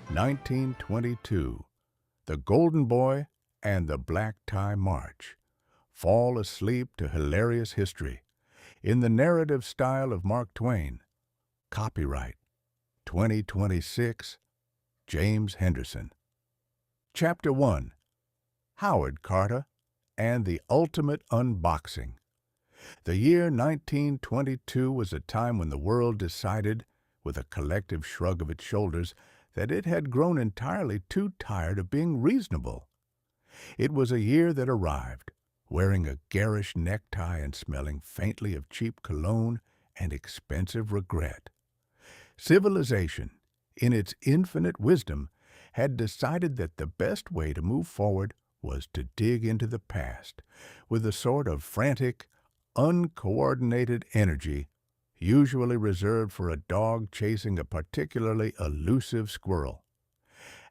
(1922), The Golden Boy and the Black Tie March. Fall asleep to hilarious history in the narrative style of Mark Twain. Copyright 2026, James Henderson. Chapter 1. Howard Carter and the Ultimate Unboxing. The year 1922 was a time when the world decided, with a collective shrug of its shoulders, that it had grown entirely too tired of being reasonable. It was a year that arrived, wearing a garish necktie and smelling faintly of cheap cologne and expensive regret. Civilization, in its infinite wisdom, had decided that the best way to move forward was to dig into the past with a sort of frantic, uncoordinated energy usually reserved for a dog chasing a particularly elusive squirrel.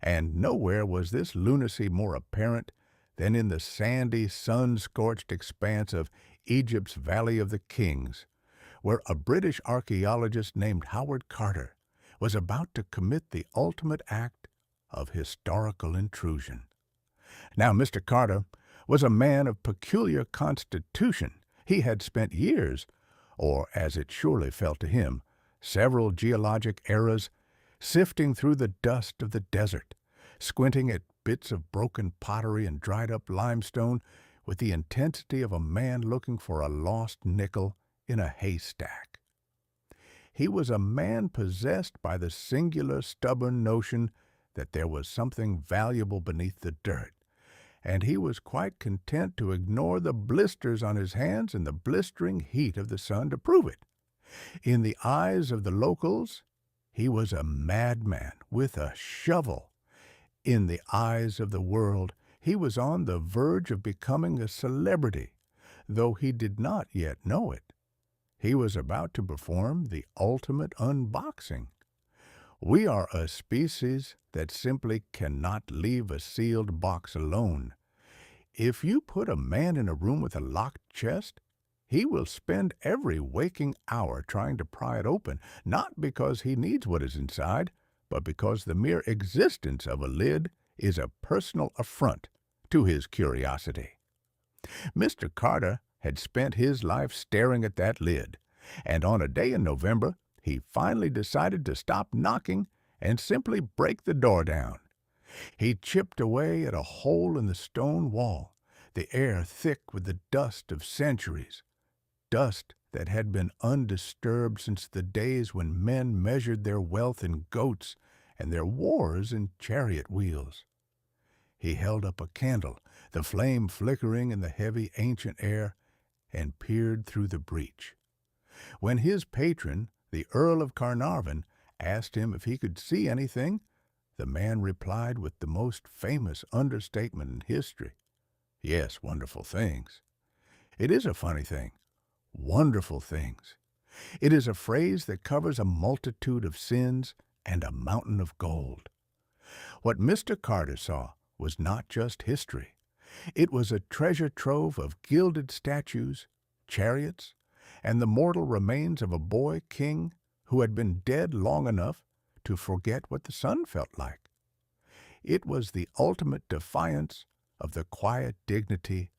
And nowhere was this lunacy more apparent than in the sandy, sun-scorched expanse of Egypt's Valley of the Kings, where a British archaeologist named Howard Carter was about to commit the ultimate act of historical intrusion. Now, Mr. Carter was a man of peculiar constitution. He had spent years, or as it surely felt to him, several geologic eras, sifting through the dust of the desert, squinting at bits of broken pottery and dried-up limestone with the intensity of a man looking for a lost nickel in a haystack. He was a man possessed by the singular, stubborn notion that there was something valuable beneath the dirt, and he was quite content to ignore the blisters on his hands and the blistering heat of the sun to prove it. In the eyes of the locals, he was a madman with a shovel. In the eyes of the world, he was on the verge of becoming a celebrity, though he did not yet know it. He was about to perform the ultimate unboxing. We are a species that simply cannot leave a sealed box alone. If you put a man in a room with a locked chest, he will spend every waking hour trying to pry it open, not because he needs what is inside, but because the mere existence of a lid is a personal affront to his curiosity. Mr. Carter had spent his life staring at that lid, and on a day in November, he finally decided to stop knocking and simply break the door down. He chipped away at a hole in the stone wall, the air thick with the dust of centuries, dust that had been undisturbed since the days when men measured their wealth in goats and their wars in chariot wheels. He held up a candle, the flame flickering in the heavy ancient air, and peered through the breach. When his patron, the Earl of Carnarvon, asked him if he could see anything, the man replied with the most famous understatement in history. Yes, wonderful things. It is a funny thing. Wonderful things. It is a phrase that covers a multitude of sins and a mountain of gold. What Mr. Carter saw was not just history. It was a treasure trove of gilded statues, chariots, and the mortal remains of a boy king who had been dead long enough to forget what the sun felt like. It was the ultimate defiance of the quiet dignity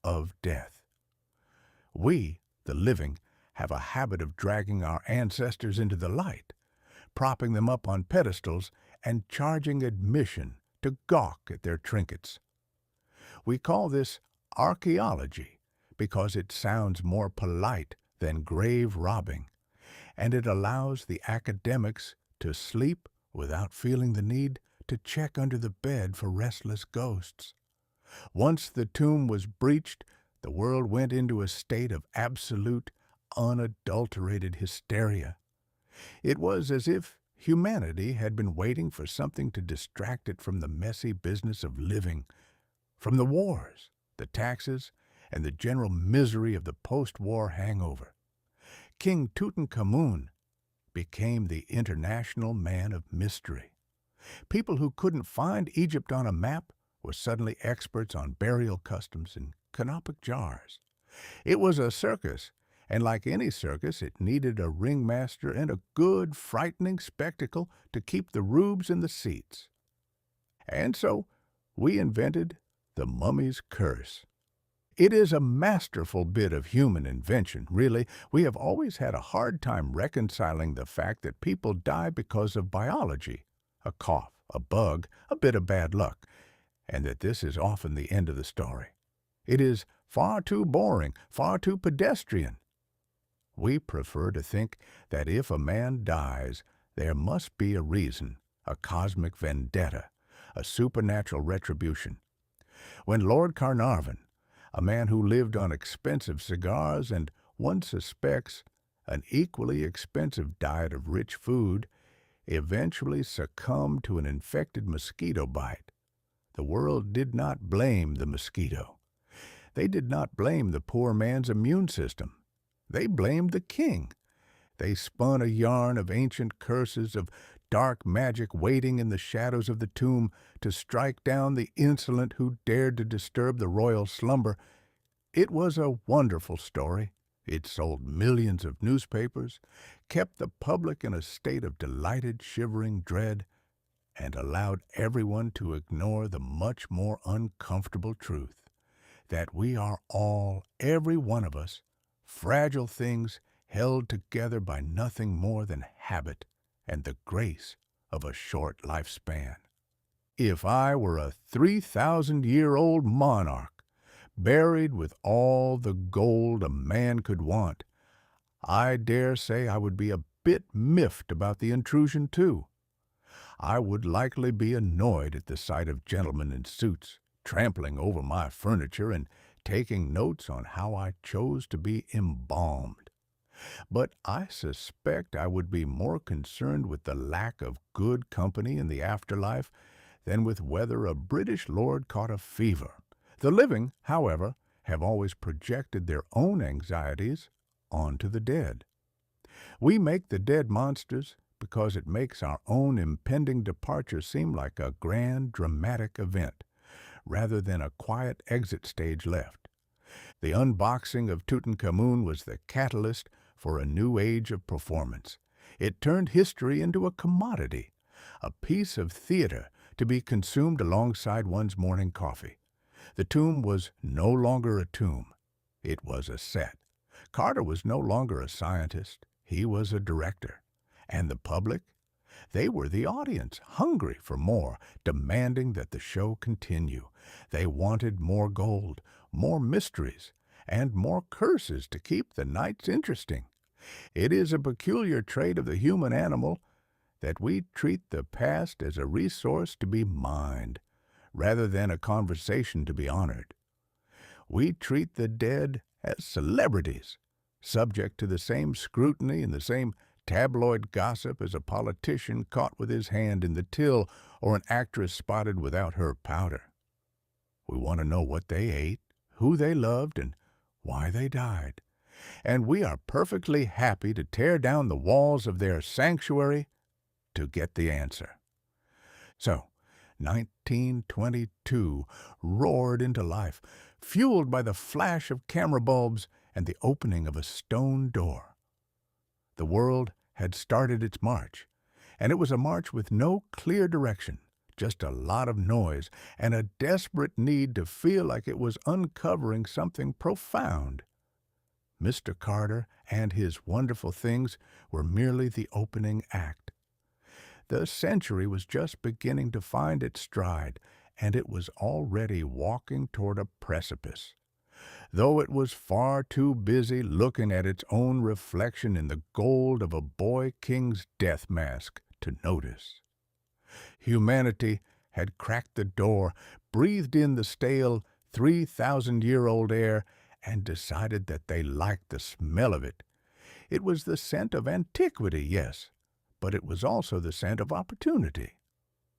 of death. We, the living, have a habit of dragging our ancestors into the light, propping them up on pedestals and charging admission to gawk at their trinkets. We call this archaeology because it sounds more polite than grave robbing, and it allows the academics to sleep without feeling the need to check under the bed for restless ghosts. Once the tomb was breached, the world went into a state of absolute, unadulterated hysteria. It was as if humanity had been waiting for something to distract it from the messy business of living, from the wars, the taxes, and the general misery of the post-war hangover. King Tutankhamun became the international man of mystery. People who couldn't find Egypt on a map were suddenly experts on burial customs in canopic jars. It was a circus, And like any circus, it needed a ringmaster and a good, frightening spectacle to keep the rubes in the seats. And so we invented the mummy's curse. It is a masterful bit of human invention, really. We have always had a hard time reconciling the fact that people die because of biology, a cough, a bug, a bit of bad luck, and that this is often the end of the story. It is far too boring, far too pedestrian. We prefer to think that if a man dies, there must be a reason, a cosmic vendetta, a supernatural retribution. When Lord Carnarvon, a man who lived on expensive cigars and, one suspects, an equally expensive diet of rich food, eventually succumbed to an infected mosquito bite, the world did not blame the mosquito. They did not blame the poor man's immune system. They blamed the king. They spun a yarn of ancient curses, of dark magic waiting in the shadows of the tomb to strike down the insolent who dared to disturb the royal slumber. It was a wonderful story. It sold millions of newspapers, kept the public in a state of delighted, shivering dread, and allowed everyone to ignore the much more uncomfortable truth that we are all, every one of us, fragile things held together by nothing more than habit and the grace of a short lifespan. If I were a 3,000-year-old monarch, buried with all the gold a man could want, I dare say I would be a bit miffed about the intrusion, too. I would likely be annoyed at the sight of gentlemen in suits trampling over my furniture and taking notes on how I chose to be embalmed. But I suspect I would be more concerned with the lack of good company in the afterlife than with whether a British lord caught a fever. The living, however, have always projected their own anxieties onto the dead. We make the dead monsters because it makes our own impending departure seem like a grand, dramatic event, rather than a quiet exit stage left. The unboxing of Tutankhamun was the catalyst for a new age of performance. It turned history into a commodity, a piece of theater to be consumed alongside one's morning coffee. The tomb was no longer a tomb. It was a set. Carter was no longer a scientist. He was a director. And the public? They were the audience, hungry for more, demanding that the show continue. They wanted more gold, more mysteries, and more curses to keep the nights interesting. It is a peculiar trait of the human animal that we treat the past as a resource to be mined, rather than a conversation to be honored. We treat the dead as celebrities, subject to the same scrutiny and the same tabloid gossip as a politician caught with his hand in the till or an actress spotted without her powder. We want to know what they ate, who they loved, and why they died. And we are perfectly happy to tear down the walls of their sanctuary to get the answer. So, 1922 roared into life, fueled by the flash of camera bulbs and the opening of a stone door. The world had started its march, and it was a march with no clear direction, just a lot of noise and a desperate need to feel like it was uncovering something profound. Mr. Carter and his wonderful things were merely the opening act. The century was just beginning to find its stride, and it was already walking toward a precipice, though it was far too busy looking at its own reflection in the gold of a boy king's death mask to notice. Humanity had cracked the door, breathed in the stale 3,000-year-old air, and decided that they liked the smell of it. It was the scent of antiquity, yes, but it was also the scent of opportunity.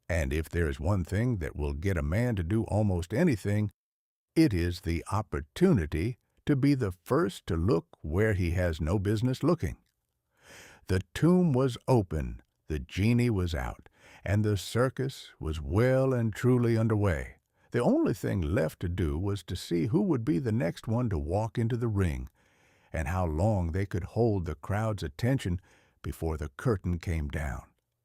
And if there is one thing that will get a man to do almost anything, it is the opportunity to be the first to look where he has no business looking. The tomb was open, the genie was out, and the circus was well and truly underway. The only thing left to do was to see who would be the next one to walk into the ring, and how long they could hold the crowd's attention before the curtain came down.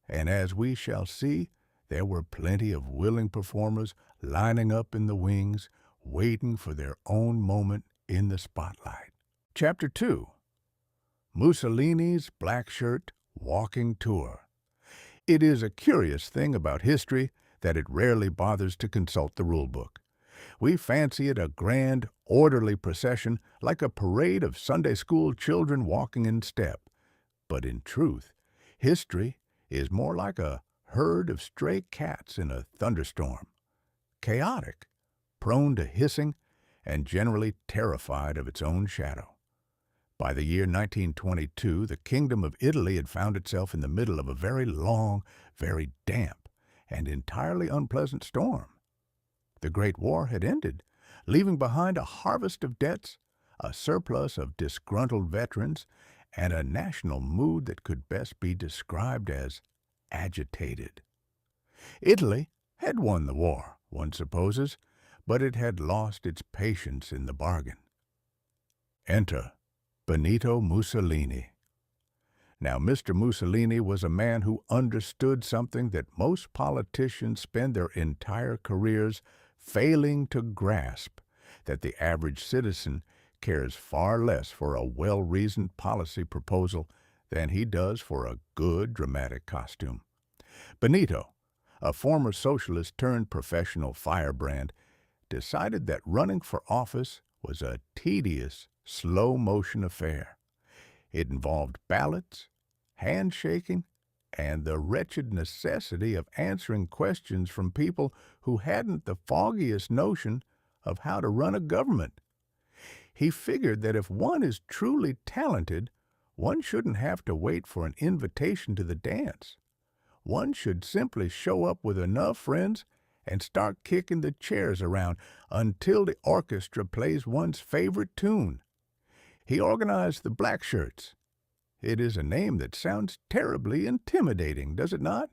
And as we shall see, there were plenty of willing performers lining up in the wings, waiting for their own moment in the spotlight. Chapter 2. Mussolini's Black Shirt Walking Tour. It is a curious thing about history that it rarely bothers to consult the rulebook. We fancy it a grand, orderly procession like a parade of Sunday school children walking in step. But in truth, history is more like a herd of stray cats in a thunderstorm. Chaotic, prone to hissing, and generally terrified of its own shadow. By the year 1922, the Kingdom of Italy had found itself in the middle of a very long, very damp, and entirely unpleasant storm. The Great War had ended, leaving behind a harvest of debts, a surplus of disgruntled veterans, and a national mood that could best be described as agitated. Italy had won the war, one supposes, but it had lost its patience in the bargain. Enter Benito Mussolini. Now, Mr. Mussolini was a man who understood something that most politicians spend their entire careers failing to grasp, that the average citizen cares far less for a well-reasoned policy proposal than he does for a good dramatic costume. Benito, a former socialist turned professional firebrand, decided that running for office was a tedious, slow-motion affair. It involved ballots, handshaking, and the wretched necessity of answering questions from people who hadn't the foggiest notion of how to run a government. He figured that if one is truly talented, one shouldn't have to wait for an invitation to the dance. One should simply show up with enough friends and start kicking the chairs around until the orchestra plays one's favorite tune. He organized the Black Shirts. It is a name that sounds terribly intimidating, does it not?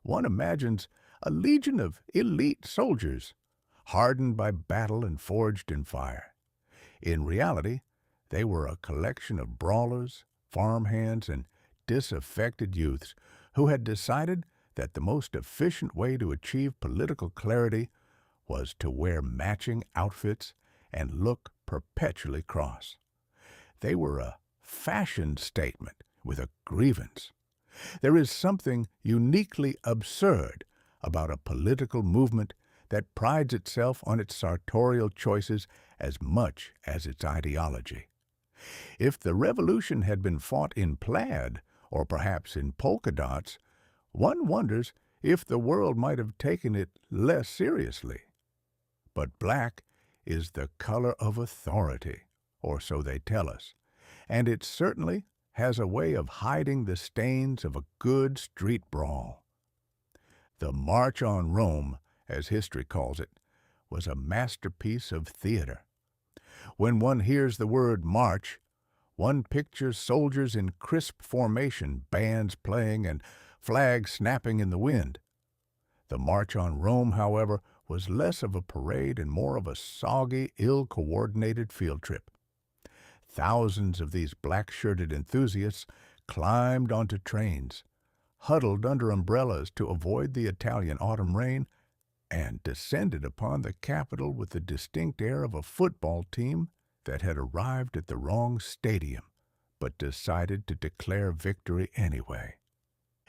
One imagines a legion of elite soldiers, hardened by battle and forged in fire. In reality, they were a collection of brawlers, farmhands, and disaffected youths who had decided that the most efficient way to achieve political clarity was to wear matching outfits and look perpetually cross. They were a fashion statement with a grievance. There is something uniquely absurd about a political movement that prides itself on its sartorial choices as much as its ideology. If the revolution had been fought in plaid, or perhaps in polka dots, one wonders if the world might have taken it less seriously. But black is the color of authority, or so they tell us, and it certainly has a way of hiding the stains of a good street brawl. The March on Rome, as history calls it, was a masterpiece of theater. When one hears the word march, one pictures soldiers in crisp formation, bands playing, and flags snapping in the wind. The March on Rome, however, was less of a parade and more of a soggy, ill-coordinated field trip. Thousands of these black-shirted enthusiasts climbed onto trains, huddled under umbrellas to avoid the Italian autumn rain, and descended upon the Capitol with the distinct air of a football team that had arrived at the wrong stadium, but decided to declare victory anyway.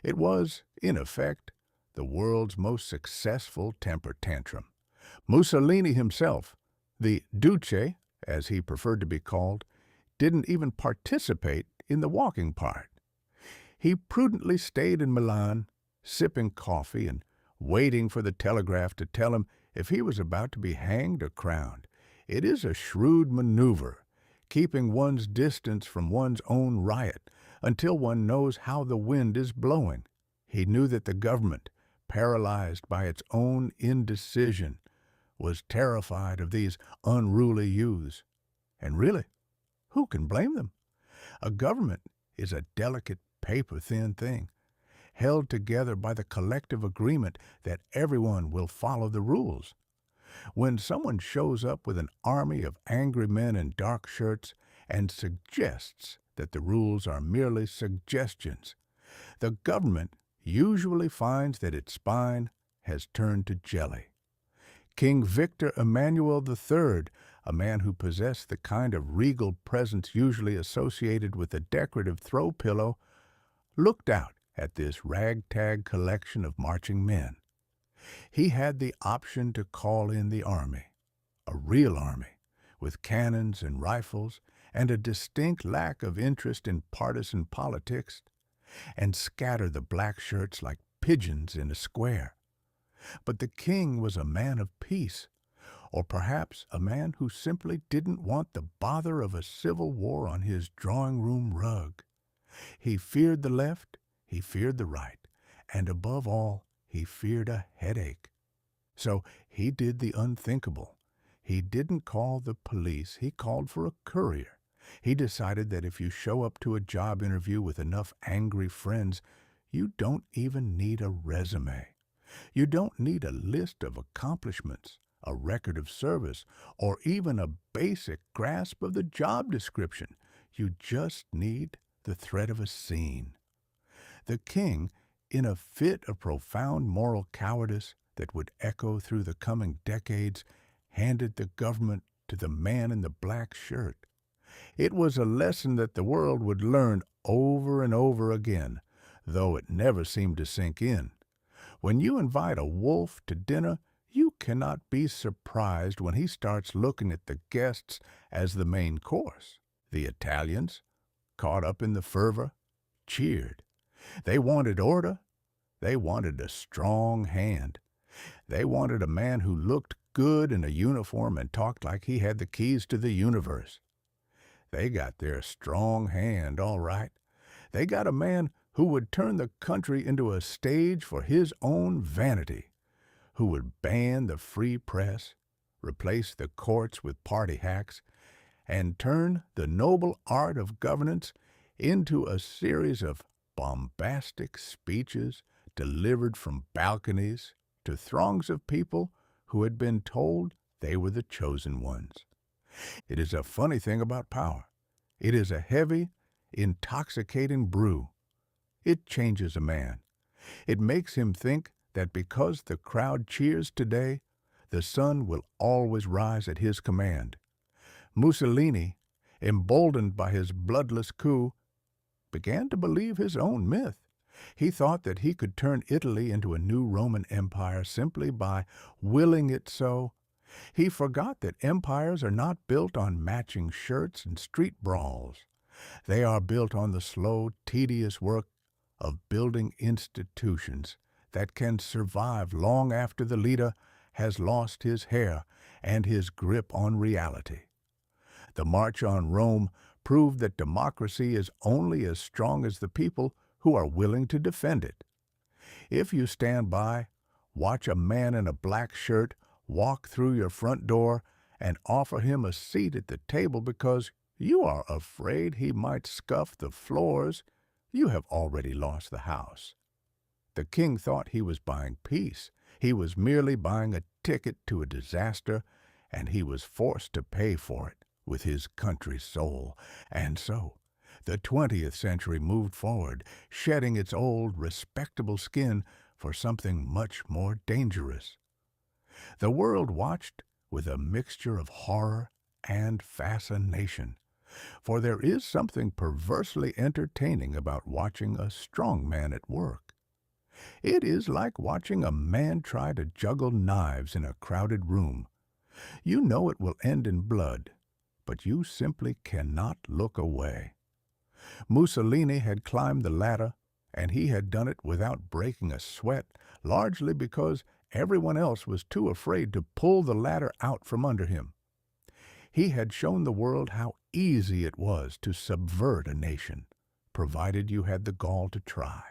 It was, in effect, the world's most successful temper tantrum. Mussolini himself, the Duce, as he preferred to be called, didn't even participate in the walking part. He prudently stayed in Milan, sipping coffee and waiting for the telegraph to tell him if he was about to be hanged or crowned. It is a shrewd maneuver, keeping one's distance from one's own riot until one knows how the wind is blowing. He knew that the government, paralyzed by its own indecision, was terrified of these unruly youths. And really, who can blame them? A government is a delicate, paper-thin thing, held together by the collective agreement that everyone will follow the rules. When someone shows up with an army of angry men in dark shirts and suggests that the rules are merely suggestions, the government usually finds that its spine has turned to jelly. King Victor Emmanuel III, a man who possessed the kind of regal presence usually associated with a decorative throw pillow, looked out at this ragtag collection of marching men. He had the option to call in the army, a real army, with cannons and rifles and a distinct lack of interest in partisan politics, and scatter the black shirts like pigeons in a square. But the king was a man of peace, or perhaps a man who simply didn't want the bother of a civil war on his drawing-room rug. He feared the left, he feared the right, and above all, he feared a headache. So he did the unthinkable. He didn't call the police, he called for a courier. He decided that if you show up to a job interview with enough angry friends, you don't even need a resume. You don't need a list of accomplishments, a record of service, or even a basic grasp of the job description. You just need the threat of a scene. The king, in a fit of profound moral cowardice that would echo through the coming decades, handed the government to the man in the black shirt. It was a lesson that the world would learn over and over again, though it never seemed to sink in. When you invite a wolf to dinner, you cannot be surprised when he starts looking at the guests as the main course. The Italians, caught up in the fervor, cheered. They wanted order. They wanted a strong hand. They wanted a man who looked good in a uniform and talked like he had the keys to the universe. They got their strong hand, all right. They got a man who would turn the country into a stage for his own vanity, who would ban the free press, replace the courts with party hacks, and turn the noble art of governance into a series of bombastic speeches delivered from balconies to throngs of people who had been told they were the chosen ones. It is a funny thing about power. It is a heavy, intoxicating brew. It changes a man. It makes him think that because the crowd cheers today, the sun will always rise at his command. Mussolini, emboldened by his bloodless coup, began to believe his own myth. He thought that he could turn Italy into a new Roman Empire simply by willing it so. He forgot that empires are not built on matching shirts and street brawls. They are built on the slow, tedious work of building institutions that can survive long after the leader has lost his hair and his grip on reality. The March on Rome proved that democracy is only as strong as the people who are willing to defend it. If you stand by, watch a man in a black shirt walk through your front door and offer him a seat at the table because you are afraid he might scuff the floors, you have already lost the house. The king thought he was buying peace. He was merely buying a ticket to a disaster, and he was forced to pay for it with his country's soul. And so, the 20th century moved forward, shedding its old, respectable skin for something much more dangerous. The world watched with a mixture of horror and fascination, for there is something perversely entertaining about watching a strong man at work. It is like watching a man try to juggle knives in a crowded room. You know it will end in blood, but you simply cannot look away. Mussolini had climbed the ladder, and he had done it without breaking a sweat, largely because everyone else was too afraid to pull the ladder out from under him. He had shown the world how easy it was to subvert a nation, provided you had the gall to try.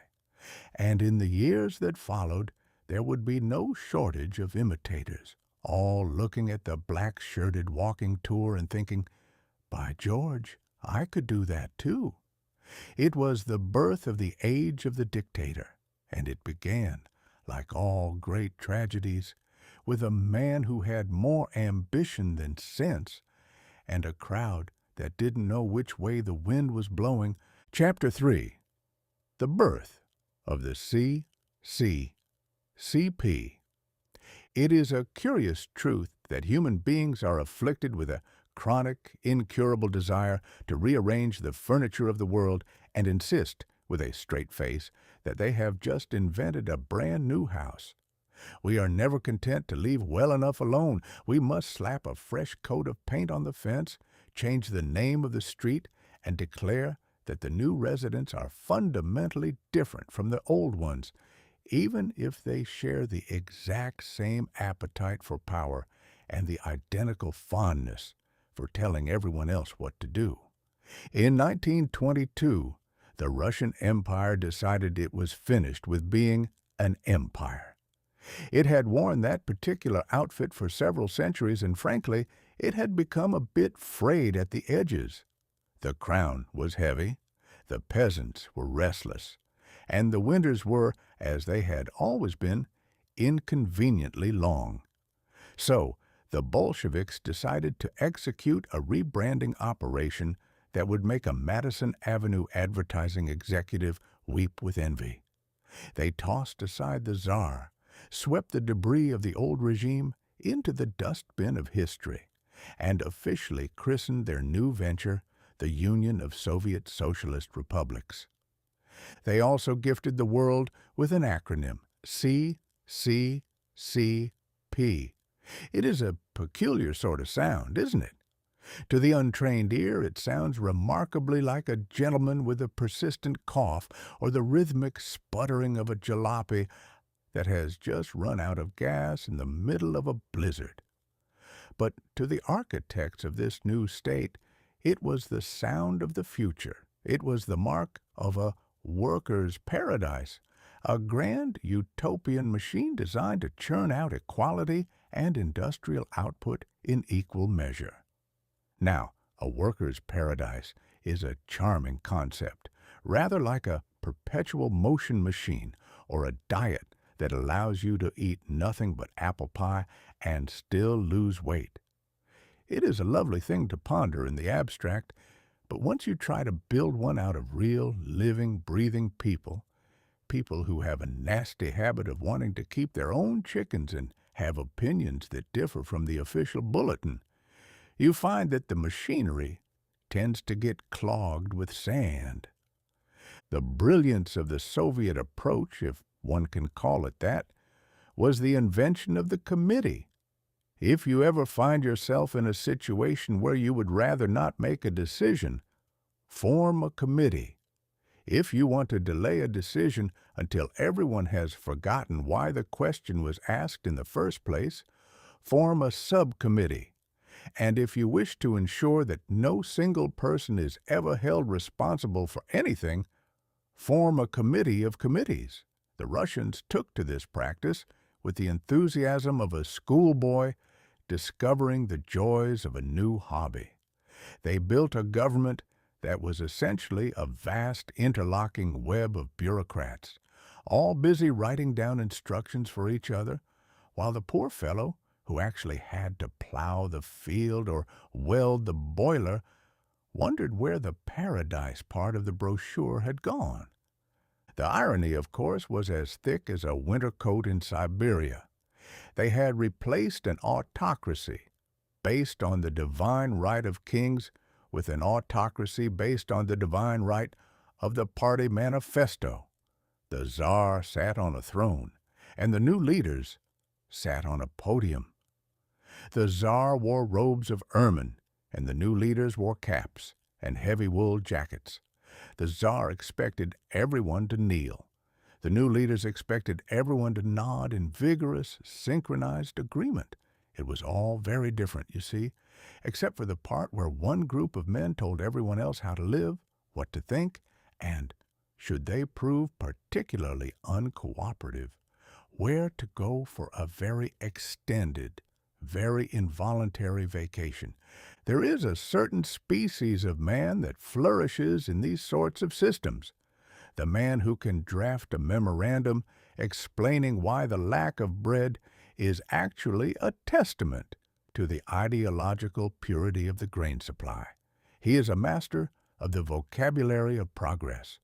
And in the years that followed, there would be no shortage of imitators, all looking at the black-shirted walking tour and thinking, "By George, I could do that too." It was the birth of the age of the dictator, and it began, like all great tragedies, with a man who had more ambition than sense, and a crowd that didn't know which way the wind was blowing. Chapter 3. The Birth of the CCCP. It is a curious truth that human beings are afflicted with a chronic, incurable desire to rearrange the furniture of the world and insist, with a straight face, that they have just invented a brand new house. We are never content to leave well enough alone. We must slap a fresh coat of paint on the fence, change the name of the street, and declare that the new residents are fundamentally different from the old ones, even if they share the exact same appetite for power and the identical fondness for telling everyone else what to do. In 1922, the Russian Empire decided it was finished with being an empire. It had worn that particular outfit for several centuries, and frankly, it had become a bit frayed at the edges. The crown was heavy, the peasants were restless, and the winters were, as they had always been, inconveniently long. So, the Bolsheviks decided to execute a rebranding operation that would make a Madison Avenue advertising executive weep with envy. They tossed aside the Tsar, swept the debris of the old regime into the dustbin of history, and officially christened their new venture the Union of Soviet Socialist Republics. They also gifted the world with an acronym, CCCP. It is a peculiar sort of sound, isn't it? To the untrained ear, it sounds remarkably like a gentleman with a persistent cough or the rhythmic sputtering of a jalopy that has just run out of gas in the middle of a blizzard. But to the architects of this new state, it was the sound of the future. It was the mark of a worker's paradise, a grand utopian machine designed to churn out equality and industrial output in equal measure. Now, a worker's paradise is a charming concept, rather like a perpetual motion machine or a diet that allows you to eat nothing but apple pie and still lose weight. It is a lovely thing to ponder in the abstract, but once you try to build one out of real, living, breathing people who have a nasty habit of wanting to keep their own chickens and have opinions that differ from the official bulletin, you find that the machinery tends to get clogged with sand. The brilliance of the Soviet approach, if one can call it that, was the invention of the committee. If you ever find yourself in a situation where you would rather not make a decision, form a committee. If you want to delay a decision until everyone has forgotten why the question was asked in the first place, form a subcommittee. And if you wish to ensure that no single person is ever held responsible for anything, form a committee of committees. The Russians took to this practice with the enthusiasm of a schoolboy discovering the joys of a new hobby. They built a government that was essentially a vast interlocking web of bureaucrats, all busy writing down instructions for each other, while the poor fellow, who actually had to plow the field or weld the boiler, wondered where the paradise part of the brochure had gone. The irony, of course, was as thick as a winter coat in Siberia. They had replaced an autocracy based on the divine right of kings with an autocracy based on the divine right of the party manifesto. The Tsar sat on a throne, and the new leaders sat on a podium. The Tsar wore robes of ermine, and the new leaders wore caps and heavy wool jackets. The Tsar expected everyone to kneel. The new leaders expected everyone to nod in vigorous, synchronized agreement. It was all very different, you see, except for the part where one group of men told everyone else how to live, what to think, and, should they prove particularly uncooperative, where to go for a very extended, very involuntary vacation. There is a certain species of man that flourishes in these sorts of systems. The man who can draft a memorandum explaining why the lack of bread is actually a testament to the ideological purity of the grain supply. He is a master of the vocabulary of progress.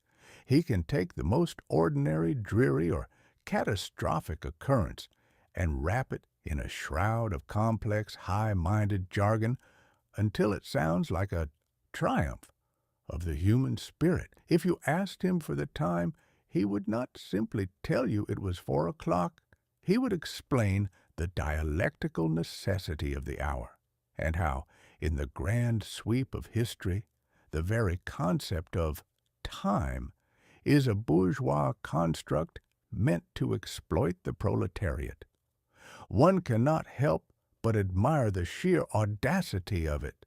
He can take the most ordinary, dreary, or catastrophic occurrence and wrap it in a shroud of complex, high-minded jargon until it sounds like a triumph of the human spirit. If you asked him for the time, he would not simply tell you it was 4 o'clock. He would explain the dialectical necessity of the hour, and how, in the grand sweep of history, the very concept of time is a bourgeois construct meant to exploit the proletariat. One cannot help but admire the sheer audacity of it.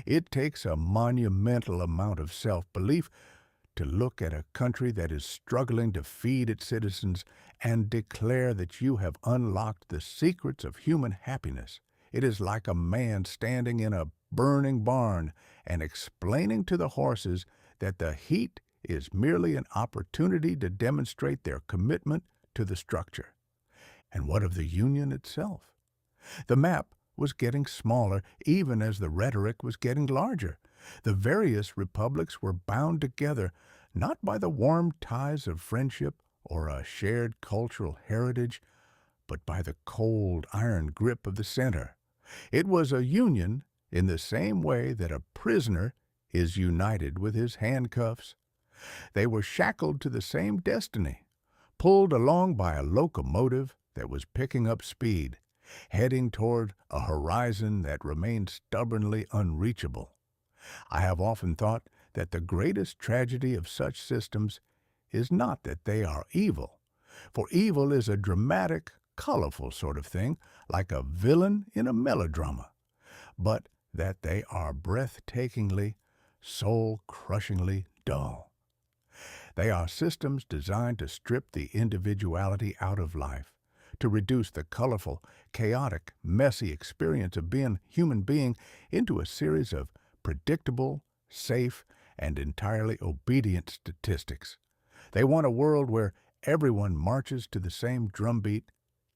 It takes a monumental amount of self-belief to look at a country that is struggling to feed its citizens and declare that you have unlocked the secrets of human happiness. It is like a man standing in a burning barn and explaining to the horses that the heat is merely an opportunity to demonstrate their commitment to the structure. And what of the Union itself? The map was getting smaller even as the rhetoric was getting larger. The various republics were bound together not by the warm ties of friendship or a shared cultural heritage, but by the cold iron grip of the center. It was a union in the same way that a prisoner is united with his handcuffs. They were shackled to the same destiny, pulled along by a locomotive that was picking up speed, heading toward a horizon that remained stubbornly unreachable. I have often thought that the greatest tragedy of such systems is not that they are evil, for evil is a dramatic, colorful sort of thing, like a villain in a melodrama, but that they are breathtakingly, soul-crushingly dull. They are systems designed to strip the individuality out of life, to reduce the colorful, chaotic, messy experience of being a human being into a series of predictable, safe, and entirely obedient statistics. They want a world where everyone marches to the same drumbeat,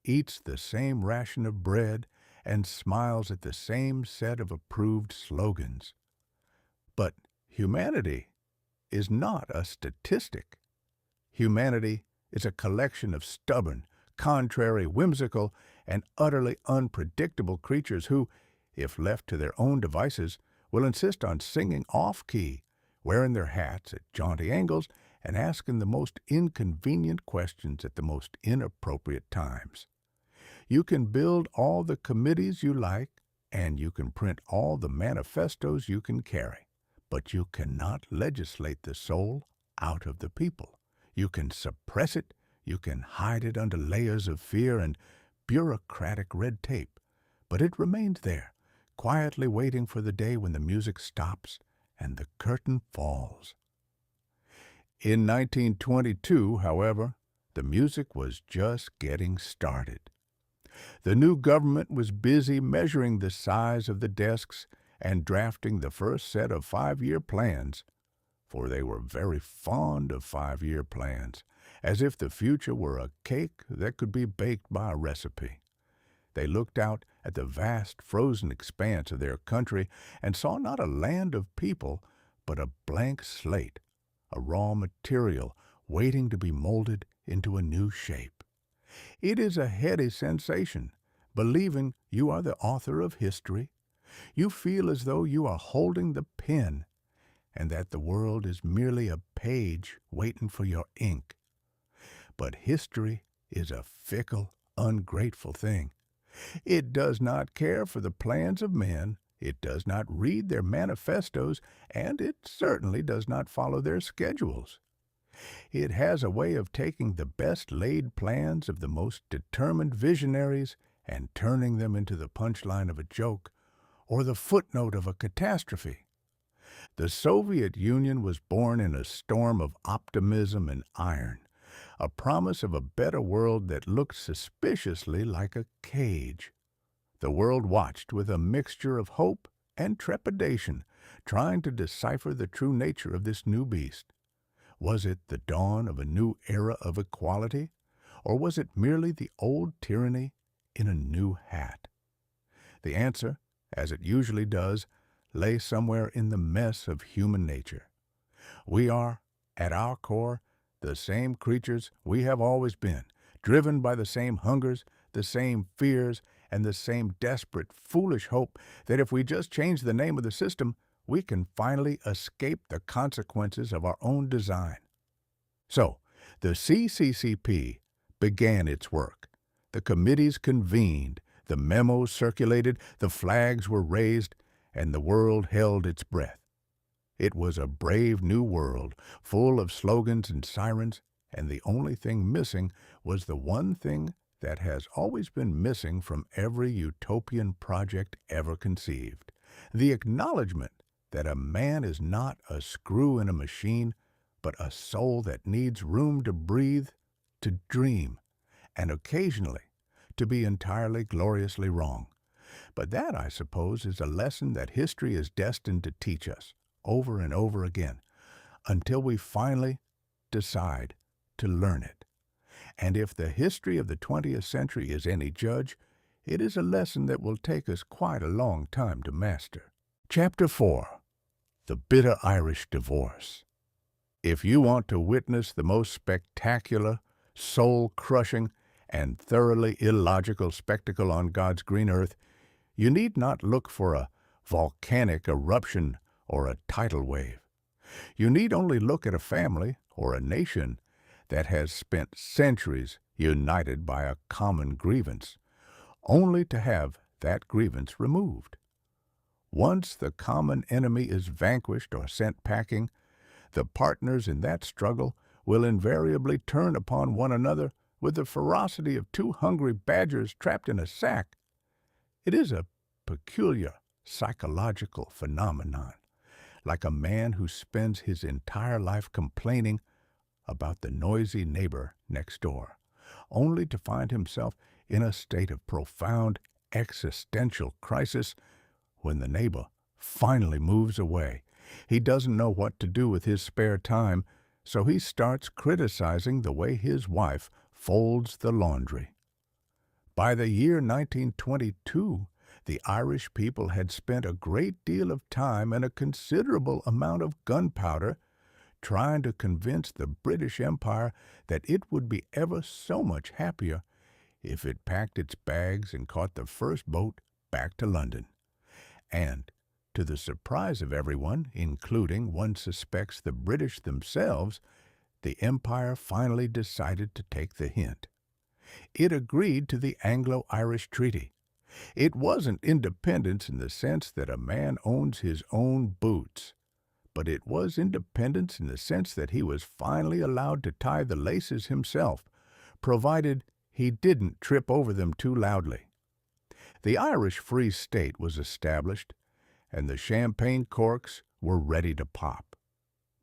eats the same ration of bread, and smiles at the same set of approved slogans. But humanity is not a statistic. Humanity is a collection of stubborn, contrary, whimsical, and utterly unpredictable creatures who, if left to their own devices, will insist on singing off-key, wearing their hats at jaunty angles, and asking the most inconvenient questions at the most inappropriate times. You can build all the committees you like, and you can print all the manifestos you can carry, but you cannot legislate the soul out of the people. You can suppress it, you can hide it under layers of fear and bureaucratic red tape, but it remains there, quietly waiting for the day when the music stops and the curtain falls. In 1922, however, the music was just getting started. The new government was busy measuring the size of the desks and drafting the first set of 5-year plans, for they were very fond of 5-year plans, as if the future were a cake that could be baked by a recipe. They looked out at the vast frozen expanse of their country and saw not a land of people, but a blank slate, a raw material waiting to be molded into a new shape. It is a heady sensation, believing you are the author of history. You feel as though you are holding the pen, and that the world is merely a page waiting for your ink. But history is a fickle, ungrateful thing. It does not care for the plans of men, it does not read their manifestos, and it certainly does not follow their schedules. It has a way of taking the best-laid plans of the most determined visionaries and turning them into the punchline of a joke or the footnote of a catastrophe. The Soviet Union was born in a storm of optimism and iron, a promise of a better world that looked suspiciously like a cage. The world watched with a mixture of hope and trepidation, trying to decipher the true nature of this new beast. Was it the dawn of a new era of equality, or was it merely the old tyranny in a new hat? The answer, as it usually does, lay somewhere in the mess of human nature. We are, at our core, the same creatures we have always been, driven by the same hungers, the same fears, and the same desperate, foolish hope that if we just change the name of the system, we can finally escape the consequences of our own design. So, the CCCP began its work. The committees convened, the memos circulated, the flags were raised, and the world held its breath. It was a brave new world, full of slogans and sirens, and the only thing missing was the one thing that has always been missing from every utopian project ever conceived: the acknowledgement that a man is not a screw in a machine, but a soul that needs room to breathe, to dream, and occasionally to be entirely gloriously wrong. But that, I suppose, is a lesson that history is destined to teach us over and over again, until we finally decide to learn it. And if the history of the 20th century is any judge, it is a lesson that will take us quite a long time to master. Chapter 4. The Bitter Irish Divorce. If you want to witness the most spectacular, soul-crushing, and thoroughly illogical spectacle on God's green earth, you need not look for a volcanic eruption or a tidal wave. You need only look at a family or a nation that has spent centuries united by a common grievance, only to have that grievance removed. Once the common enemy is vanquished or sent packing, the partners in that struggle will invariably turn upon one another with the ferocity of two hungry badgers trapped in a sack. It is a peculiar psychological phenomenon, like a man who spends his entire life complaining about the noisy neighbor next door, only to find himself in a state of profound existential crisis when the neighbor finally moves away. He doesn't know what to do with his spare time, so he starts criticizing the way his wife folds the laundry. By the year 1922, the Irish people had spent a great deal of time and a considerable amount of gunpowder trying to convince the British Empire that it would be ever so much happier if it packed its bags and caught the first boat back to London. And, to the surprise of everyone, including, one suspects, the British themselves, the Empire finally decided to take the hint. It agreed to the Anglo-Irish Treaty. It wasn't independence in the sense that a man owns his own boots, but it was independence in the sense that he was finally allowed to tie the laces himself, provided he didn't trip over them too loudly. The Irish Free State was established, and the champagne corks were ready to pop.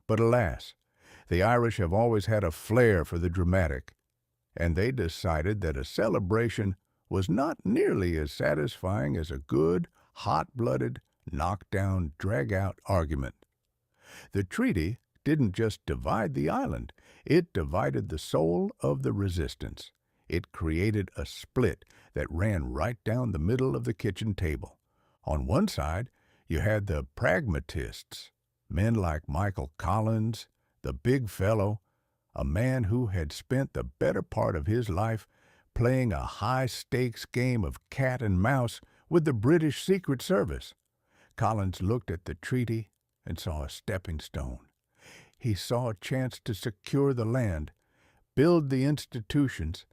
But alas, the Irish have always had a flair for the dramatic, and they decided that a celebration was not nearly as satisfying as a good, hot-blooded, knockdown, drag-out argument. The treaty didn't just divide the island, it divided the soul of the resistance. It created a split that ran right down the middle of the kitchen table. On one side, you had the pragmatists, men like Michael Collins, the big fellow, a man who had spent the better part of his life playing a high-stakes game of cat and mouse with the British Secret Service. Collins looked at the treaty and saw a stepping stone. He saw a chance to secure the land, build the institutions,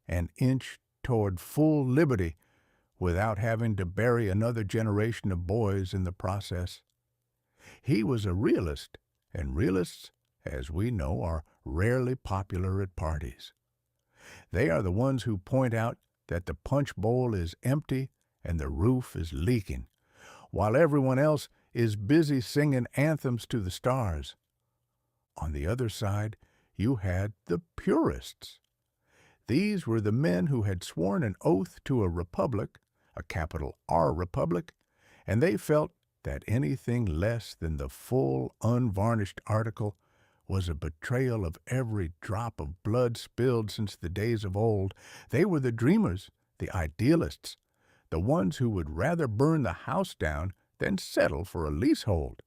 and inch toward full liberty without having to bury another generation of boys in the process. He was a realist, and realists, as we know, are rarely popular at parties. They are the ones who point out that the punch bowl is empty and the roof is leaking, while everyone else is busy singing anthems to the stars. On the other side, you had the purists. These were the men who had sworn an oath to a republic, a capital R republic, and they felt that anything less than the full, unvarnished article was a betrayal of every drop of blood spilled since the days of old. They were the dreamers, the idealists, the ones who would rather burn the house down than settle for a leasehold.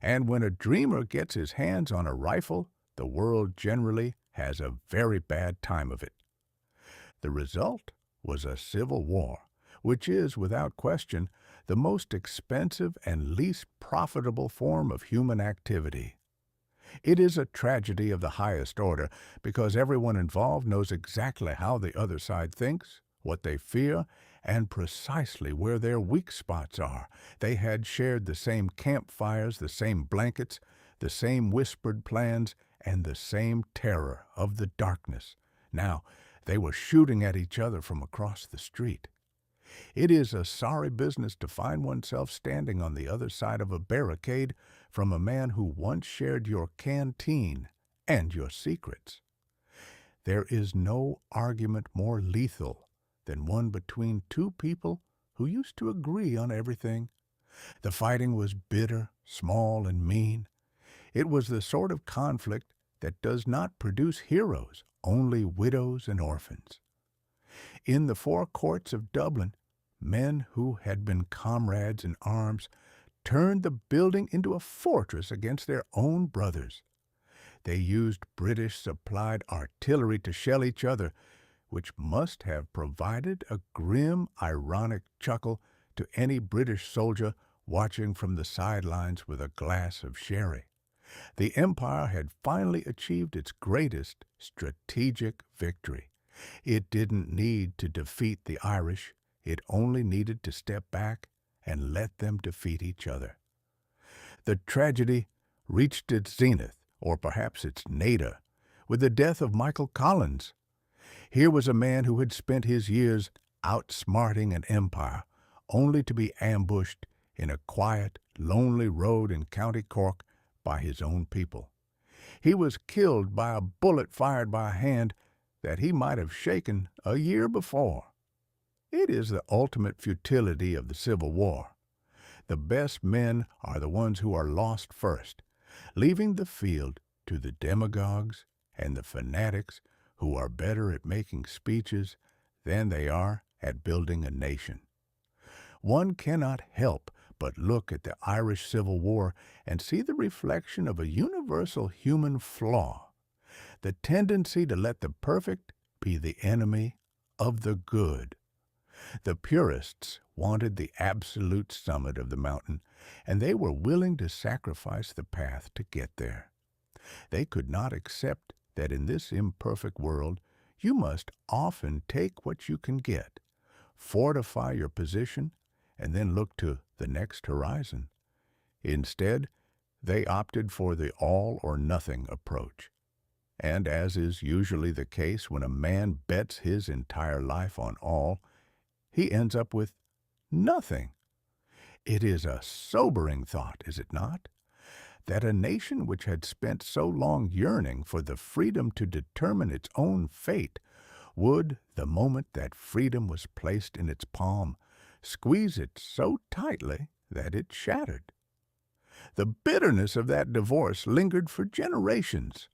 And when a dreamer gets his hands on a rifle, the world generally has a very bad time of it. The result was a civil war, which is, without question, the most expensive and least profitable form of human activity. It is a tragedy of the highest order because everyone involved knows exactly how the other side thinks, what they fear, and precisely where their weak spots are. They had shared the same campfires, the same blankets, the same whispered plans, and the same terror of the darkness. Now, they were shooting at each other from across the street. It is a sorry business to find oneself standing on the other side of a barricade from a man who once shared your canteen and your secrets. There is no argument more lethal than one between two people who used to agree on everything. The fighting was bitter, small, and mean. It was the sort of conflict that does not produce heroes, only widows and orphans. In the four courts of Dublin, men who had been comrades in arms turned the building into a fortress against their own brothers. They used British-supplied artillery to shell each other, which must have provided a grim, ironic chuckle to any British soldier watching from the sidelines with a glass of sherry. The Empire had finally achieved its greatest strategic victory. It didn't need to defeat the Irish. It only needed to step back and let them defeat each other. The tragedy reached its zenith, or perhaps its nadir, with the death of Michael Collins. Here was a man who had spent his years outsmarting an empire, only to be ambushed in a quiet, lonely road in County Cork by his own people. He was killed by a bullet fired by a hand that he might have shaken a year before. It is the ultimate futility of the Civil War. The best men are the ones who are lost first, leaving the field to the demagogues and the fanatics who are better at making speeches than they are at building a nation. One cannot help but look at the Irish Civil War and see the reflection of a universal human flaw, the tendency to let the perfect be the enemy of the good. The purists wanted the absolute summit of the mountain, and they were willing to sacrifice the path to get there. They could not accept that in this imperfect world you must often take what you can get, fortify your position, and then look to the next horizon. Instead, they opted for the all-or-nothing approach. And as is usually the case when a man bets his entire life on all, he ends up with nothing. It is a sobering thought, is it not? That a nation which had spent so long yearning for the freedom to determine its own fate would, the moment that freedom was placed in its palm, squeeze it so tightly that it shattered. The bitterness of that divorce lingered for generations,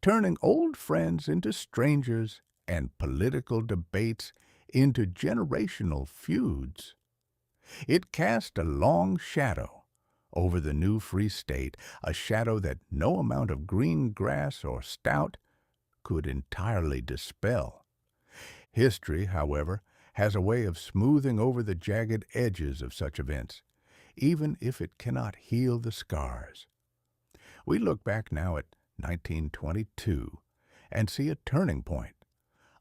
turning old friends into strangers and political debates into generational feuds. It cast a long shadow over the new free state, a shadow that no amount of green grass or stout could entirely dispel. History, however, has a way of smoothing over the jagged edges of such events, even if it cannot heal the scars. We look back now at 1922 and see a turning point,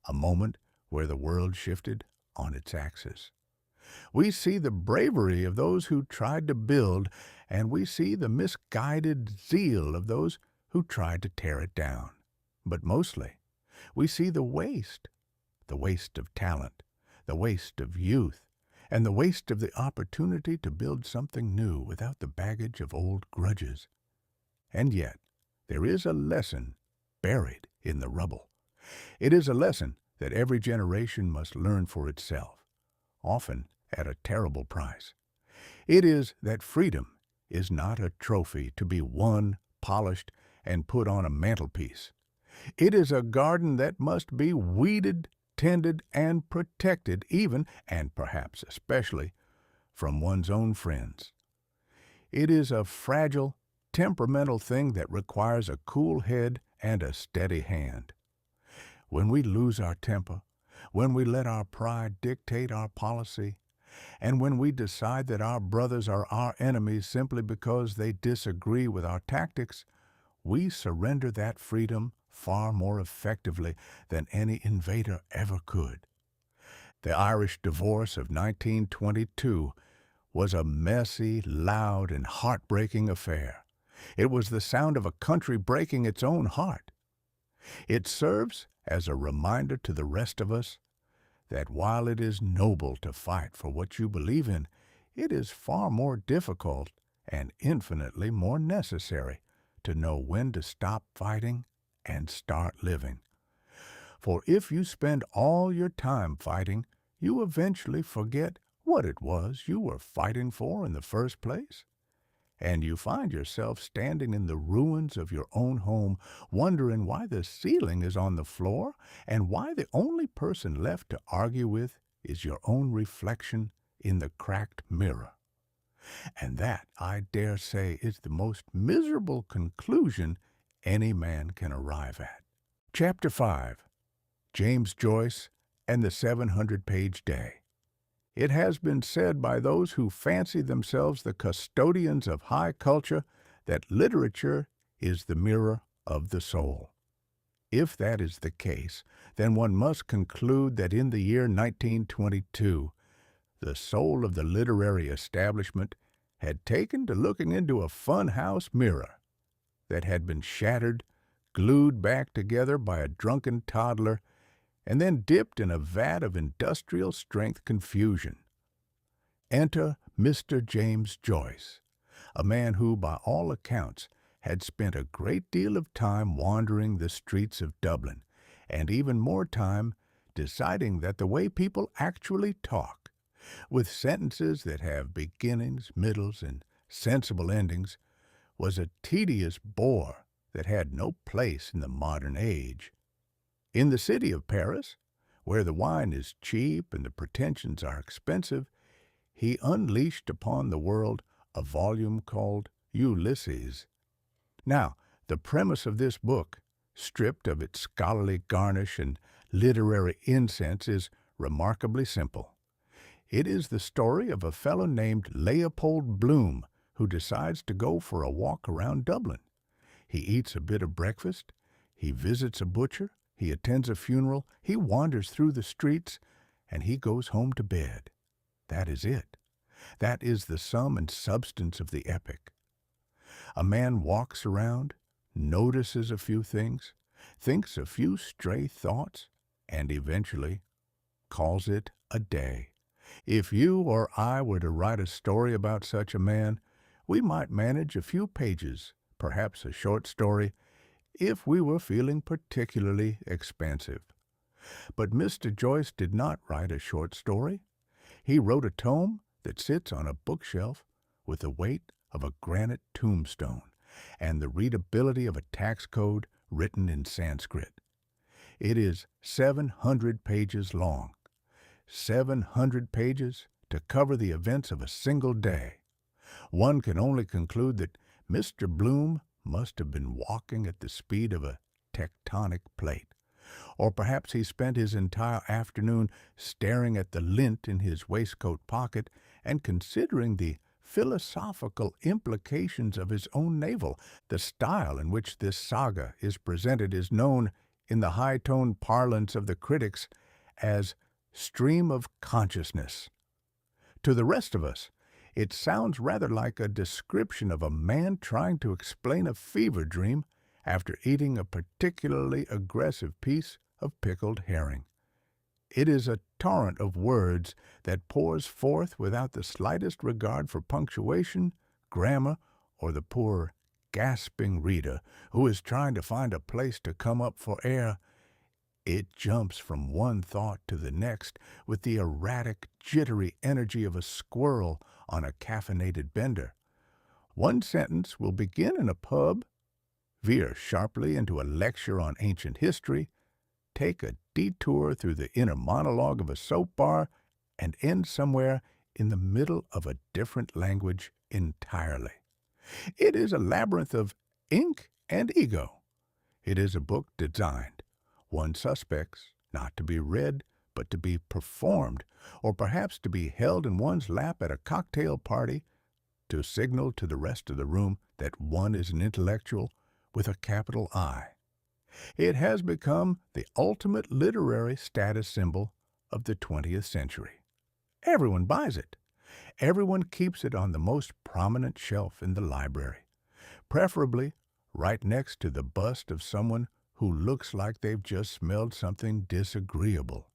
a moment where the world shifted on its axis. We see the bravery of those who tried to build, and we see the misguided zeal of those who tried to tear it down. But mostly, we see the waste of talent, the waste of youth, and the waste of the opportunity to build something new without the baggage of old grudges. And yet, there is a lesson buried in the rubble. It is a lesson that every generation must learn for itself, often at a terrible price. It is that freedom is not a trophy to be won, polished, and put on a mantelpiece. It is a garden that must be weeded, tended, and protected even, and perhaps especially, from one's own friends, It is a fragile, temperamental thing that requires a cool head and a steady hand. When we lose our temper, when we let our pride dictate our policy, and when we decide that our brothers are our enemies simply because they disagree with our tactics, we surrender that freedom far more effectively than any invader ever could. The Irish divorce of 1922 was a messy, loud, and heartbreaking affair. It was the sound of a country breaking its own heart. It serves as a reminder to the rest of us that while it is noble to fight for what you believe in, it is far more difficult and infinitely more necessary to know when to stop fighting and start living. For if you spend all your time fighting, you eventually forget what it was you were fighting for in the first place. And you find yourself standing in the ruins of your own home, wondering why the ceiling is on the floor and why the only person left to argue with is your own reflection in the cracked mirror. And that, I dare say, is the most miserable conclusion any man can arrive at. Chapter 5. James Joyce and the 700-Page Day. It has been said by those who fancy themselves the custodians of high culture that literature is the mirror of the soul. If that is the case, then one must conclude that in the year 1922, the soul of the literary establishment had taken to looking into a funhouse mirror that had been shattered, glued back together by a drunken toddler, and then dipped in a vat of industrial strength confusion. Enter Mr. James Joyce, a man who, by all accounts, had spent a great deal of time wandering the streets of Dublin, and even more time deciding that the way people actually talk, with sentences that have beginnings, middles, and sensible endings, was a tedious bore that had no place in the modern age. In the city of Paris, where the wine is cheap and the pretensions are expensive, he unleashed upon the world a volume called Ulysses. Now, the premise of this book, stripped of its scholarly garnish and literary incense, is remarkably simple. It is the story of a fellow named Leopold Bloom who decides to go for a walk around Dublin. He eats a bit of breakfast, he visits a butcher, he attends a funeral, he wanders through the streets, and he goes home to bed. That is it. That is the sum and substance of the epic. A man walks around, notices a few things, thinks a few stray thoughts, and eventually calls it a day. If you or I were to write a story about such a man, we might manage a few pages, perhaps a short story, if we were feeling particularly expansive. But Mr. Joyce did not write a short story. He wrote a tome that sits on a bookshelf with the weight of a granite tombstone and the readability of a tax code written in Sanskrit. It is 700 pages long. 700 pages to cover the events of a single day. One can only conclude that Mr. Bloom must have been walking at the speed of a tectonic plate. Or perhaps he spent his entire afternoon staring at the lint in his waistcoat pocket and considering the philosophical implications of his own navel. The style in which this saga is presented is known, in the high-toned parlance of the critics, as stream of consciousness. To the rest of us, it sounds rather like a description of a man trying to explain a fever dream after eating a particularly aggressive piece of pickled herring. It is a torrent of words that pours forth without the slightest regard for punctuation, grammar, or the poor, gasping reader who is trying to find a place to come up for air. It jumps from one thought to the next with the erratic, jittery energy of a squirrel on a caffeinated bender. One sentence will begin in a pub, veer sharply into a lecture on ancient history, take a detour through the inner monologue of a soap bar, and end somewhere in the middle of a different language entirely. It is a labyrinth of ink and ego. It is a book designed, one suspects, not to be read, but to be performed, or perhaps to be held in one's lap at a cocktail party to signal to the rest of the room that one is an intellectual with a capital I. It has become the ultimate literary status symbol of the 20th century. Everyone buys it. Everyone keeps it on the most prominent shelf in the library, preferably right next to the bust of someone who looks like they've just smelled something disagreeable.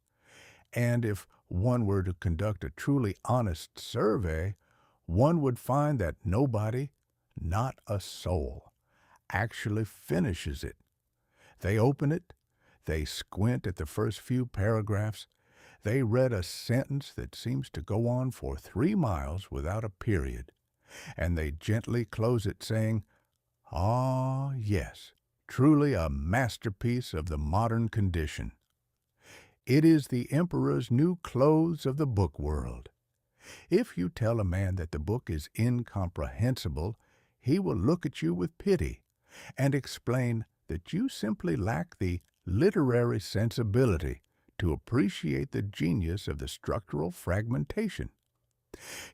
And if one were to conduct a truly honest survey, one would find that nobody, not a soul, actually finishes it. They open it, they squint at the first few paragraphs, they read a sentence that seems to go on for 3 miles without a period, and they gently close it saying, "Ah, yes, truly a masterpiece of the modern condition." It is the emperor's new clothes of the book world. If you tell a man that the book is incomprehensible, he will look at you with pity and explain that you simply lack the literary sensibility to appreciate the genius of the structural fragmentation.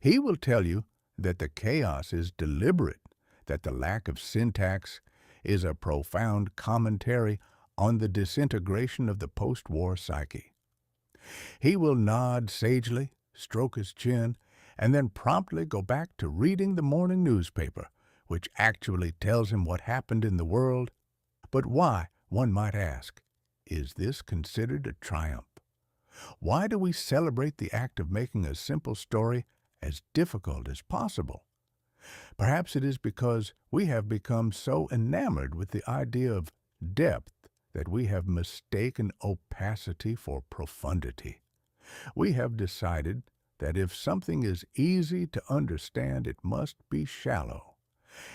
He will tell you that the chaos is deliberate, that the lack of syntax is a profound commentary on the disintegration of the post-war psyche. He will nod sagely, stroke his chin, and then promptly go back to reading the morning newspaper, which actually tells him what happened in the world. But why, one might ask, is this considered a triumph? Why do we celebrate the act of making a simple story as difficult as possible? Perhaps it is because we have become so enamored with the idea of depth that we have mistaken opacity for profundity. We have decided that if something is easy to understand, it must be shallow,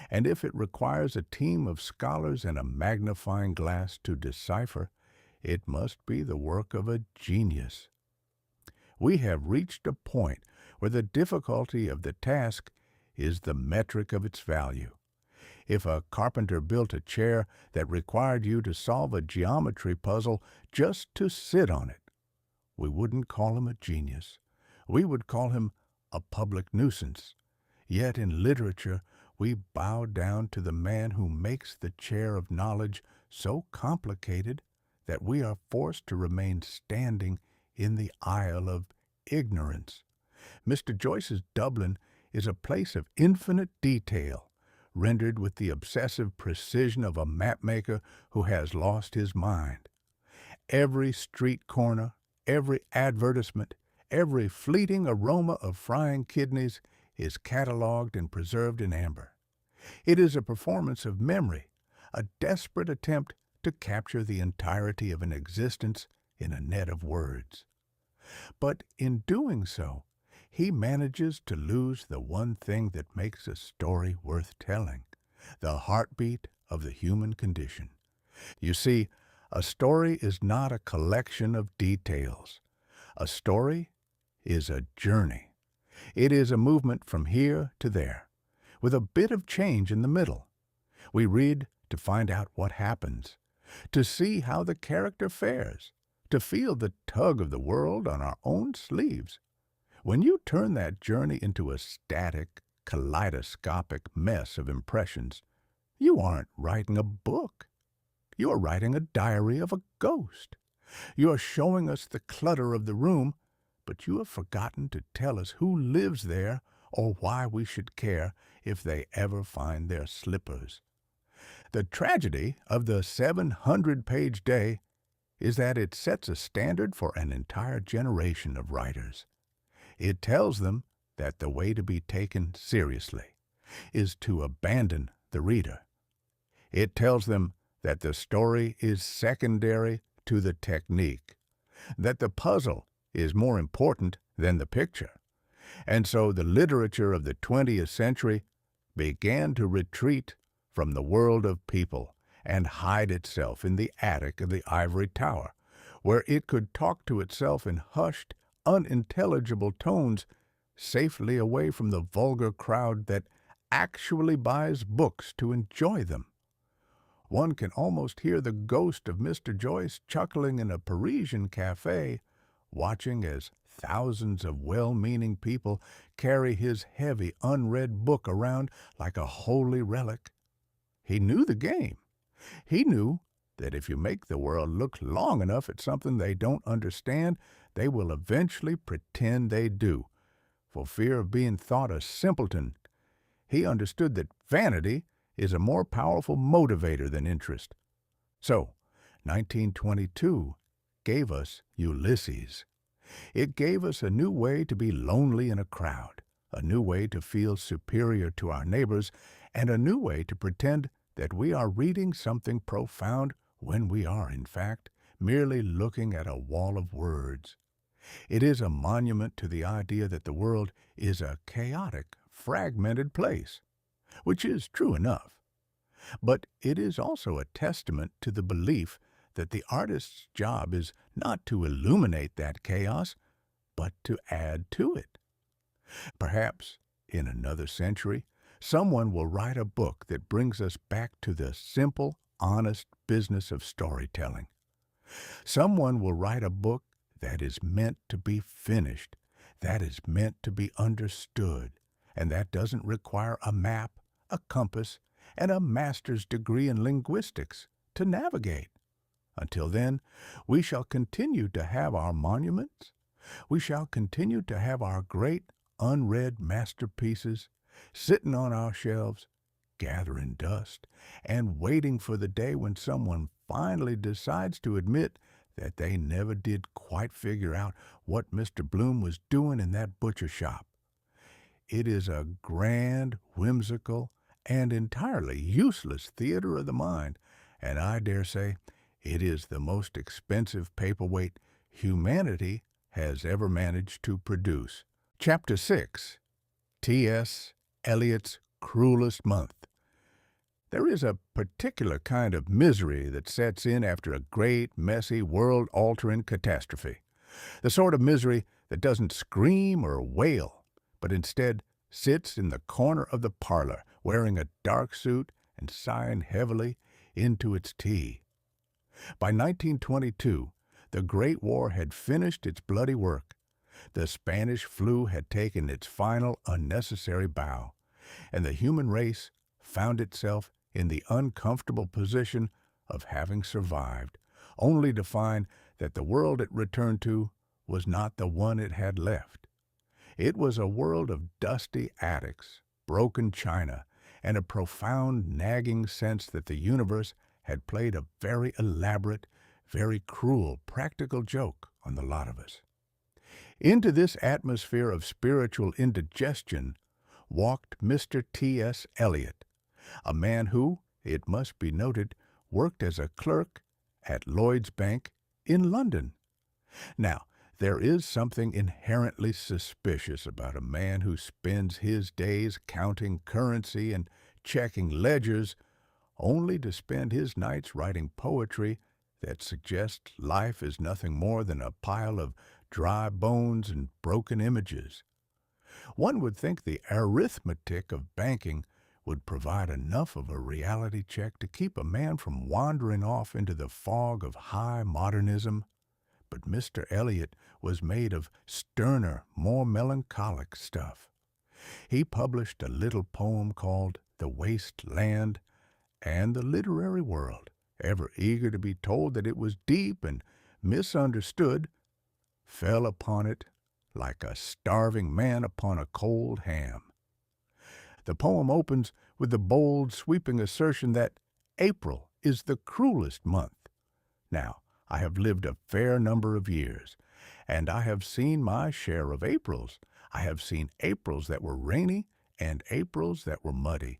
and if it requires a team of scholars and a magnifying glass to decipher, it must be the work of a genius. We have reached a point where the difficulty of the task is the metric of its value. If a carpenter built a chair that required you to solve a geometry puzzle just to sit on it, we wouldn't call him a genius. We would call him a public nuisance. Yet in literature, we bow down to the man who makes the chair of knowledge so complicated that we are forced to remain standing in the aisle of ignorance. Mr. Joyce's Dublin is a place of infinite detail, rendered with the obsessive precision of a mapmaker who has lost his mind. Every street corner, every advertisement, every fleeting aroma of frying kidneys is catalogued and preserved in amber. It is a performance of memory, a desperate attempt to capture the entirety of an existence in a net of words. But in doing so, he manages to lose the one thing that makes a story worth telling, the heartbeat of the human condition. You see, a story is not a collection of details. A story is a journey. It is a movement from here to there, with a bit of change in the middle. We read to find out what happens, to see how the character fares, to feel the tug of the world on our own sleeves. When you turn that journey into a static, kaleidoscopic mess of impressions, you aren't writing a book. You are writing a diary of a ghost. You are showing us the clutter of the room, but you have forgotten to tell us who lives there or why we should care if they ever find their slippers. The tragedy of the 700-page day is that it sets a standard for an entire generation of writers. It tells them that the way to be taken seriously is to abandon the reader. It tells them that the story is secondary to the technique, that the puzzle is more important than the picture. And so the literature of the 20th century began to retreat from the world of people and hide itself in the attic of the ivory tower, where it could talk to itself in hushed, unintelligible tones safely away from the vulgar crowd that actually buys books to enjoy them. One can almost hear the ghost of Mr. Joyce chuckling in a Parisian cafe, watching as thousands of well-meaning people carry his heavy, unread book around like a holy relic. He knew the game. He knew that if you make the world look long enough at something they don't understand, they will eventually pretend they do, for fear of being thought a simpleton. He understood that vanity is a more powerful motivator than interest. So, 1922 gave us Ulysses. It gave us a new way to be lonely in a crowd, a new way to feel superior to our neighbors, and a new way to pretend that we are reading something profound when we are, in fact, merely looking at a wall of words. It is a monument to the idea that the world is a chaotic, fragmented place, which is true enough. But it is also a testament to the belief that the artist's job is not to illuminate that chaos, but to add to it. Perhaps, in another century, someone will write a book that brings us back to the simple, honest business of storytelling. Someone will write a book that is meant to be finished, that is meant to be understood, and that doesn't require a map, a compass, and a master's degree in linguistics to navigate. Until then, we shall continue to have our monuments. We shall continue to have our great unread masterpieces sitting on our shelves, gathering dust, and waiting for the day when someone finally decides to admit that they never did quite figure out what Mr. Bloom was doing in that butcher shop. It is a grand, whimsical, and entirely useless theater of the mind, and I dare say it is the most expensive paperweight humanity has ever managed to produce. Chapter 6. T.S. Eliot's Cruelest Month. There is a particular kind of misery that sets in after a great, messy, world-altering catastrophe. The sort of misery that doesn't scream or wail, but instead sits in the corner of the parlor, wearing a dark suit and sighing heavily into its tea. By 1922, the Great War had finished its bloody work. The Spanish flu had taken its final unnecessary bow, and the human race found itself in the uncomfortable position of having survived, only to find that the world it returned to was not the one it had left. It was a world of dusty attics, broken china, and a profound nagging sense that the universe had played a very elaborate, very cruel practical joke on the lot of us. Into this atmosphere of spiritual indigestion walked Mr. T.S. Eliot, a man who, it must be noted, worked as a clerk at Lloyd's Bank in London. Now, there is something inherently suspicious about a man who spends his days counting currency and checking ledgers, only to spend his nights writing poetry that suggests life is nothing more than a pile of dry bones and broken images. One would think the arithmetic of banking would provide enough of a reality check to keep a man from wandering off into the fog of high modernism. But Mr. Eliot was made of sterner, more melancholic stuff. He published a little poem called The Waste Land, and the literary world, ever eager to be told that it was deep and misunderstood, fell upon it like a starving man upon a cold ham. The poem opens with the bold, sweeping assertion that April is the cruelest month. Now, I have lived a fair number of years, and I have seen my share of Aprils. I have seen Aprils that were rainy, and Aprils that were muddy,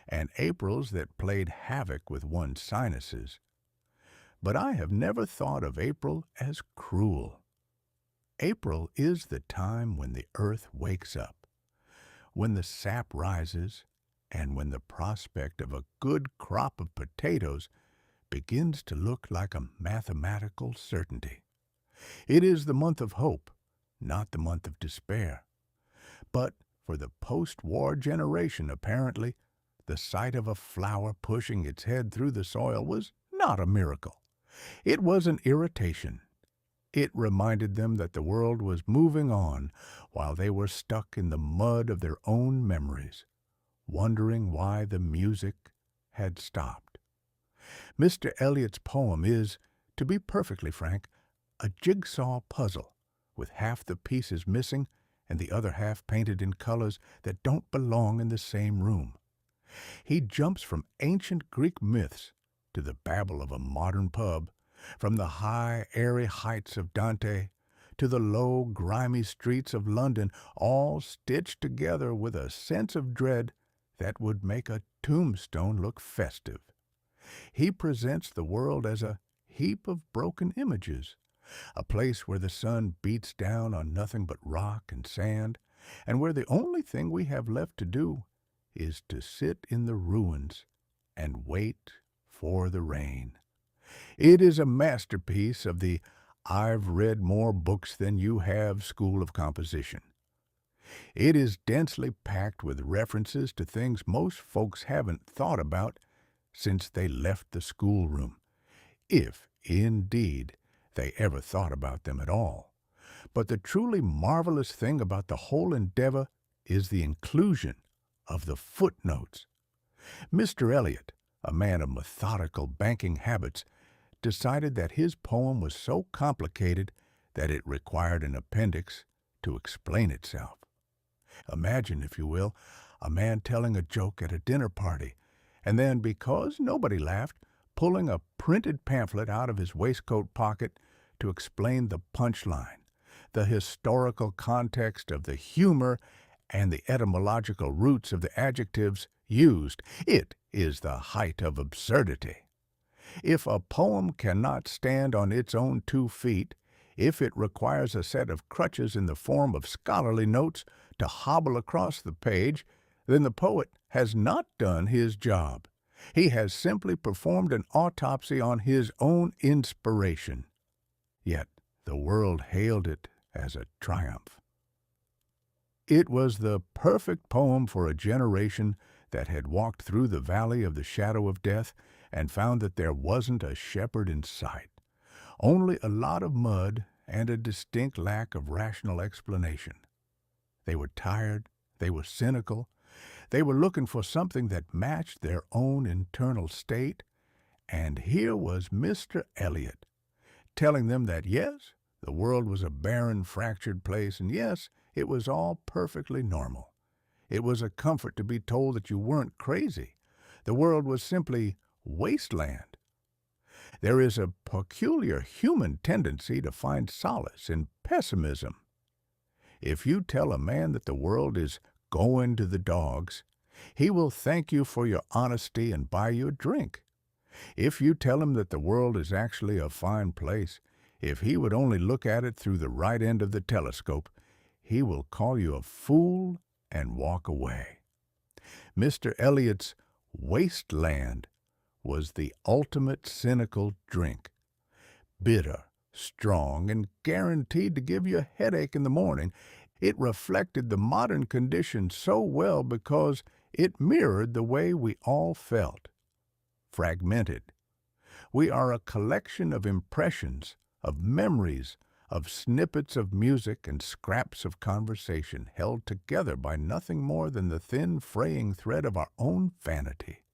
and Aprils that played havoc with one's sinuses. But I have never thought of April as cruel. April is the time when the earth wakes up, when the sap rises, and when the prospect of a good crop of potatoes begins to look like a mathematical certainty. It is the month of hope, not the month of despair. But for the post-war generation, apparently, the sight of a flower pushing its head through the soil was not a miracle. It was an irritation. It reminded them that the world was moving on while they were stuck in the mud of their own memories, wondering why the music had stopped. Mr. Eliot's poem is, to be perfectly frank, a jigsaw puzzle, with half the pieces missing and the other half painted in colors that don't belong in the same room. He jumps from ancient Greek myths to the babble of a modern pub, from the high, airy heights of Dante to the low, grimy streets of London, all stitched together with a sense of dread that would make a tombstone look festive. He presents the world as a heap of broken images, a place where the sun beats down on nothing but rock and sand, and where the only thing we have left to do is to sit in the ruins and wait for the rain. It is a masterpiece of the "I've read more books than you have" school of composition. It is densely packed with references to things most folks haven't thought about since they left the schoolroom, if, indeed, they ever thought about them at all. But the truly marvelous thing about the whole endeavor is the inclusion of the footnotes. Mr. Eliot, a man of methodical banking habits, decided that his poem was so complicated that it required an appendix to explain itself. Imagine, if you will, a man telling a joke at a dinner party, and then, because nobody laughed, pulling a printed pamphlet out of his waistcoat pocket to explain the punchline, the historical context of the humor, and the etymological roots of the adjectives used. It is the height of absurdity. If a poem cannot stand on its own 2 feet, if it requires a set of crutches in the form of scholarly notes to hobble across the page, then the poet has not done his job. He has simply performed an autopsy on his own inspiration. Yet the world hailed it as a triumph. It was the perfect poem for a generation that had walked through the valley of the shadow of death and found that there wasn't a shepherd in sight, only a lot of mud and a distinct lack of rational explanation. They were tired, they were cynical, they were looking for something that matched their own internal state, and here was Mr. Eliot, telling them that yes, the world was a barren, fractured place, and yes, it was all perfectly normal. It was a comfort to be told that you weren't crazy. The world was simply wasteland. There is a peculiar human tendency to find solace in pessimism. If you tell a man that the world is going to the dogs, he will thank you for your honesty and buy you a drink. If you tell him that the world is actually a fine place, if he would only look at it through the right end of the telescope, he will call you a fool and walk away. Mr. Eliot's wasteland was the ultimate cynical drink. Bitter, strong, and guaranteed to give you a headache in the morning, it reflected the modern condition so well because it mirrored the way we all felt. Fragmented. We are a collection of impressions, of memories, of snippets of music and scraps of conversation held together by nothing more than the thin fraying thread of our own vanity.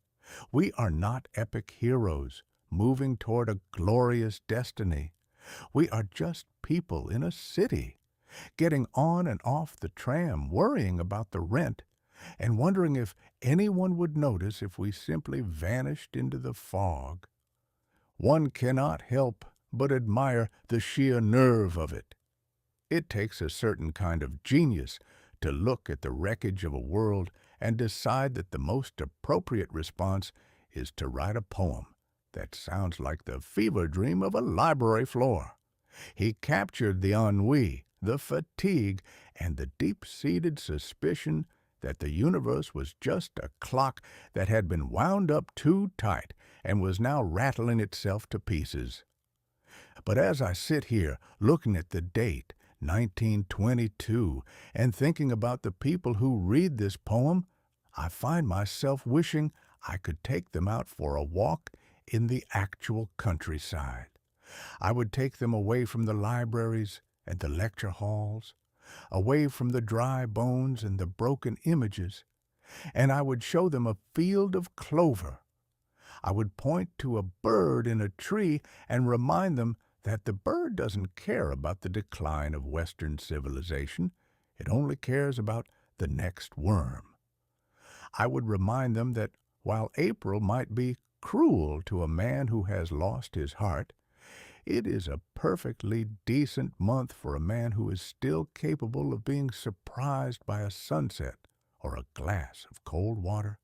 We are not epic heroes moving toward a glorious destiny. We are just people in a city, getting on and off the tram, worrying about the rent, and wondering if anyone would notice if we simply vanished into the fog. One cannot help but admire the sheer nerve of it. It takes a certain kind of genius to look at the wreckage of a world and decide that the most appropriate response is to write a poem that sounds like the fever dream of a library floor. He captured the ennui, the fatigue, and the deep-seated suspicion that the universe was just a clock that had been wound up too tight and was now rattling itself to pieces. But as I sit here looking at the date, 1922, and thinking about the people who read this poem, I find myself wishing I could take them out for a walk in the actual countryside. I would take them away from the libraries and the lecture halls, away from the dry bones and the broken images, and I would show them a field of clover. I would point to a bird in a tree and remind them that the bird doesn't care about the decline of Western civilization. It only cares about the next worm. I would remind them that while April might be cruel to a man who has lost his heart, it is a perfectly decent month for a man who is still capable of being surprised by a sunset or a glass of cold water.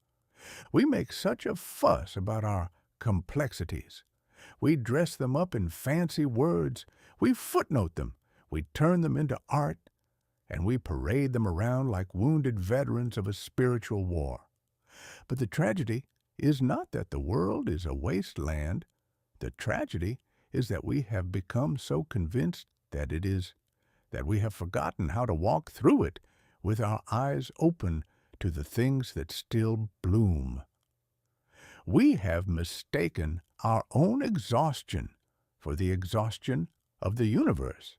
We make such a fuss about our complexities. We dress them up in fancy words. We footnote them. We turn them into art, and we parade them around like wounded veterans of a spiritual war. But the tragedy is not that the world is a wasteland. The tragedy is that we have become so convinced that it is, that we have forgotten how to walk through it with our eyes open to the things that still bloom. We have mistaken our own exhaustion for the exhaustion of the universe.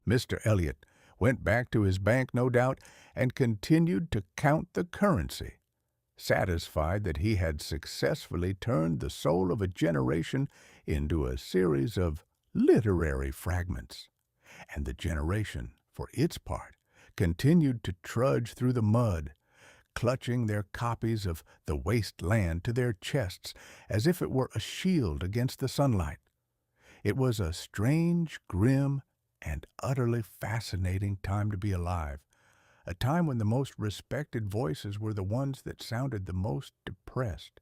Mr. Eliot went back to his bank, no doubt, and continued to count the currency, satisfied that he had successfully turned the soul of a generation into a series of literary fragments. And the generation, for its part, continued to trudge through the mud, clutching their copies of The Waste Land to their chests as if it were a shield against the sunlight. It was a strange, grim, and utterly fascinating time to be alive, a time when the most respected voices were the ones that sounded the most depressed.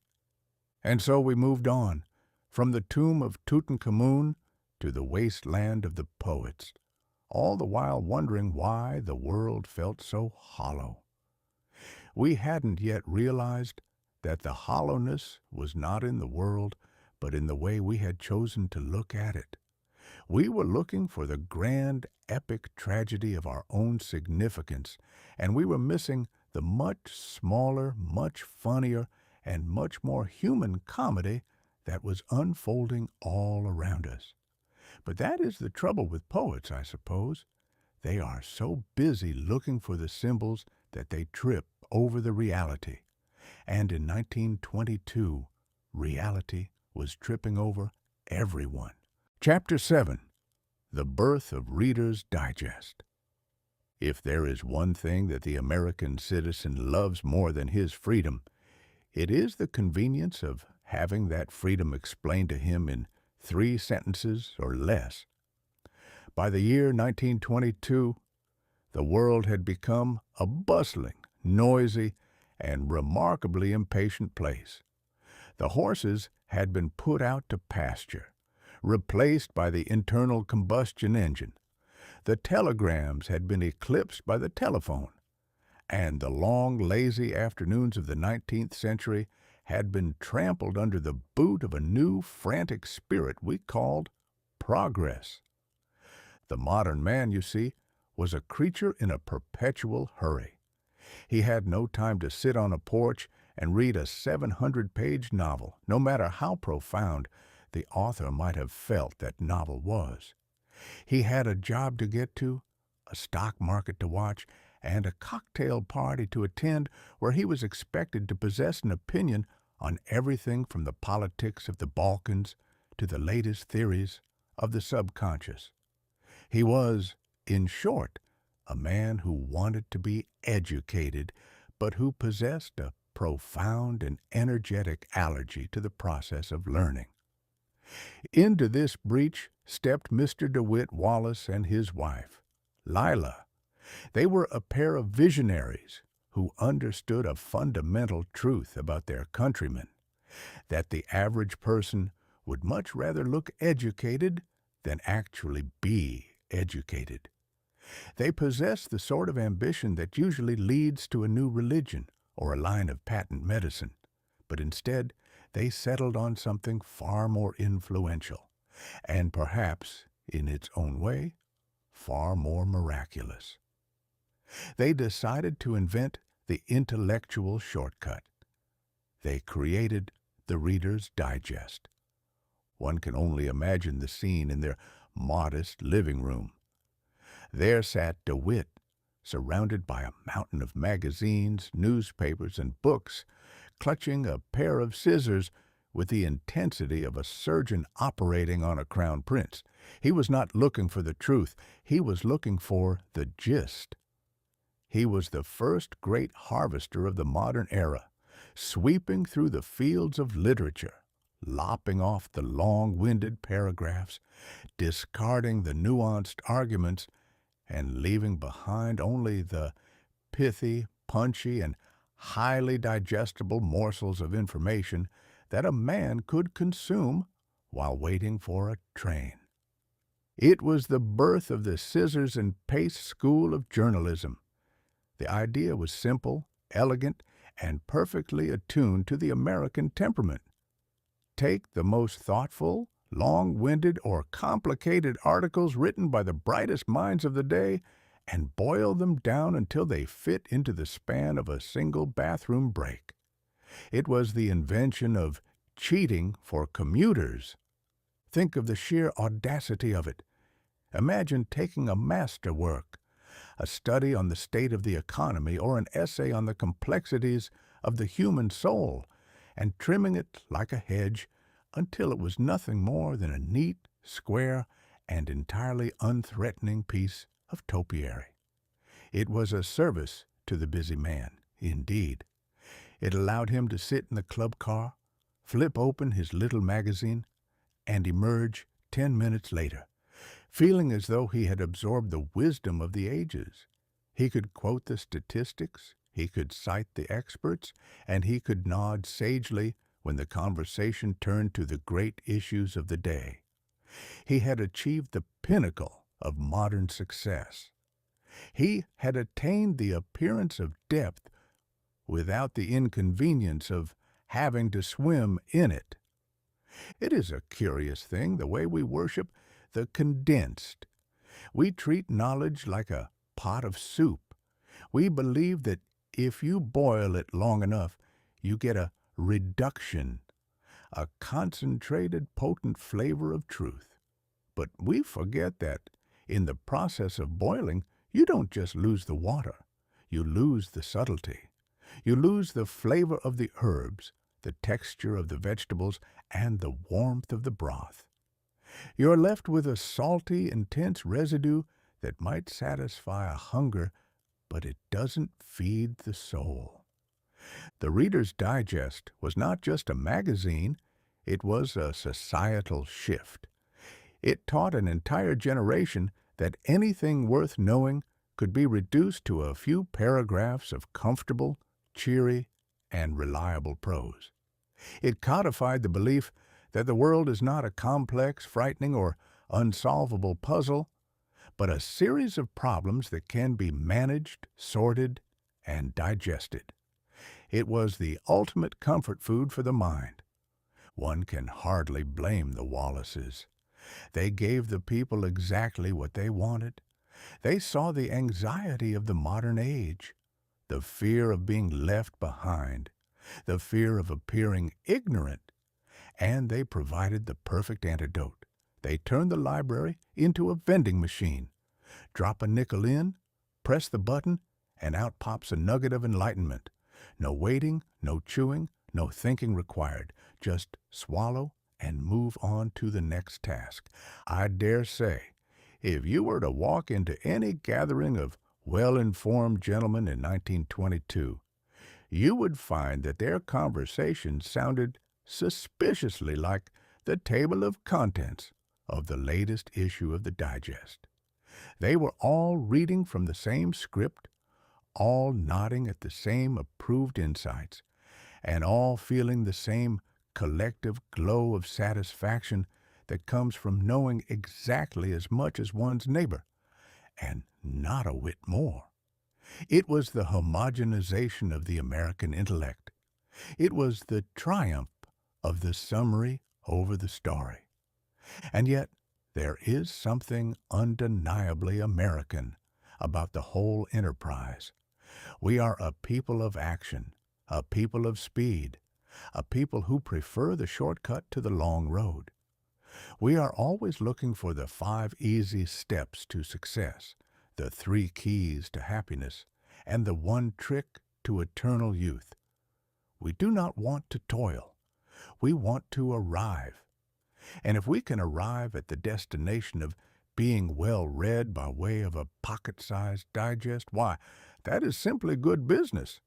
And so we moved on, from the tomb of Tutankhamun to the wasteland of the poets, all the while wondering why the world felt so hollow. We hadn't yet realized that the hollowness was not in the world, but in the way we had chosen to look at it. We were looking for the grand, epic tragedy of our own significance, and we were missing the much smaller, much funnier, and much more human comedy that was unfolding all around us. But that is the trouble with poets, I suppose. They are so busy looking for the symbols that they trip over the reality. And in 1922, reality was tripping over everyone. Chapter 7. The Birth of Reader's Digest. If there is one thing that the American citizen loves more than his freedom, it is the convenience of having that freedom explained to him in 3 sentences or less. By the year 1922, the world had become a bustling, noisy, and remarkably impatient place. The horses had been put out to pasture, replaced by the internal combustion engine. The telegrams had been eclipsed by the telephone, and the long, lazy afternoons of the 19th century had been trampled under the boot of a new, frantic spirit we called progress. The modern man, you see, was a creature in a perpetual hurry. He had no time to sit on a porch and read a 700-page novel, no matter how profound the author might have felt that novel was. He had a job to get to, a stock market to watch, and a cocktail party to attend where he was expected to possess an opinion on everything from the politics of the Balkans to the latest theories of the subconscious. He was, in short, a man who wanted to be educated, but who possessed a profound and energetic allergy to the process of learning. Into this breach stepped Mr. DeWitt Wallace and his wife, Lila. They were a pair of visionaries who understood a fundamental truth about their countrymen, that the average person would much rather look educated than actually be educated. They possessed the sort of ambition that usually leads to a new religion or a line of patent medicine, but instead they settled on something far more influential, and perhaps, in its own way, far more miraculous. They decided to invent the intellectual shortcut. They created the Reader's Digest. One can only imagine the scene in their modest living room. There sat DeWitt, surrounded by a mountain of magazines, newspapers, and books, clutching a pair of scissors with the intensity of a surgeon operating on a crown prince. He was not looking for the truth. He was looking for the gist. He was the first great harvester of the modern era, sweeping through the fields of literature, lopping off the long-winded paragraphs, discarding the nuanced arguments, and leaving behind only the pithy, punchy, and highly digestible morsels of information that a man could consume while waiting for a train. It was the birth of the scissors and paste school of journalism. The idea was simple, elegant, and perfectly attuned to the American temperament. Take the most thoughtful, long-winded, or complicated articles written by the brightest minds of the day and boil them down until they fit into the span of a single bathroom break. It was the invention of cheating for commuters. Think of the sheer audacity of it. Imagine taking a masterwork, a study on the state of the economy, or an essay on the complexities of the human soul, and trimming it like a hedge until it was nothing more than a neat, square, and entirely unthreatening piece of topiary. It was a service to the busy man, indeed. It allowed him to sit in the club car, flip open his little magazine, and emerge 10 minutes later, feeling as though he had absorbed the wisdom of the ages. He could quote the statistics, he could cite the experts, and he could nod sagely when the conversation turned to the great issues of the day. He had achieved the pinnacle of modern success. He had attained the appearance of depth without the inconvenience of having to swim in it. It is a curious thing, the way we worship the condensed. We treat knowledge like a pot of soup. We believe that if you boil it long enough, you get a reduction, a concentrated, potent flavor of truth. But we forget that in the process of boiling, you don't just lose the water. You lose the subtlety. You lose the flavor of the herbs, the texture of the vegetables, and the warmth of the broth. You're left with a salty, intense residue that might satisfy a hunger, but it doesn't feed the soul. The Reader's Digest was not just a magazine, it was a societal shift. It taught an entire generation that anything worth knowing could be reduced to a few paragraphs of comfortable, cheery, and reliable prose. It codified the belief that the world is not a complex, frightening, or unsolvable puzzle, but a series of problems that can be managed, sorted, and digested. It was the ultimate comfort food for the mind. One can hardly blame the Wallaces. They gave the people exactly what they wanted. They saw the anxiety of the modern age, the fear of being left behind, the fear of appearing ignorant, and they provided the perfect antidote. They turned the library into a vending machine. Drop a nickel in, press the button, and out pops a nugget of enlightenment. No waiting, no chewing, no thinking required. Just swallow and move on to the next task. I dare say, if you were to walk into any gathering of well-informed gentlemen in 1922, you would find that their conversation sounded suspiciously like the table of contents of the latest issue of the Digest. They were all reading from the same script, all nodding at the same approved insights, and all feeling the same collective glow of satisfaction that comes from knowing exactly as much as one's neighbor, and not a whit more. It was the homogenization of the American intellect. It was the triumph of the summary over the story. And yet, There is something undeniably American about the whole enterprise. We are a people of action, a people of speed, a people who prefer the shortcut to the long road. We are always looking for the 5 easy steps to success, the 3 keys to happiness, and the 1 trick to eternal youth. We do not want to toil. We want to arrive. And if we can arrive at the destination of being well read by way of a pocket-sized digest, why, that is simply good business.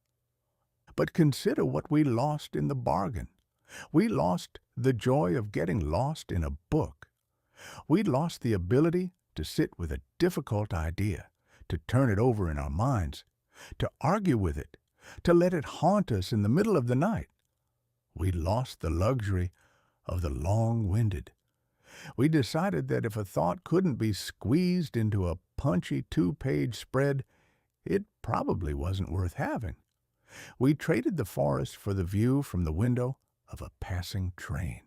But consider what we lost in the bargain. We lost the joy of getting lost in a book. We lost the ability to sit with a difficult idea, to turn it over in our minds, to argue with it, to let it haunt us in the middle of the night. We lost the luxury of the long-winded. We decided that if a thought couldn't be squeezed into a punchy 2-page spread, it probably wasn't worth having. We traded the forest for the view from the window of a passing train.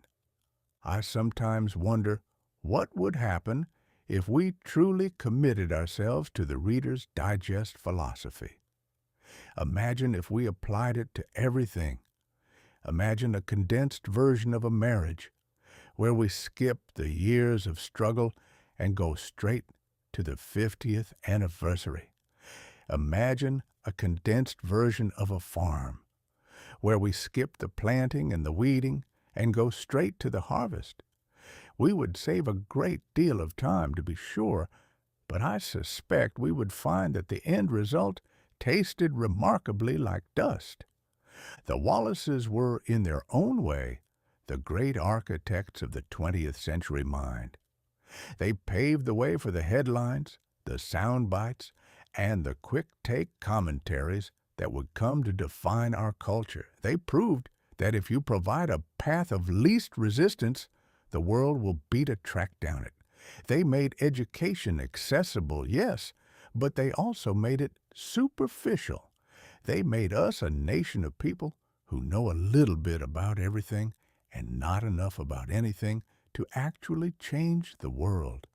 I sometimes wonder what would happen if we truly committed ourselves to the Reader's Digest philosophy. Imagine if we applied it to everything. Imagine a condensed version of a marriage, where we skip the years of struggle and go straight to the 50th anniversary. Imagine a condensed version of a farm, where we skip the planting and the weeding and go straight to the harvest. We would save a great deal of time, to be sure, but I suspect we would find that the end result tasted remarkably like dust. The Wallaces were, in their own way, the great architects of the 20th century mind. They paved the way for the headlines, the sound bites, and the quick-take commentaries that would come to define our culture. They proved that if you provide a path of least resistance, the world will beat a track down it. They made education accessible, yes, but they also made it superficial. They made us a nation of people who know a little bit about everything and not enough about anything to actually change the world.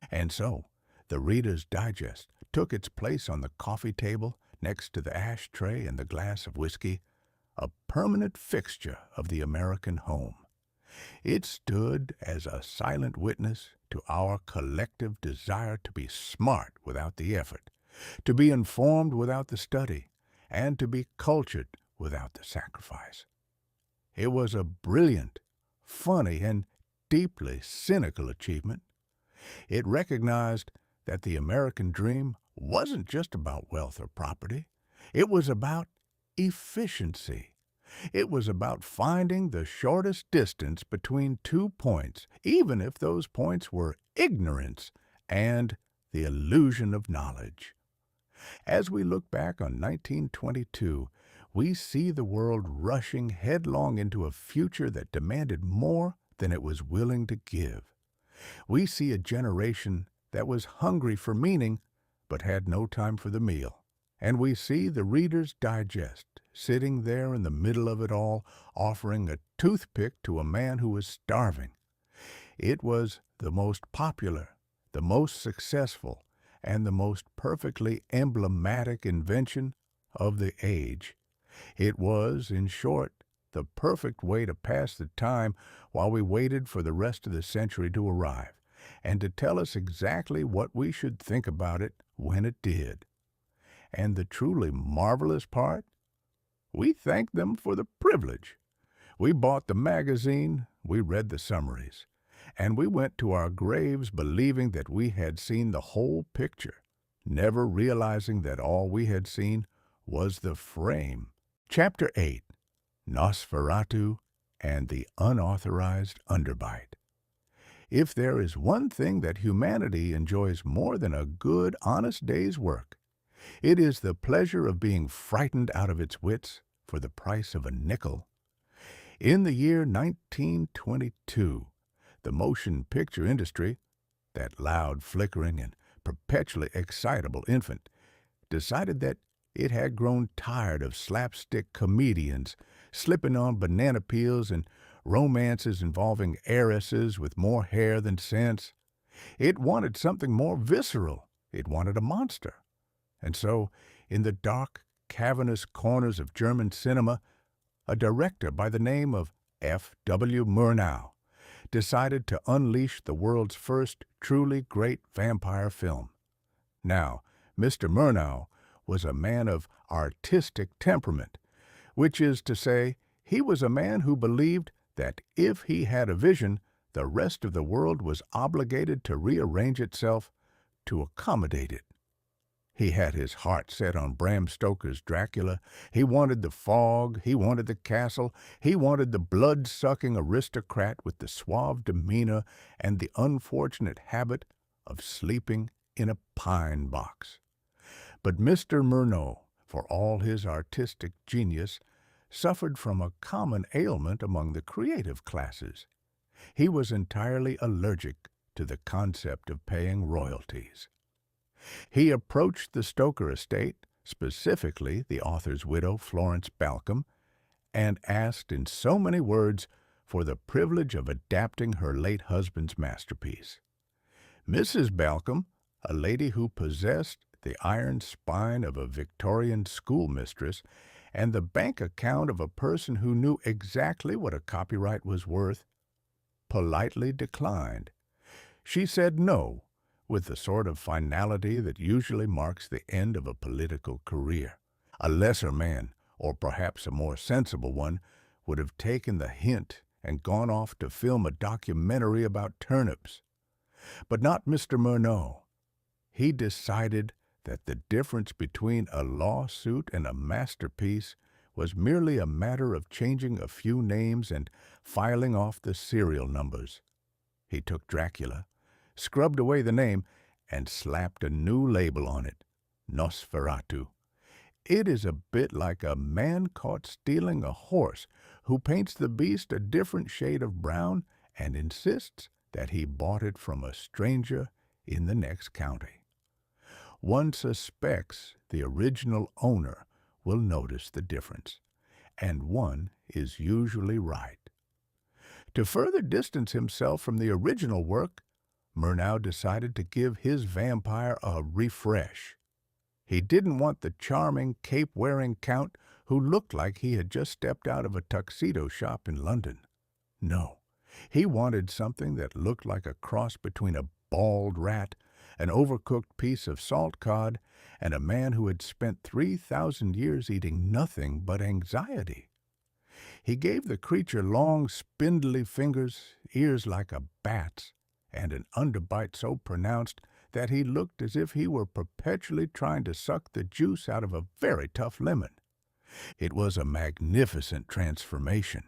And so, the Reader's Digest took its place on the coffee table next to the ashtray and the glass of whiskey, a permanent fixture of the American home. It stood as a silent witness to our collective desire to be smart without the effort, to be informed without the study, and to be cultured without the sacrifice. It was a brilliant, funny, and deeply cynical achievement. It recognized that the American dream wasn't just about wealth or property. It was about efficiency. It was about finding the shortest distance between 2 points, even if those points were ignorance and the illusion of knowledge. As we look back on 1922, we see the world rushing headlong into a future that demanded more than it was willing to give. We see a generation that was hungry for meaning but had no time for the meal. And we see the Reader's Digest sitting there in the middle of it all, offering a toothpick to a man who was starving. It was the most popular, the most successful, and the most perfectly emblematic invention of the age. It was, in short, the perfect way to pass the time while we waited for the rest of the century to arrive, and to tell us exactly what we should think about it when it did. And the truly marvelous part? We thanked them for the privilege. We bought the magazine, we read the summaries, and we went to our graves believing that we had seen the whole picture, never realizing that all we had seen was the frame. Chapter 8, Nosferatu and the Unauthorized Underbite. If there is one thing that humanity enjoys more than a good, honest day's work, it is the pleasure of being frightened out of its wits for the price of a nickel. In the year 1922, the motion picture industry, that loud, flickering, and perpetually excitable infant, decided that it had grown tired of slapstick comedians slipping on banana peels and romances involving heiresses with more hair than sense. It wanted something more visceral. It wanted a monster. And so, in the dark, cavernous corners of German cinema, a director by the name of F. W. Murnau decided to unleash the world's first truly great vampire film. Now, Mr. Murnau was a man of artistic temperament, which is to say, he was a man who believed that if he had a vision, the rest of the world was obligated to rearrange itself to accommodate it. He had his heart set on Bram Stoker's Dracula. He wanted the fog. He wanted the castle. He wanted the blood-sucking aristocrat with the suave demeanor and the unfortunate habit of sleeping in a pine box. But Mr. Murnau, for all his artistic genius, suffered from a common ailment among the creative classes. He was entirely allergic to the concept of paying royalties. He approached the Stoker estate, specifically the author's widow, Florence Balcom, and asked in so many words for the privilege of adapting her late husband's masterpiece. Mrs. Balcom, a lady who possessed the iron spine of a Victorian schoolmistress and the bank account of a person who knew exactly what a copyright was worth, politely declined. She said no, with the sort of finality that usually marks the end of a political career. A lesser man, or perhaps a more sensible one, would have taken the hint and gone off to film a documentary about turnips. But not Mr. Murnau. He decided that the difference between a lawsuit and a masterpiece was merely a matter of changing a few names and filing off the serial numbers. He took Dracula, scrubbed away the name, and slapped a new label on it, Nosferatu. It is a bit like a man caught stealing a horse who paints the beast a different shade of brown and insists that he bought it from a stranger in the next county. One suspects the original owner will notice the difference, and one is usually right. To further distance himself from the original work, Murnau decided to give his vampire a refresh. He didn't want the charming, cape-wearing count who looked like he had just stepped out of a tuxedo shop in London. No, he wanted something that looked like a cross between a bald rat, an overcooked piece of salt cod, and a man who had spent 3,000 years eating nothing but anxiety. He gave the creature long, spindly fingers, ears like a bat's, and an underbite so pronounced that he looked as if he were perpetually trying to suck the juice out of a very tough lemon. It was a magnificent transformation.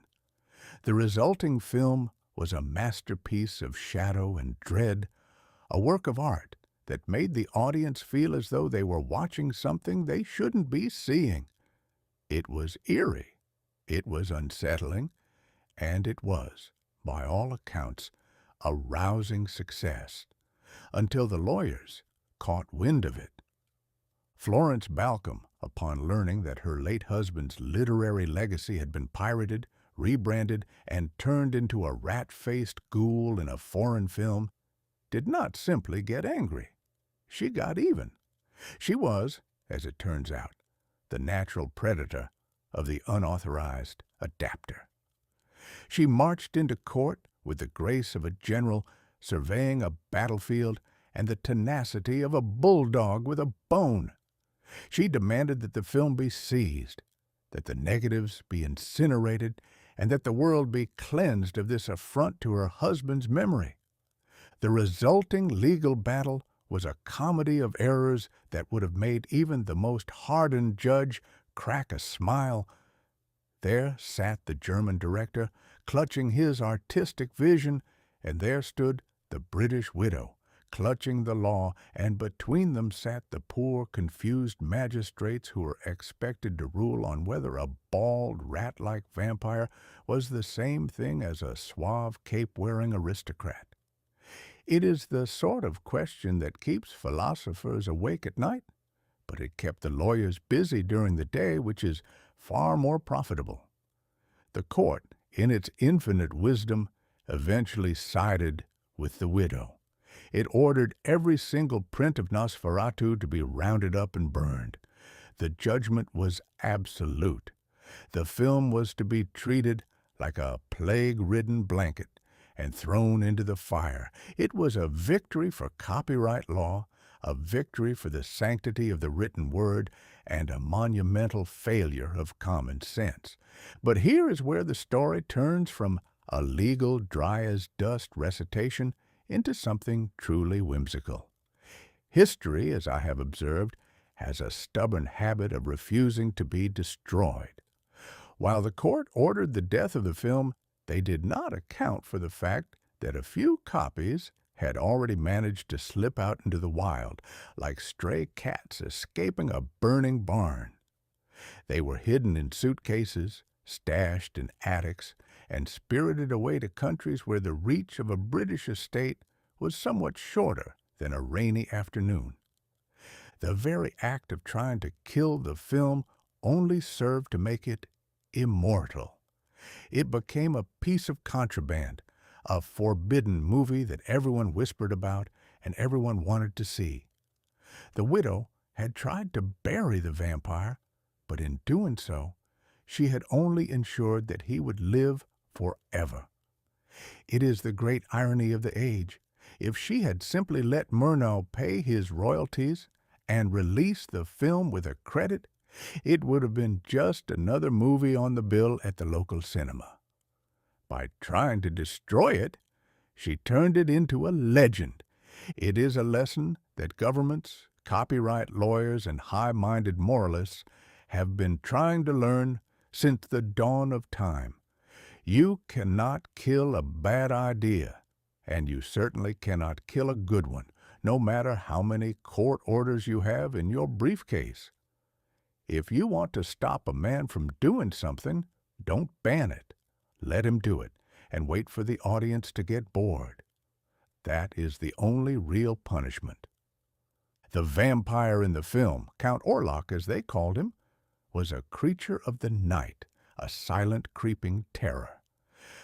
The resulting film was a masterpiece of shadow and dread, a work of art that made the audience feel as though they were watching something they shouldn't be seeing. It was eerie, it was unsettling, and it was, by all accounts, a rousing success, until the lawyers caught wind of it. Florence Balcom, upon learning that her late husband's literary legacy had been pirated, rebranded, and turned into a rat-faced ghoul in a foreign film, did not simply get angry. She got even. She was, as it turns out, the natural predator of the unauthorized adapter. She marched into court with the grace of a general surveying a battlefield and the tenacity of a bulldog with a bone. She demanded that the film be seized, that the negatives be incinerated, and that the world be cleansed of this affront to her husband's memory. The resulting legal battle was a comedy of errors that would have made even the most hardened judge crack a smile. There sat the German director, clutching his artistic vision, and there stood the British widow, clutching the law, and between them sat the poor, confused magistrates who were expected to rule on whether a bald, rat-like vampire was the same thing as a suave, cape-wearing aristocrat. It is the sort of question that keeps philosophers awake at night, but it kept the lawyers busy during the day, which is far more profitable. The court, in its infinite wisdom, eventually sided with the widow. It ordered every single print of Nosferatu to be rounded up and burned. The judgment was absolute. The film was to be treated like a plague-ridden blanket and thrown into the fire. It was a victory for copyright law, a victory for the sanctity of the written word, and a monumental failure of common sense. But here is where the story turns from a legal, dry-as-dust recitation into something truly whimsical. History, as I have observed, has a stubborn habit of refusing to be destroyed. While the court ordered the death of the film, they did not account for the fact that a few copies had already managed to slip out into the wild, like stray cats escaping a burning barn. They were hidden in suitcases, stashed in attics, and spirited away to countries where the reach of a British estate was somewhat shorter than a rainy afternoon. The very act of trying to kill the film only served to make it immortal. It became a piece of contraband, a forbidden movie that everyone whispered about and everyone wanted to see. The widow had tried to bury the vampire, but in doing so, she had only ensured that he would live forever. It is the great irony of the age. If she had simply let Murnau pay his royalties and release the film with a credit, it would have been just another movie on the bill at the local cinema. By trying to destroy it, she turned it into a legend. It is a lesson that governments, copyright lawyers, and high-minded moralists have been trying to learn since the dawn of time. You cannot kill a bad idea, and you certainly cannot kill a good one, no matter how many court orders you have in your briefcase. If you want to stop a man from doing something, don't ban it. Let him do it, and wait for the audience to get bored. That is the only real punishment. The vampire in the film, Count Orlok as they called him, was a creature of the night, a silent, creeping terror.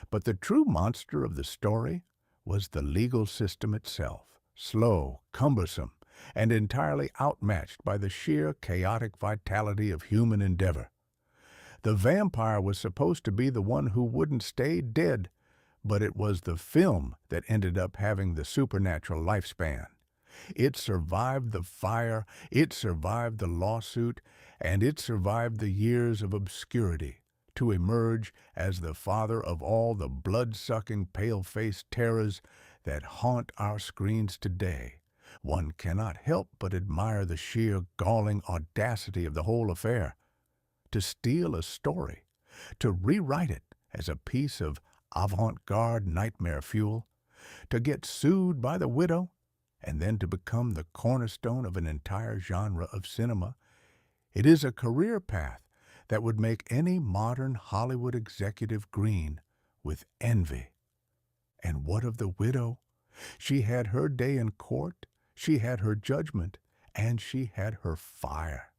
But the true monster of the story was the legal system itself, slow, cumbersome, and entirely outmatched by the sheer chaotic vitality of human endeavor. The vampire was supposed to be the one who wouldn't stay dead, but it was the film that ended up having the supernatural lifespan. It survived the fire, it survived the lawsuit, and it survived the years of obscurity to emerge as the father of all the blood-sucking, pale-faced terrors that haunt our screens today. One cannot help but admire the sheer, galling audacity of the whole affair. To steal a story, to rewrite it as a piece of avant-garde nightmare fuel, to get sued by the widow, and then to become the cornerstone of an entire genre of cinema. It is a career path that would make any modern Hollywood executive green with envy. And what of the widow? She had her day in court, she had her judgment, and she had her fire.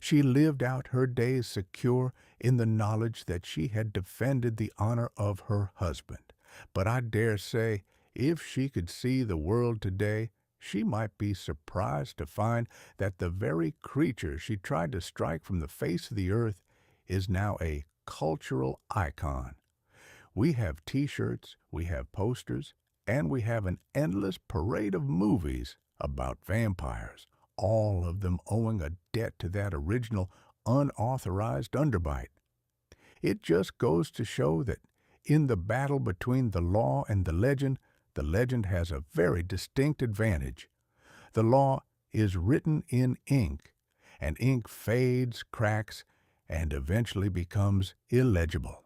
She lived out her days secure in the knowledge that she had defended the honor of her husband. But I dare say, if she could see the world today, she might be surprised to find that the very creature she tried to strike from the face of the earth is now a cultural icon. We have T-shirts, we have posters, and we have an endless parade of movies about vampires, all of them owing a debt to that original unauthorized Underbite. It just goes to show that in the battle between the law and the legend has a very distinct advantage. The law is written in ink, and ink fades, cracks, and eventually becomes illegible.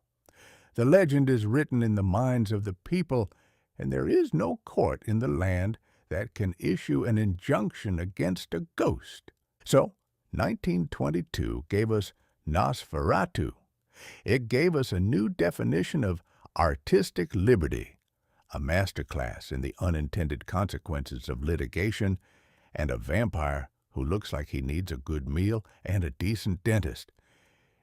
The legend is written in the minds of the people, and there is no court in the land that can issue an injunction against a ghost. So, 1922 gave us Nosferatu. It gave us a new definition of artistic liberty, a masterclass in the unintended consequences of litigation, and a vampire who looks like he needs a good meal and a decent dentist.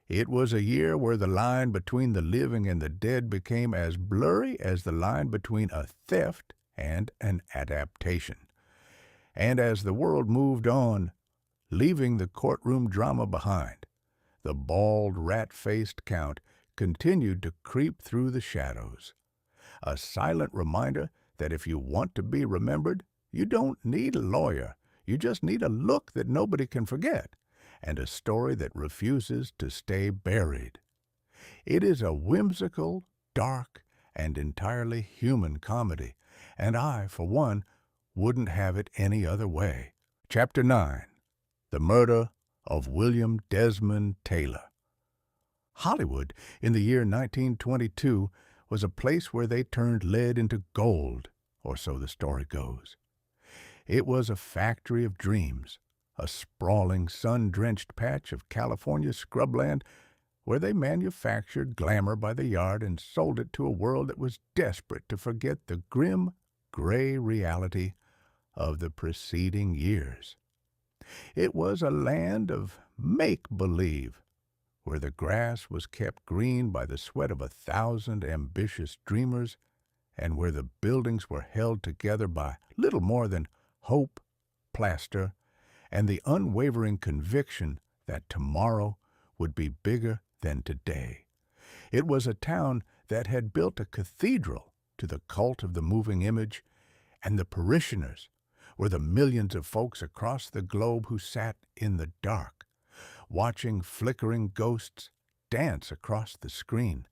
It was a year where the line between the living and the dead became as blurry as the line between a theft and an adaptation. And as the world moved on, leaving the courtroom drama behind, the bald, rat-faced Count continued to creep through the shadows, a silent reminder that if you want to be remembered, you don't need a lawyer. You just need a look that nobody can forget, and a story that refuses to stay buried. It is a whimsical, dark, and entirely human comedy, and I, for one, wouldn't have it any other way. Chapter 9. The Murder of William Desmond Taylor. Hollywood, in the year 1922, was a place where they turned lead into gold, or so the story goes. It was a factory of dreams, a sprawling, sun-drenched patch of California scrubland where they manufactured glamour by the yard and sold it to a world that was desperate to forget the grim, gray reality of the preceding years. It was a land of make-believe, where the grass was kept green by the sweat of 1,000 ambitious dreamers, and where the buildings were held together by little more than hope, plaster, and the unwavering conviction that tomorrow would be bigger than today. It was a town that had built a cathedral to the cult of the moving image, and the parishioners were the millions of folks across the globe who sat in the dark, watching flickering ghosts dance across the screen,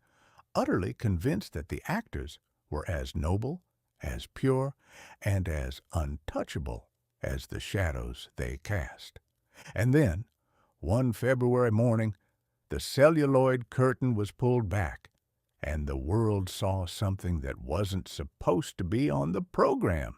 utterly convinced that the actors were as noble, as pure, and as untouchable as the shadows they cast. And then, one February morning, the celluloid curtain was pulled back, and the world saw something that wasn't supposed to be on the program.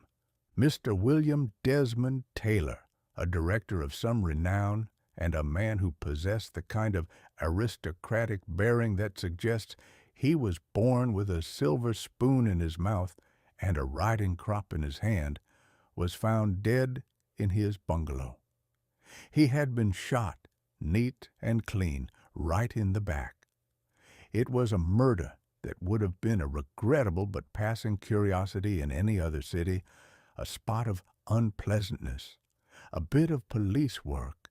Mr. William Desmond Taylor, a director of some renown and a man who possessed the kind of aristocratic bearing that suggests he was born with a silver spoon in his mouth and a riding crop in his hand, was found dead in his bungalow. He had been shot, neat and clean, right in the back. It was a murder that would have been a regrettable but passing curiosity in any other city, a spot of unpleasantness, a bit of police work,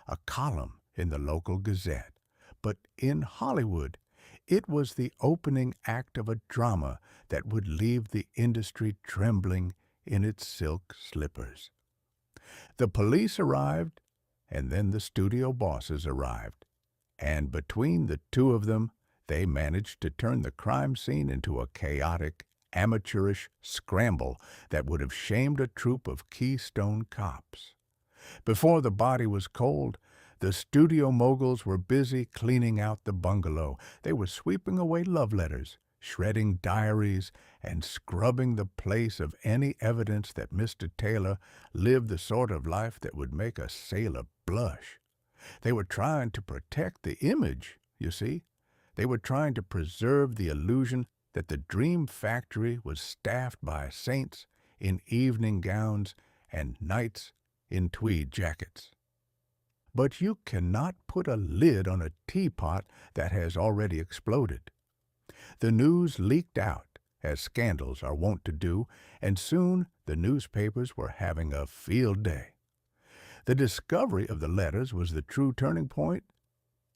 a column in the local gazette. But in Hollywood, it was the opening act of a drama that would leave the industry trembling in its silk slippers. The police arrived, and then the studio bosses arrived, and between the two of them, they managed to turn the crime scene into a chaotic, amateurish scramble that would have shamed a troop of Keystone cops. Before the body was cold, the studio moguls were busy cleaning out the bungalow. They were sweeping away love letters, shredding diaries, and scrubbing the place of any evidence that Mr. Taylor lived the sort of life that would make a sailor blush. They were trying to protect the image, you see. They were trying to preserve the illusion that the dream factory was staffed by saints in evening gowns and knights in tweed jackets. But you cannot put a lid on a teapot that has already exploded. The news leaked out, as scandals are wont to do, and soon the newspapers were having a field day. The discovery of the letters was the true turning point.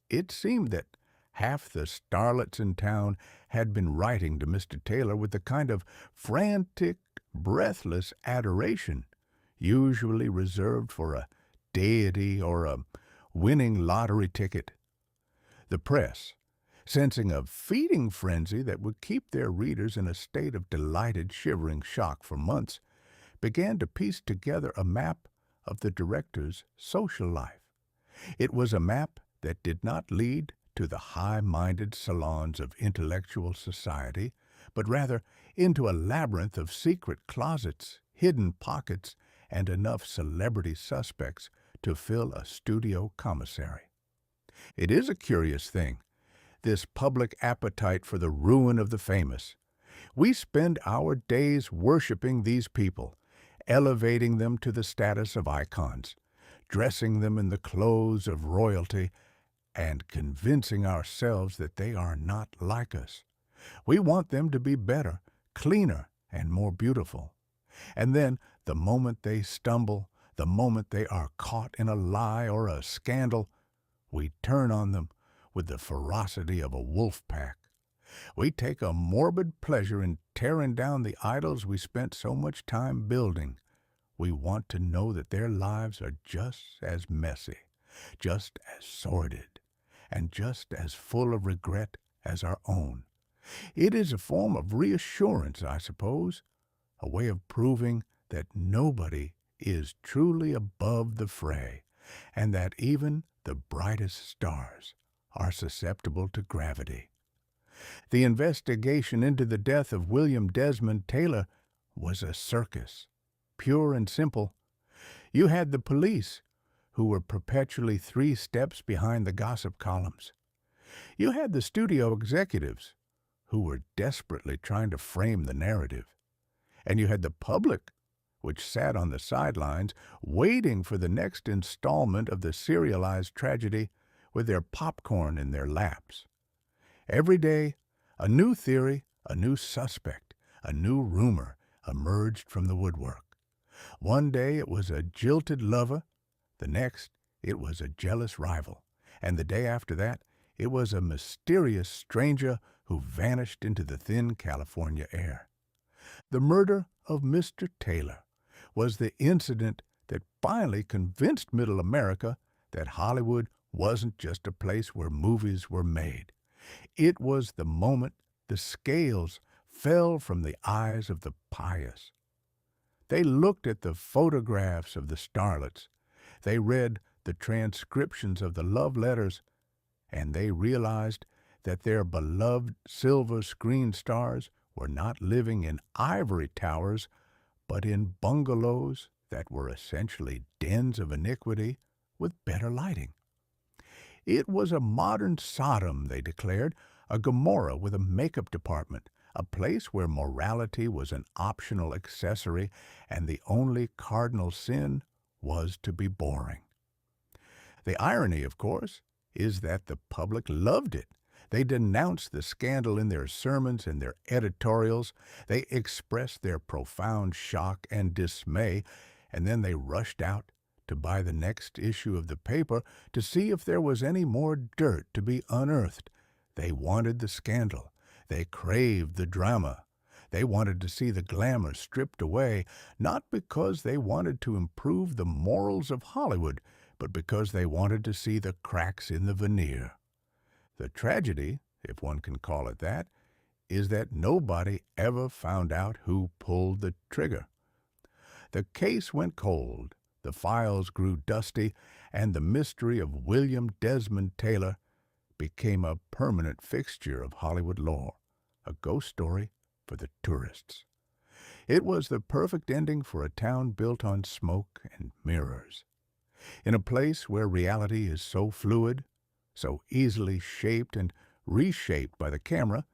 It seemed that half the starlets in town had been writing to Mr. Taylor with the kind of frantic, breathless adoration usually reserved for a deity or a winning lottery ticket. The press, sensing a feeding frenzy that would keep their readers in a state of delighted, shivering shock for months, began to piece together a map of the director's social life. It was a map that did not lead to the high-minded salons of intellectual society, but rather into a labyrinth of secret closets, hidden pockets, and enough celebrity suspects to fill a studio commissary. It is a curious thing, this public appetite for the ruin of the famous. We spend our days worshiping these people, elevating them to the status of icons, dressing them in the clothes of royalty, and convincing ourselves that they are not like us. We want them to be better, cleaner, and more beautiful. And then, the moment they stumble, the moment they are caught in a lie or a scandal, we turn on them with the ferocity of a wolf pack. We take a morbid pleasure in tearing down the idols we spent so much time building. We want to know that their lives are just as messy, just as sordid, and just as full of regret as our own. It is a form of reassurance, I suppose, a way of proving that nobody is truly above the fray, and that even the brightest stars are susceptible to gravity. The investigation into the death of William Desmond Taylor was a circus, pure and simple. You had the police, who were perpetually 3 steps behind the gossip columns. You had the studio executives, who were desperately trying to frame the narrative. And you had the public, which sat on the sidelines, waiting for the next installment of the serialized tragedy with their popcorn in their laps. Every day, a new theory, a new suspect, a new rumor emerged from the woodwork. One day it was a jilted lover, the next it was a jealous rival, and the day after that it was a mysterious stranger who vanished into the thin California air. The murder of Mr. Taylor was the incident that finally convinced Middle America that Hollywood wasn't just a place where movies were made. It was the moment the scales fell from the eyes of the pious. They looked at the photographs of the starlets. They read the transcriptions of the love letters, and they realized that their beloved silver screen stars were not living in ivory towers, but in bungalows that were essentially dens of iniquity with better lighting. It was a modern Sodom, they declared, a Gomorrah with a makeup department, a place where morality was an optional accessory and the only cardinal sin was to be boring. The irony, of course, is that the public loved it. They denounced the scandal in their sermons and their editorials. They expressed their profound shock and dismay, and then they rushed out to buy the next issue of the paper to see if there was any more dirt to be unearthed. They wanted the scandal. They craved the drama. They wanted to see the glamour stripped away, not because they wanted to improve the morals of Hollywood, but because they wanted to see the cracks in the veneer. The tragedy, if one can call it that, is that nobody ever found out who pulled the trigger. The case went cold, the files grew dusty, and the mystery of William Desmond Taylor became a permanent fixture of Hollywood lore, a ghost story for the tourists. It was the perfect ending for a town built on smoke and mirrors. In a place where reality is so fluid, so easily shaped and reshaped by the camera,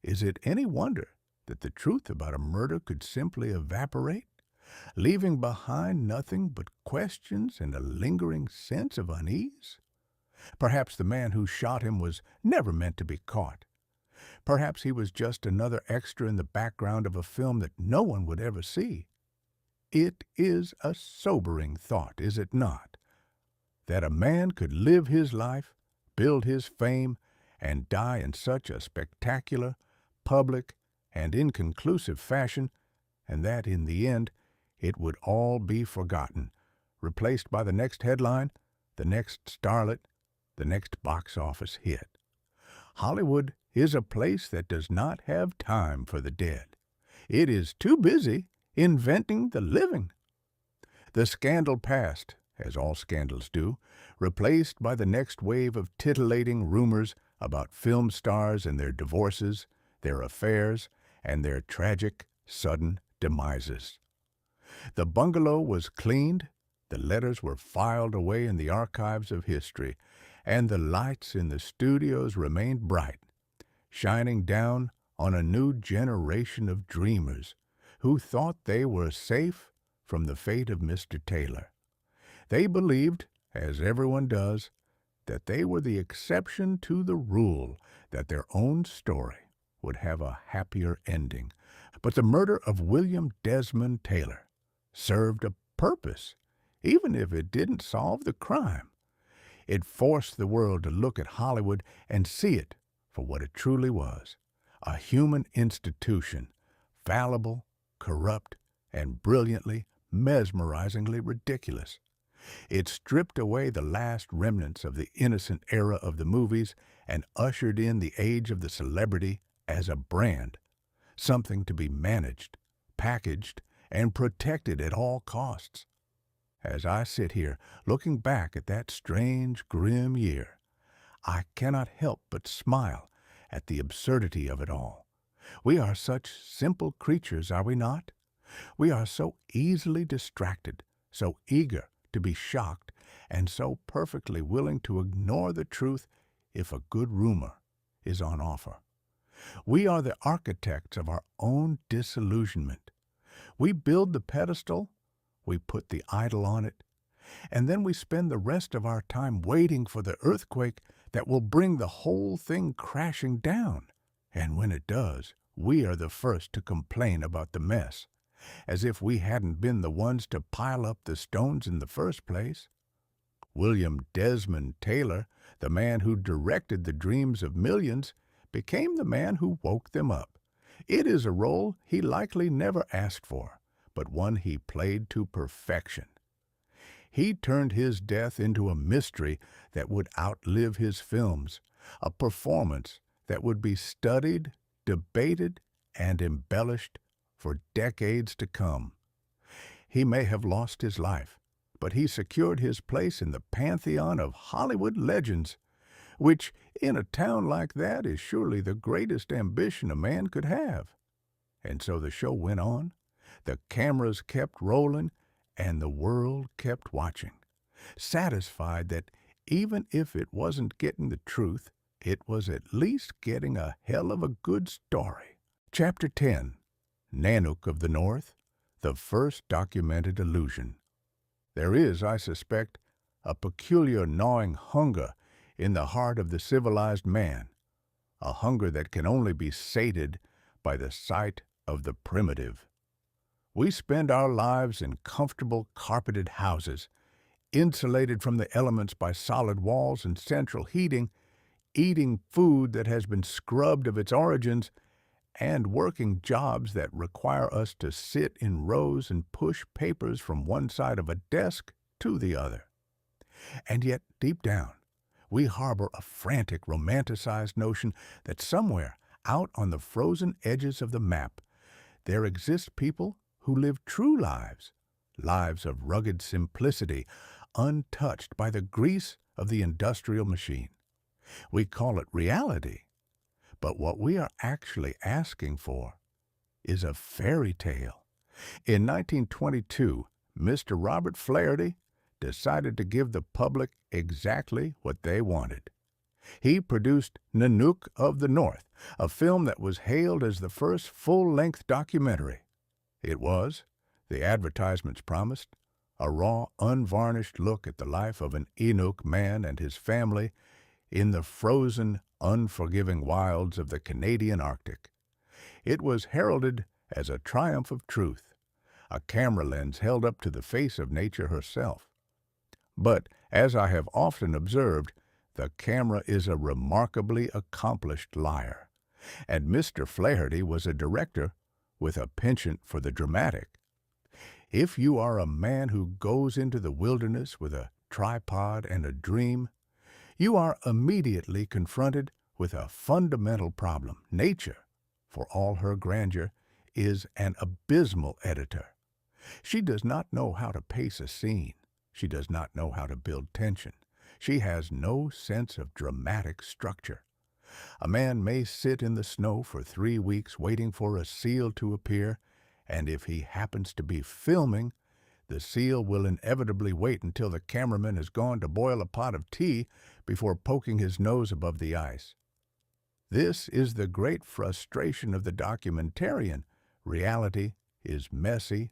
is it any wonder that the truth about a murder could simply evaporate, leaving behind nothing but questions and a lingering sense of unease? Perhaps the man who shot him was never meant to be caught. Perhaps he was just another extra in the background of a film that no one would ever see. It is a sobering thought, is it not? That a man could live his life, build his fame, and die in such a spectacular, public, and inconclusive fashion, and that in the end it would all be forgotten, replaced by the next headline, the next starlet, the next box office hit. Hollywood is a place that does not have time for the dead. It is too busy inventing the living. The scandal passed, as all scandals do, replaced by the next wave of titillating rumors about film stars and their divorces, their affairs, and their tragic, sudden demises. The bungalow was cleaned, the letters were filed away in the archives of history, and the lights in the studios remained bright, shining down on a new generation of dreamers who thought they were safe from the fate of Mr. Taylor. They believed, as everyone does, that they were the exception to the rule, that their own story would have a happier ending. But the murder of William Desmond Taylor served a purpose, even if it didn't solve the crime. It forced the world to look at Hollywood and see it for what it truly was, a human institution, fallible, corrupt, and brilliantly, mesmerizingly ridiculous. It stripped away the last remnants of the innocent era of the movies and ushered in the age of the celebrity as a brand, something to be managed, packaged, and protected at all costs. As I sit here looking back at that strange, grim year, I cannot help but smile at the absurdity of it all. We are such simple creatures, are we not? We are so easily distracted, so eager to be shocked, and so perfectly willing to ignore the truth if a good rumor is on offer. We are the architects of our own disillusionment. We build the pedestal, we put the idol on it, and then we spend the rest of our time waiting for the earthquake that will bring the whole thing crashing down. And when it does, we are the first to complain about the mess, as if we hadn't been the ones to pile up the stones in the first place. William Desmond Taylor, the man who directed the dreams of millions, became the man who woke them up. It is a role he likely never asked for, but one he played to perfection. He turned his death into a mystery that would outlive his films, a performance that would be studied, debated, and embellished for decades to come. He may have lost his life, but he secured his place in the pantheon of Hollywood legends, which, in a town like that, is surely the greatest ambition a man could have. And so the show went on, the cameras kept rolling, and the world kept watching, satisfied that even if it wasn't getting the truth, it was at least getting a hell of a good story. Chapter 10. Nanook of the North, the first documented illusion. There is, I suspect, a peculiar gnawing hunger in the heart of the civilized man, a hunger that can only be sated by the sight of the primitive. We spend our lives in comfortable carpeted houses, insulated from the elements by solid walls and central heating, eating food that has been scrubbed of its origins, and working jobs that require us to sit in rows and push papers from one side of a desk to the other. And yet, deep down, we harbor a frantic, romanticized notion that somewhere out on the frozen edges of the map, there exist people who live true lives, lives of rugged simplicity, untouched by the grease of the industrial machine. We call it reality. But what we are actually asking for is a fairy tale. In 1922, Mr. Robert Flaherty decided to give the public exactly what they wanted. He produced Nanook of the North, a film that was hailed as the first full-length documentary. It was, the advertisements promised, a raw, unvarnished look at the life of an Inuk man and his family in the frozen, unforgiving wilds of the Canadian Arctic. It was heralded as a triumph of truth, a camera lens held up to the face of nature herself. But, as I have often observed, the camera is a remarkably accomplished liar, and Mr. Flaherty was a director with a penchant for the dramatic. If you are a man who goes into the wilderness with a tripod and a dream, you are immediately confronted with a fundamental problem. Nature, for all her grandeur, is an abysmal editor. She does not know how to pace a scene. She does not know how to build tension. She has no sense of dramatic structure. A man may sit in the snow for 3 weeks waiting for a seal to appear, and if he happens to be filming, the seal will inevitably wait until the cameraman has gone to boil a pot of tea before poking his nose above the ice. This is the great frustration of the documentarian. Reality is messy,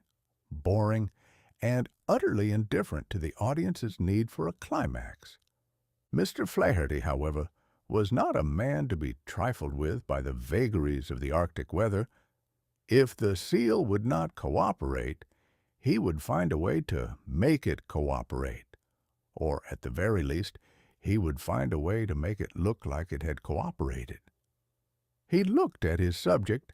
boring, and utterly indifferent to the audience's need for a climax. Mr. Flaherty, however, was not a man to be trifled with by the vagaries of the Arctic weather. If the seal would not cooperate, he would find a way to make it cooperate. Or, at the very least, he would find a way to make it look like it had cooperated. He looked at his subject,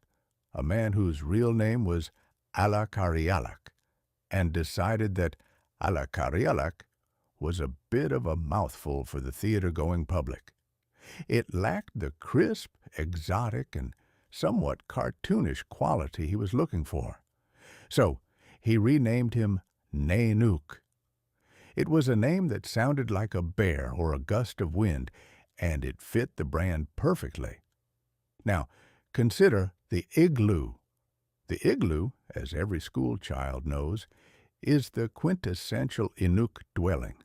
a man whose real name was Alakarialak, and decided that Alakarialak was a bit of a mouthful for the theater-going public. It lacked the crisp, exotic, and somewhat cartoonish quality he was looking for. So he renamed him Nanook. It was a name that sounded like a bear or a gust of wind, and it fit the brand perfectly. Now, consider the igloo. The igloo, as every school child knows, is the quintessential Inuk dwelling,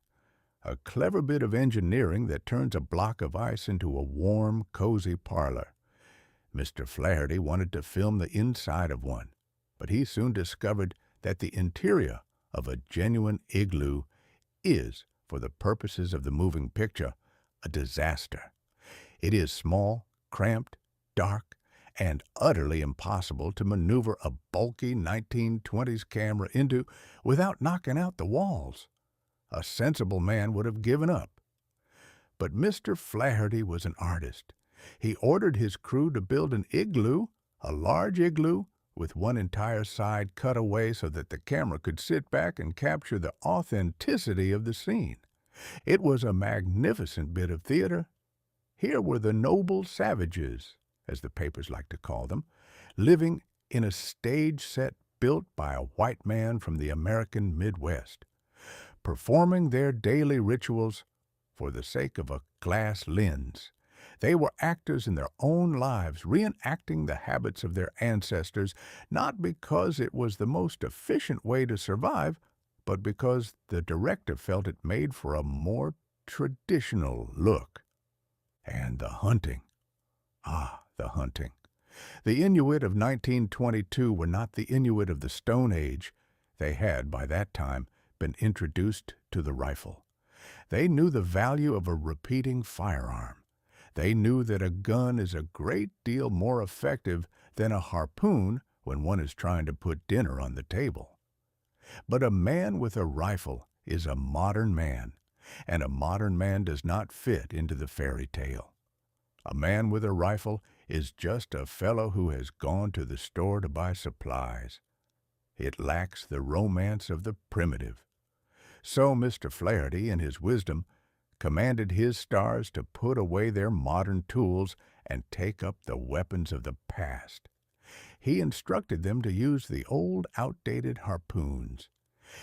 a clever bit of engineering that turns a block of ice into a warm, cozy parlor. Mr. Flaherty wanted to film the inside of one, but he soon discovered that the interior of a genuine igloo is, for the purposes of the moving picture, a disaster. It is small, cramped, dark, and utterly impossible to maneuver a bulky 1920s camera into without knocking out the walls. A sensible man would have given up. But Mr. Flaherty was an artist. He ordered his crew to build an igloo, a large igloo, with one entire side cut away so that the camera could sit back and capture the authenticity of the scene. It was a magnificent bit of theater. Here were the noble savages, as the papers like to call them, living in a stage set built by a white man from the American Midwest, performing their daily rituals for the sake of a glass lens. They were actors in their own lives, reenacting the habits of their ancestors, not because it was the most efficient way to survive, but because the director felt it made for a more traditional look. And the hunting. Ah, the hunting. The Inuit of 1922 were not the Inuit of the Stone Age. They had, by that time, been introduced to the rifle. They knew the value of a repeating firearm. They knew that a gun is a great deal more effective than a harpoon when one is trying to put dinner on the table. But a man with a rifle is a modern man, and a modern man does not fit into the fairy tale. A man with a rifle is just a fellow who has gone to the store to buy supplies. It lacks the romance of the primitive. So Mr. Flaherty, in his wisdom, commanded his stars to put away their modern tools and take up the weapons of the past. He instructed them to use the old, outdated harpoons.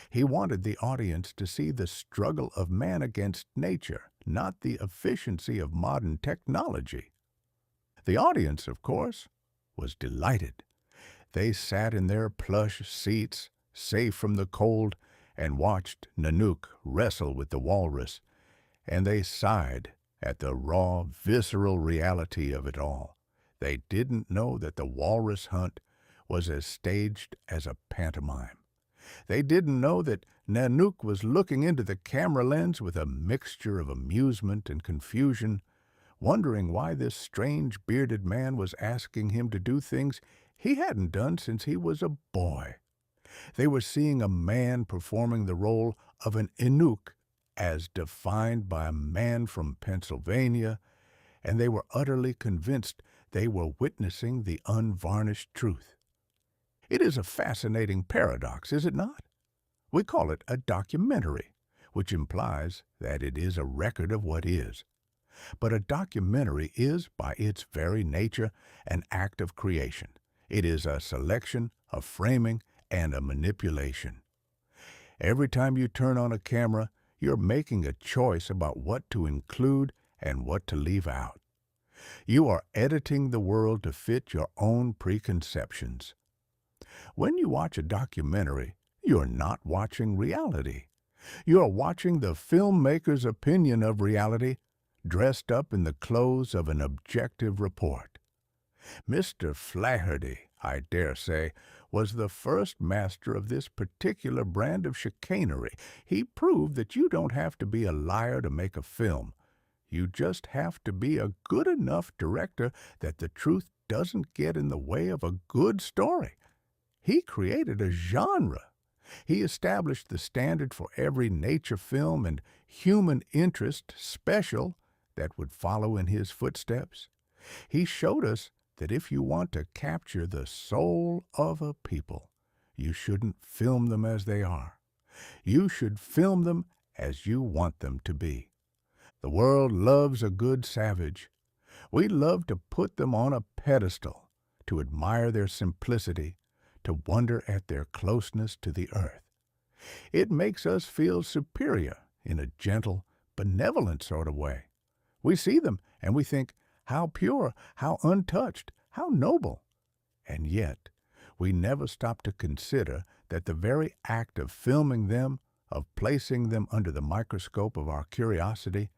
He wanted the audience to see the struggle of man against nature, not the efficiency of modern technology. The audience, of course, was delighted. They sat in their plush seats, safe from the cold, and watched Nanook wrestle with the walrus, and they sighed at the raw, visceral reality of it all. They didn't know that the walrus hunt was as staged as a pantomime. They didn't know that Nanook was looking into the camera lens with a mixture of amusement and confusion, wondering why this strange bearded man was asking him to do things he hadn't done since he was a boy. They were seeing a man performing the role of an Inuk as defined by a man from Pennsylvania, and they were utterly convinced they were witnessing the unvarnished truth. It is a fascinating paradox, is it not? We call it a documentary, which implies that it is a record of what is. But a documentary is, by its very nature, an act of creation. It is a selection, a framing, and a manipulation. Every time you turn on a camera, you're making a choice about what to include and what to leave out. You are editing the world to fit your own preconceptions. When you watch a documentary, you're not watching reality. You're watching the filmmaker's opinion of reality, dressed up in the clothes of an objective report. Mr. Flaherty, I dare say, was the first master of this particular brand of chicanery. He proved that you don't have to be a liar to make a film. You just have to be a good enough director that the truth doesn't get in the way of a good story. He created a genre. He established the standard for every nature film and human interest special that would follow in his footsteps. He showed us that if you want to capture the soul of a people, you shouldn't film them as they are. You should film them as you want them to be. The world loves a good savage. We love to put them on a pedestal, to admire their simplicity, to wonder at their closeness to the earth. It makes us feel superior in a gentle, benevolent sort of way. We see them and we think, how pure, how untouched, how noble. And yet, we never stop to consider that the very act of filming them, of placing them under the microscope of our curiosity,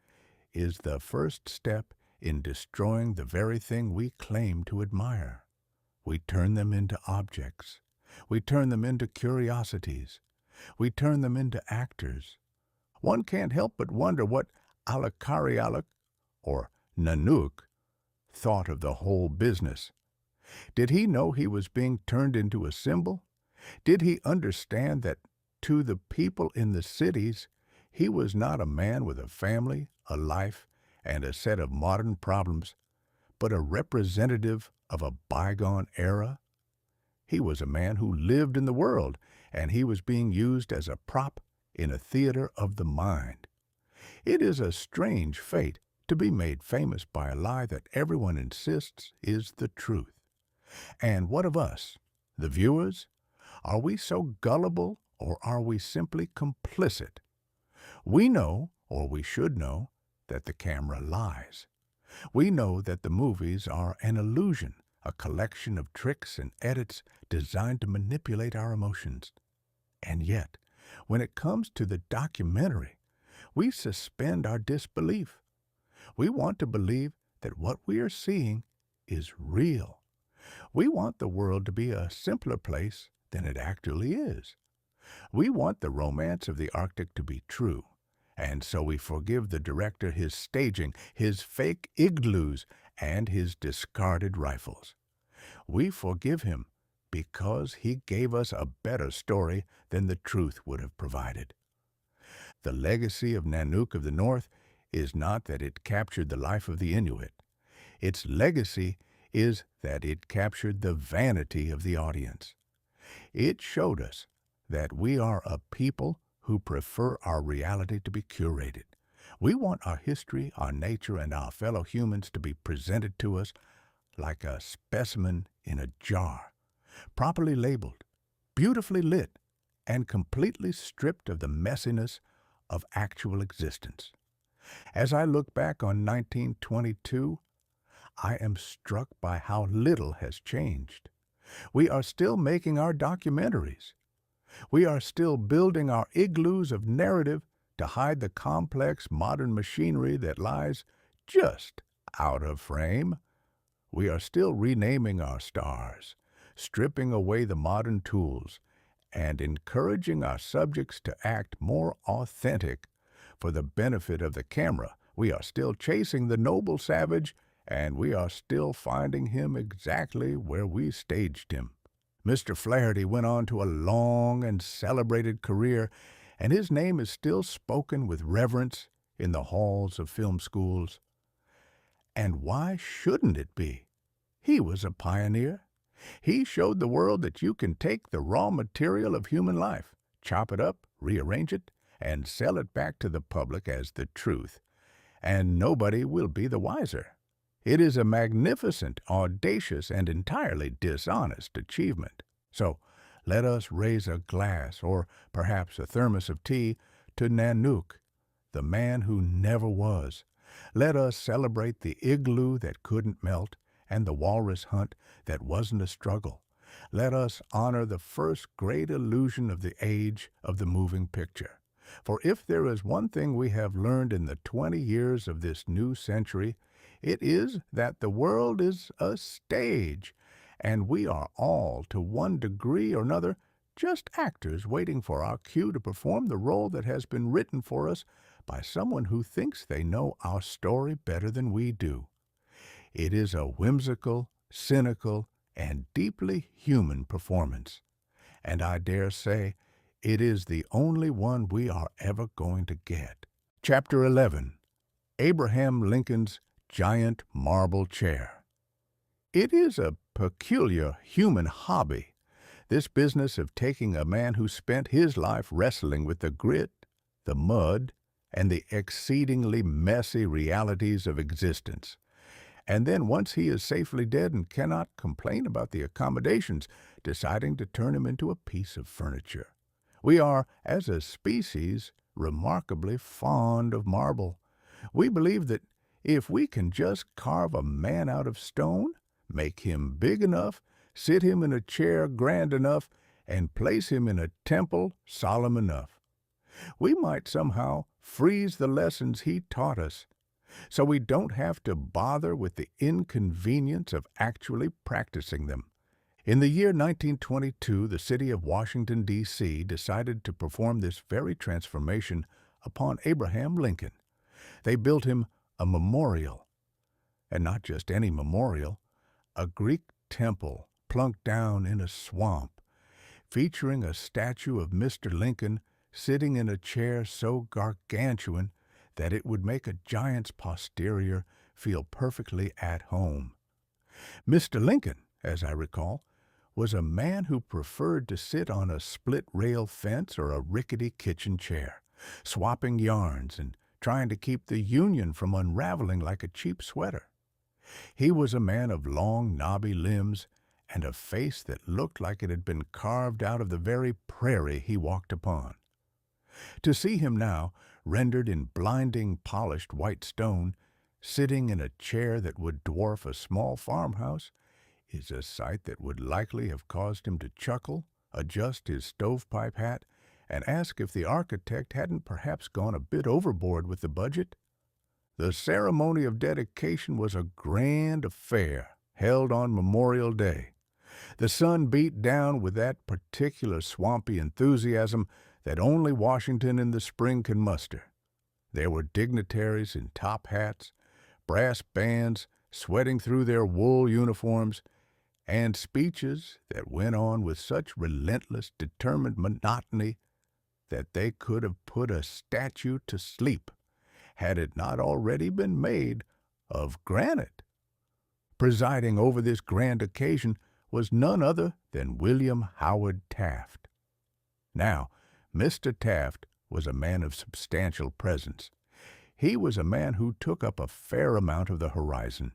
is the first step in destroying the very thing we claim to admire. We turn them into objects. We turn them into curiosities. We turn them into actors. One can't help but wonder what Alakarialak, or Nanook, thought of the whole business. Did he know he was being turned into a symbol? Did he understand that to the people in the cities, he was not a man with a family, a life, and a set of modern problems, but a representative of a bygone era? He was a man who lived in the world, and he was being used as a prop in a theater of the mind. It is a strange fate to be made famous by a lie that everyone insists is the truth. And what of us, the viewers? Are we so gullible, or are we simply complicit? We know, or we should know, that the camera lies. We know that the movies are an illusion, a collection of tricks and edits designed to manipulate our emotions. And yet, when it comes to the documentary, we suspend our disbelief. We want to believe that what we are seeing is real. We want the world to be a simpler place than it actually is. We want the romance of the Arctic to be true, and so we forgive the director his staging, his fake igloos, and his discarded rifles. We forgive him because he gave us a better story than the truth would have provided. The legacy of Nanook of the North is not that it captured the life of the Inuit. Its legacy is that it captured the vanity of the audience. It showed us that we are a people who prefer our reality to be curated. We want our history, our nature, and our fellow humans to be presented to us like a specimen in a jar, properly labeled, beautifully lit, and completely stripped of the messiness of actual existence. As I look back on 1922, I am struck by how little has changed. We are still making our documentaries. We are still building our igloos of narrative to hide the complex modern machinery that lies just out of frame. We are still renaming our stars, stripping away the modern tools, and encouraging our subjects to act more authentic for the benefit of the camera. We are still chasing the noble savage, and we are still finding him exactly where we staged him. Mr. Flaherty went on to a long and celebrated career, and his name is still spoken with reverence in the halls of film schools. And why shouldn't it be? He was a pioneer. He showed the world that you can take the raw material of human life, chop it up, rearrange it, and sell it back to the public as the truth, and nobody will be the wiser. It is a magnificent, audacious, and entirely dishonest achievement. So let us raise a glass, or perhaps a thermos of tea, to Nanook, the man who never was. Let us celebrate the igloo that couldn't melt and the walrus hunt that wasn't a struggle. Let us honor the first great illusion of the age of the moving picture. For if there is one thing we have learned in the 20 years of this new century, it is that the world is a stage, and we are all, to one degree or another, just actors waiting for our cue to perform the role that has been written for us by someone who thinks they know our story better than we do. It is a whimsical, cynical, and deeply human performance. And I dare say it is the only one we are ever going to get. Chapter 11. Abraham Lincoln's Giant Marble Chair. It is a peculiar human hobby, this business of taking a man who spent his life wrestling with the grit, the mud, and the exceedingly messy realities of existence, and then once he is safely dead and cannot complain about the accommodations, deciding to turn him into a piece of furniture. We are, as a species, remarkably fond of marble. We believe that if we can just carve a man out of stone, make him big enough, sit him in a chair grand enough, and place him in a temple solemn enough, we might somehow freeze the lessons he taught us, so we don't have to bother with the inconvenience of actually practicing them. In the year 1922, the city of Washington, D.C. decided to perform this very transformation upon Abraham Lincoln. They built him a memorial, and not just any memorial, a Greek temple plunked down in a swamp, featuring a statue of Mr. Lincoln sitting in a chair so gargantuan that it would make a giant's posterior feel perfectly at home. Mr. Lincoln, as I recall, was a man who preferred to sit on a split-rail fence or a rickety kitchen chair, swapping yarns and trying to keep the Union from unraveling like a cheap sweater. He was a man of long, knobby limbs and a face that looked like it had been carved out of the very prairie he walked upon. To see him now, rendered in blinding polished white stone, sitting in a chair that would dwarf a small farmhouse, is a sight that would likely have caused him to chuckle, adjust his stovepipe hat, and ask if the architect hadn't perhaps gone a bit overboard with the budget. The ceremony of dedication was a grand affair held on Memorial Day. The sun beat down with that particular swampy enthusiasm that only Washington in the spring can muster. There were dignitaries in top hats, brass bands sweating through their wool uniforms, and speeches that went on with such relentless, determined monotony that they could have put a statue to sleep had it not already been made of granite. Presiding over this grand occasion was none other than William Howard Taft. Now, Mr. Taft was a man of substantial presence. He was a man who took up a fair amount of the horizon,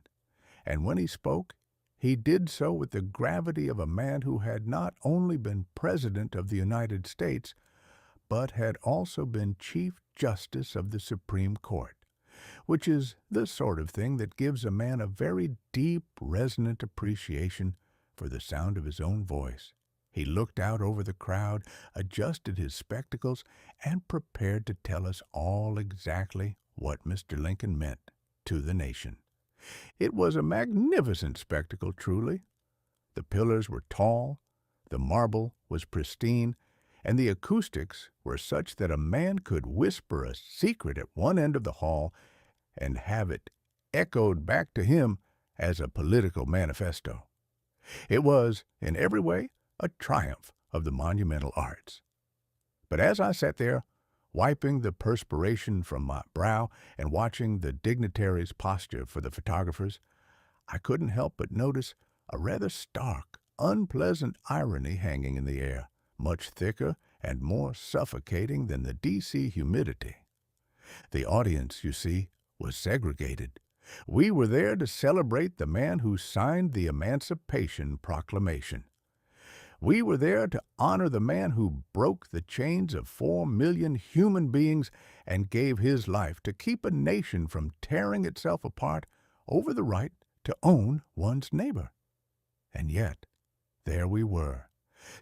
and when he spoke, he did so with the gravity of a man who had not only been President of the United States, but had also been Chief Justice of the Supreme Court, which is the sort of thing that gives a man a very deep, resonant appreciation for the sound of his own voice. He looked out over the crowd, adjusted his spectacles, and prepared to tell us all exactly what Mr. Lincoln meant to the nation. It was a magnificent spectacle, truly. The pillars were tall, the marble was pristine, and the acoustics were such that a man could whisper a secret at one end of the hall and have it echoed back to him as a political manifesto. It was, in every way, a triumph of the monumental arts. But as I sat there, wiping the perspiration from my brow and watching the dignitaries' posture for the photographers, I couldn't help but notice a rather stark, unpleasant irony hanging in the air, much thicker and more suffocating than the D.C. humidity. The audience, you see, was segregated. We were there to celebrate the man who signed the Emancipation Proclamation. We were there to honor the man who broke the chains of 4 million human beings and gave his life to keep a nation from tearing itself apart over the right to own one's neighbor. And yet, there we were,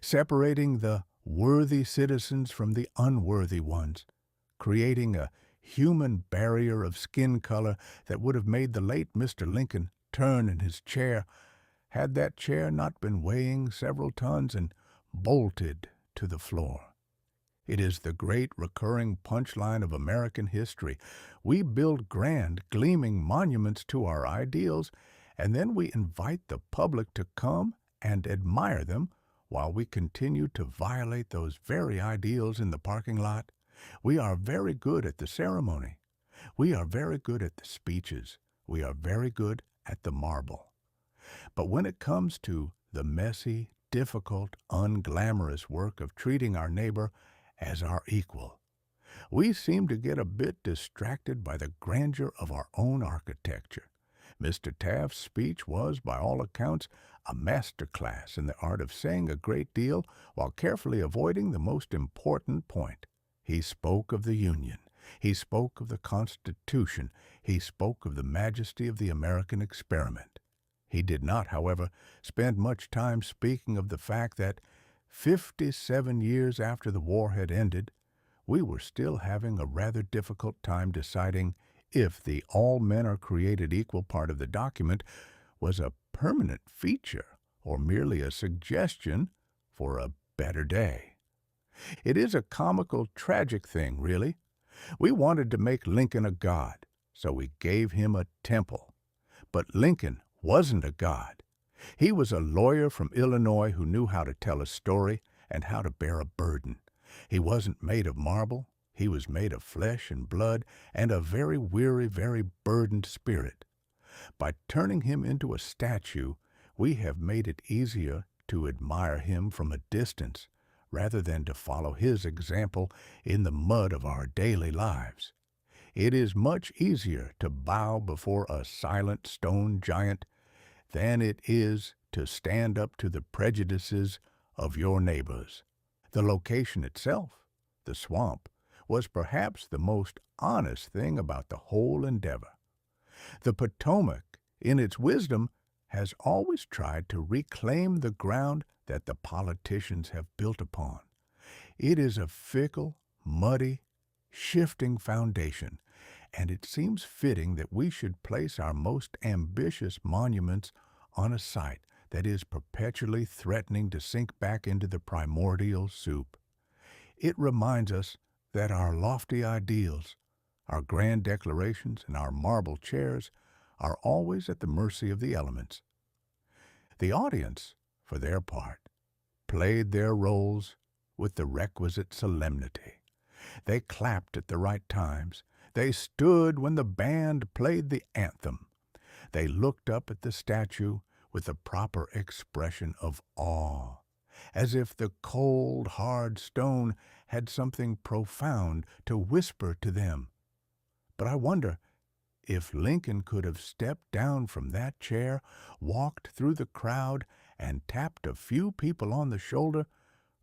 separating the worthy citizens from the unworthy ones, creating a human barrier of skin color that would have made the late Mr. Lincoln turn in his chair had that chair not been weighing several tons and bolted to the floor. It is the great recurring punchline of American history. We build grand, gleaming monuments to our ideals, and then we invite the public to come and admire them while we continue to violate those very ideals in the parking lot. We are very good at the ceremony. We are very good at the speeches. We are very good at the marble. But when it comes to the messy, difficult, unglamorous work of treating our neighbor as our equal, we seem to get a bit distracted by the grandeur of our own architecture. Mr. Taft's speech was, by all accounts, a master class in the art of saying a great deal while carefully avoiding the most important point. He spoke of the Union. He spoke of the Constitution. He spoke of the majesty of the American experiment. He did not, however, spend much time speaking of the fact that 57 years after the war had ended, we were still having a rather difficult time deciding if the all men are created equal part of the document was a permanent feature or merely a suggestion for a better day. It is a comical, tragic thing, really. We wanted to make Lincoln a god, so we gave him a temple. But Lincoln wasn't a god. He was a lawyer from Illinois who knew how to tell a story and how to bear a burden. He wasn't made of marble. He was made of flesh and blood and a very weary, very burdened spirit. By turning him into a statue, we have made it easier to admire him from a distance rather than to follow his example in the mud of our daily lives. It is much easier to bow before a silent stone giant than it is to stand up to the prejudices of your neighbors. The location itself, the swamp, was perhaps the most honest thing about the whole endeavor. The Potomac, in its wisdom, has always tried to reclaim the ground that the politicians have built upon. It is a fickle, muddy, shifting foundation, and it seems fitting that we should place our most ambitious monuments on a site that is perpetually threatening to sink back into the primordial soup. It reminds us that our lofty ideals, our grand declarations, and our marble chairs are always at the mercy of the elements. The audience, for their part, played their roles with the requisite solemnity. They clapped at the right times. They stood when the band played the anthem. They looked up at the statue with the proper expression of awe, as if the cold, hard stone had something profound to whisper to them. But I wonder if Lincoln could have stepped down from that chair, walked through the crowd, and tapped a few people on the shoulder,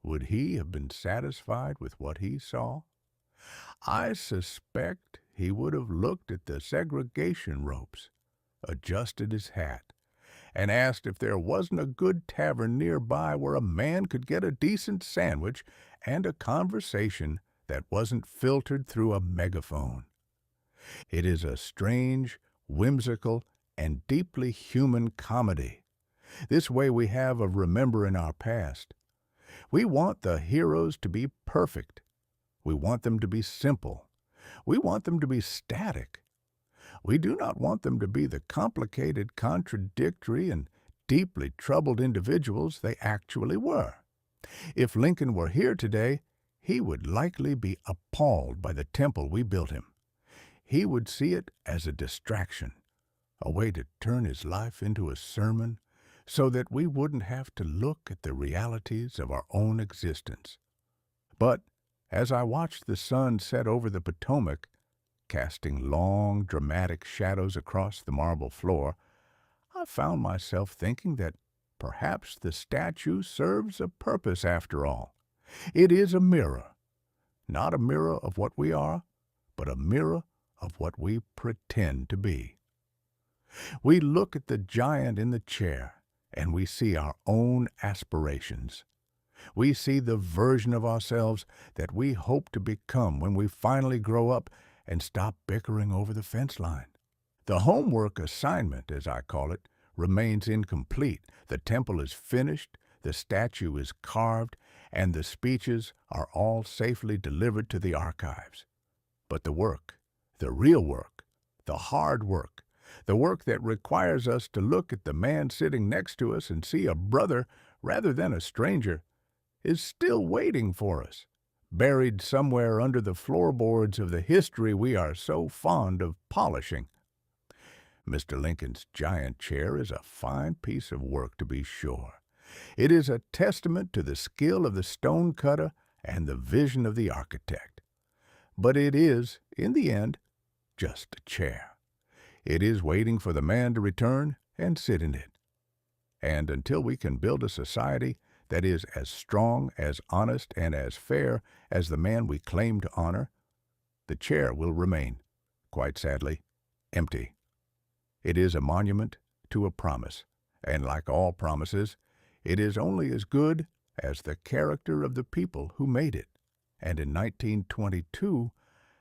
would he have been satisfied with what he saw? I suspect he would have looked at the segregation ropes, adjusted his hat, and asked if there wasn't a good tavern nearby where a man could get a decent sandwich and a conversation that wasn't filtered through a megaphone. It is a strange, whimsical, and deeply human comedy, this way we have of remembering our past. We want the heroes to be perfect. We want them to be simple. We want them to be static. We do not want them to be the complicated, contradictory, and deeply troubled individuals they actually were. If Lincoln were here today, he would likely be appalled by the temple we built him. He would see it as a distraction, a way to turn his life into a sermon so that we wouldn't have to look at the realities of our own existence. But as I watched the sun set over the Potomac, casting long, dramatic shadows across the marble floor, I found myself thinking that perhaps the statue serves a purpose after all. It is a mirror, not a mirror of what we are, but a mirror of what we pretend to be. We look at the giant in the chair, and we see our own aspirations. We see the version of ourselves that we hope to become when we finally grow up and stop bickering over the fence line. The homework assignment, as I call it, remains incomplete. The temple is finished, the statue is carved, and the speeches are all safely delivered to the archives. But the work, the real work, the hard work, The work that requires us to look at the man sitting next to us and see a brother rather than a stranger is still waiting for us, buried somewhere under the floorboards of the history we are so fond of polishing. Mr. Lincoln's giant chair is a fine piece of work, to be sure. It is a testament to the skill of the stone cutter and the vision of the architect. But it is, in the end, just a chair. It is waiting for the man to return and sit in it. And until we can build a society that is as strong, as honest, and as fair as the man we claim to honor, the chair will remain, quite sadly, empty. It is a monument to a promise, and like all promises, it is only as good as the character of the people who made it. And in 1922,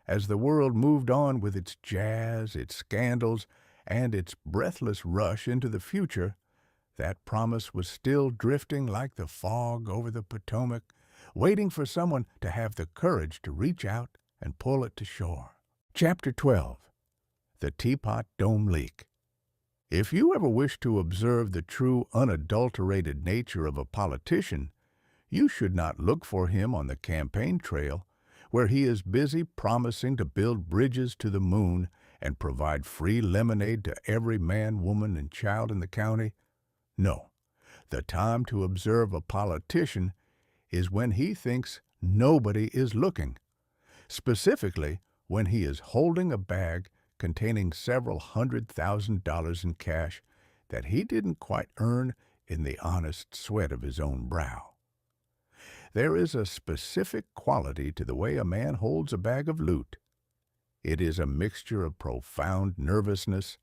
as the world moved on with its jazz, its scandals, and its breathless rush into the future, that promise was still drifting like the fog over the Potomac, waiting for someone to have the courage to reach out and pull it to shore. Chapter 12. The Teapot Dome Leak. If you ever wish to observe the true unadulterated nature of a politician, you should not look for him on the campaign trail, where he is busy promising to build bridges to the moon and provide free lemonade to every man, woman, and child in the county. No, the time to observe a politician is when he thinks nobody is looking, specifically when he is holding a bag containing several $100,000 in cash that he didn't quite earn in the honest sweat of his own brow. There is a specific quality to the way a man holds a bag of loot. It is a mixture of profound nervousness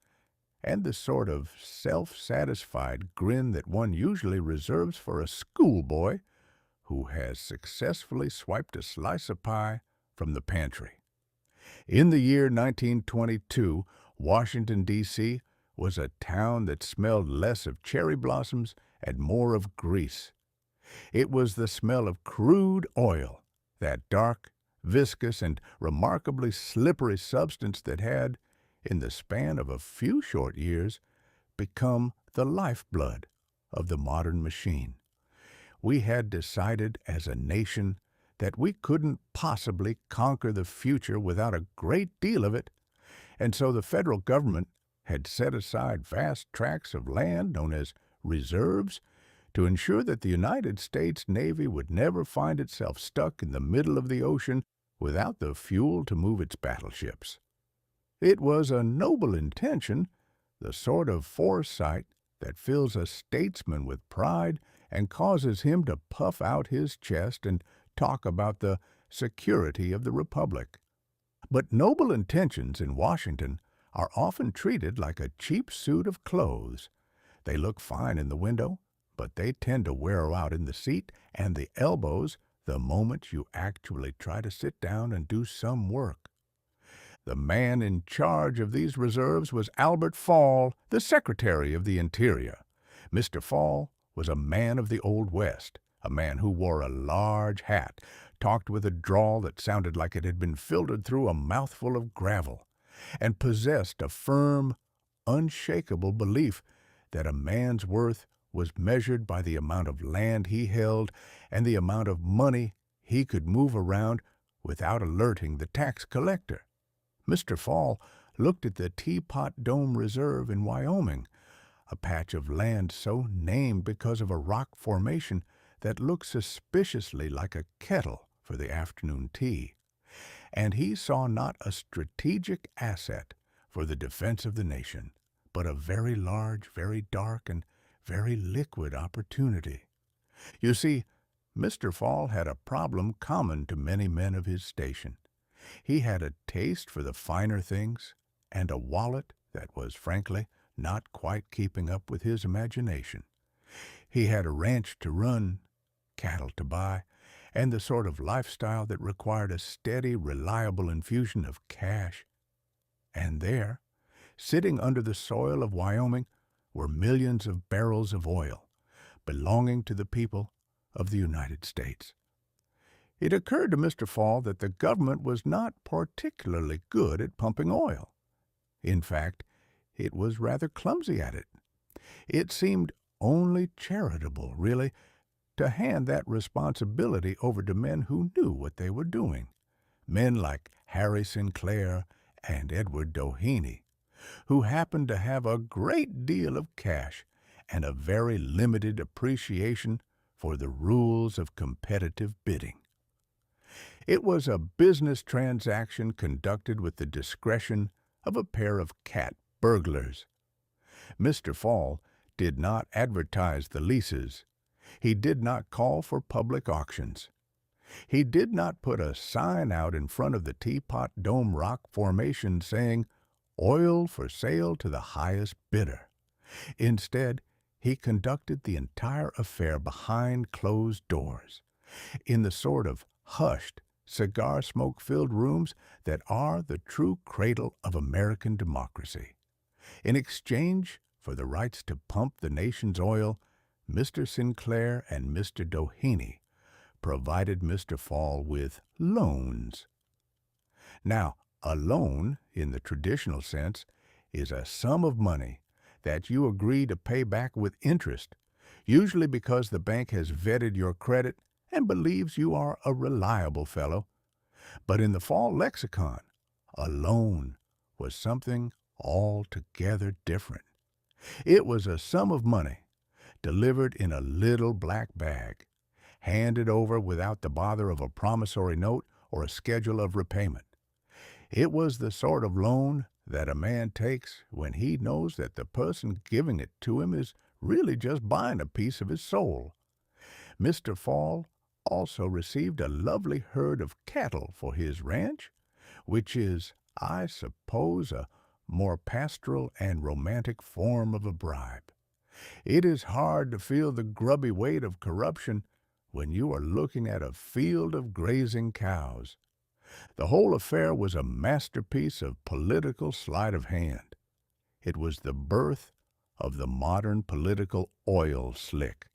and the sort of self-satisfied grin that one usually reserves for a schoolboy who has successfully swiped a slice of pie from the pantry. In the year 1922, Washington, D.C. was a town that smelled less of cherry blossoms and more of grease. It was the smell of crude oil, that dark, viscous, and remarkably slippery substance that had, in the span of a few short years, become the lifeblood of the modern machine. We had decided as a nation that we couldn't possibly conquer the future without a great deal of it, and so the federal government had set aside vast tracts of land known as reserves to ensure that the United States Navy would never find itself stuck in the middle of the ocean without the fuel to move its battleships. It was a noble intention, the sort of foresight that fills a statesman with pride and causes him to puff out his chest and talk about the security of the Republic. But noble intentions in Washington are often treated like a cheap suit of clothes. They look fine in the window, but they tend to wear out in the seat and the elbows the moment you actually try to sit down and do some work. The man in charge of these reserves was Albert Fall, the Secretary of the Interior. Mr. Fall was a man of the Old West, a man who wore a large hat, talked with a drawl that sounded like it had been filtered through a mouthful of gravel, and possessed a firm, unshakable belief that a man's worth was measured by the amount of land he held and the amount of money he could move around without alerting the tax collector. Mr. Fall looked at the Teapot Dome Reserve in Wyoming, a patch of land so named because of a rock formation that looked suspiciously like a kettle for the afternoon tea, and he saw not a strategic asset for the defense of the nation, but a very large, very dark, and very liquid opportunity. You see, Mr. Fall had a problem common to many men of his station. He had a taste for the finer things and a wallet that was, frankly, not quite keeping up with his imagination. He had a ranch to run, cattle to buy, and the sort of lifestyle that required a steady, reliable infusion of cash. And there, sitting under the soil of Wyoming, were millions of barrels of oil belonging to the people of the United States. It occurred to Mr. Fall that the government was not particularly good at pumping oil. In fact, it was rather clumsy at it. It seemed only charitable, really, to hand that responsibility over to men who knew what they were doing. Men like Harry Sinclair and Edward Doheny, who happened to have a great deal of cash and a very limited appreciation for the rules of competitive bidding. It was a business transaction conducted with the discretion of a pair of cat burglars. Mr. Fall did not advertise the leases. He did not call for public auctions. He did not put a sign out in front of the Teapot Dome Rock formation saying, "Oil for sale to the highest bidder." Instead, he conducted the entire affair behind closed doors, in the sort of hushed, cigar smoke-filled rooms that are the true cradle of American democracy. In exchange for the rights to pump the nation's oil, Mr. Sinclair and Mr. Doheny provided Mr. Fall with loans. Now, a loan, in the traditional sense, is a sum of money that you agree to pay back with interest, usually because the bank has vetted your credit and believes you are a reliable fellow. But in the Fall lexicon, a loan was something altogether different. It was a sum of money delivered in a little black bag, handed over without the bother of a promissory note or a schedule of repayment. It was the sort of loan that a man takes when he knows that the person giving it to him is really just buying a piece of his soul. Mr. Fall also received a lovely herd of cattle for his ranch, which is, I suppose, a more pastoral and romantic form of a bribe. It is hard to feel the grubby weight of corruption when you are looking at a field of grazing cows. The whole affair was a masterpiece of political sleight of hand. It was the birth of the modern political oil slick,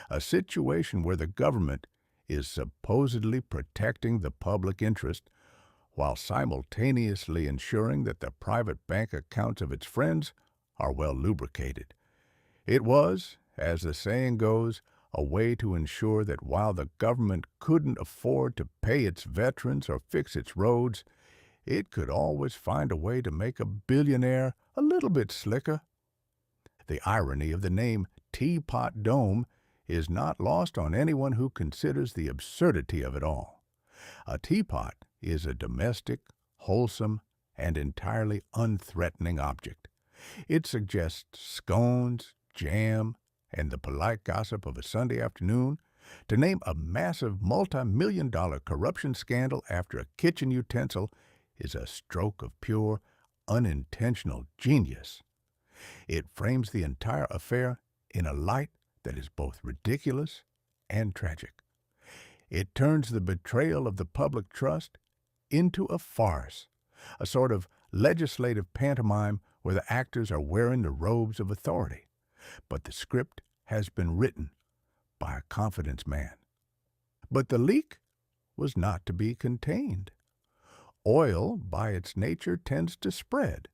a situation where the government is supposedly protecting the public interest while simultaneously ensuring that the private bank accounts of its friends are well lubricated. It was, as the saying goes, a way to ensure that while the government couldn't afford to pay its veterans or fix its roads, it could always find a way to make a billionaire a little bit slicker. The irony of the name Teapot Dome is not lost on anyone who considers the absurdity of it all. A teapot is a domestic, wholesome, and entirely unthreatening object. It suggests scones, jam, and the polite gossip of a Sunday afternoon. To name a massive multi-million-dollar corruption scandal after a kitchen utensil is a stroke of pure, unintentional genius. It frames the entire affair in a light that is both ridiculous and tragic. It turns the betrayal of the public trust into a farce, a sort of legislative pantomime where the actors are wearing the robes of authority, but the script has been written by a confidence man. But the leak was not to be contained. Oil, by its nature, tends to spread,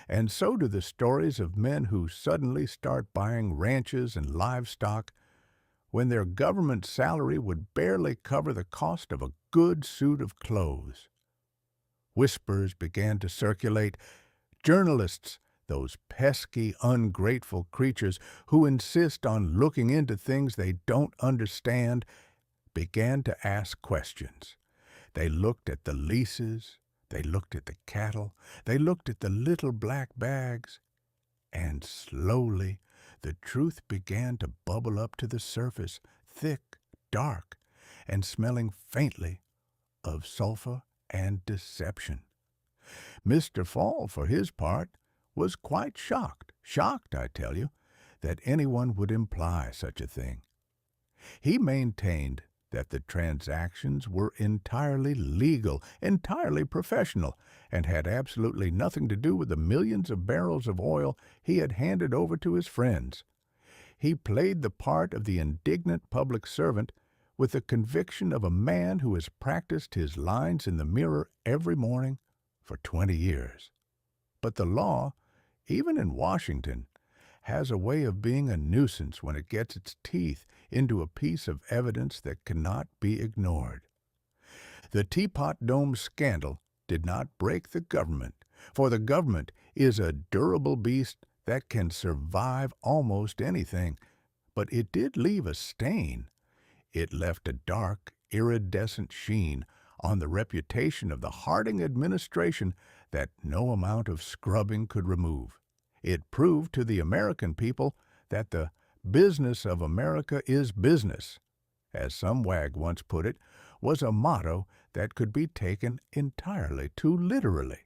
and so do the stories of men who suddenly start buying ranches and livestock when their government salary would barely cover the cost of a good suit of clothes. Whispers began to circulate. Journalists, those pesky, ungrateful creatures who insist on looking into things they don't understand, began to ask questions. They looked at the leases, they looked at the cattle, they looked at the little black bags, and slowly the truth began to bubble up to the surface, thick, dark, and smelling faintly of sulfur and deception. Mr. Fall, for his part, was quite shocked, I tell you, that anyone would imply such a thing. He maintained that the transactions were entirely legal, entirely professional, and had absolutely nothing to do with the millions of barrels of oil he had handed over to his friends. He played the part of the indignant public servant with the conviction of a man who has practiced his lines in the mirror every morning for 20 years. But the law even in Washington, has a way of being a nuisance when it gets its teeth into a piece of evidence that cannot be ignored. The Teapot Dome scandal did not break the government, for the government is a durable beast that can survive almost anything, but it did leave a stain. It left a dark, iridescent sheen on the reputation of the Harding administration that no amount of scrubbing could remove. It proved to the American people that the business of America is business, as some wag once put it, was a motto that could be taken entirely too literally.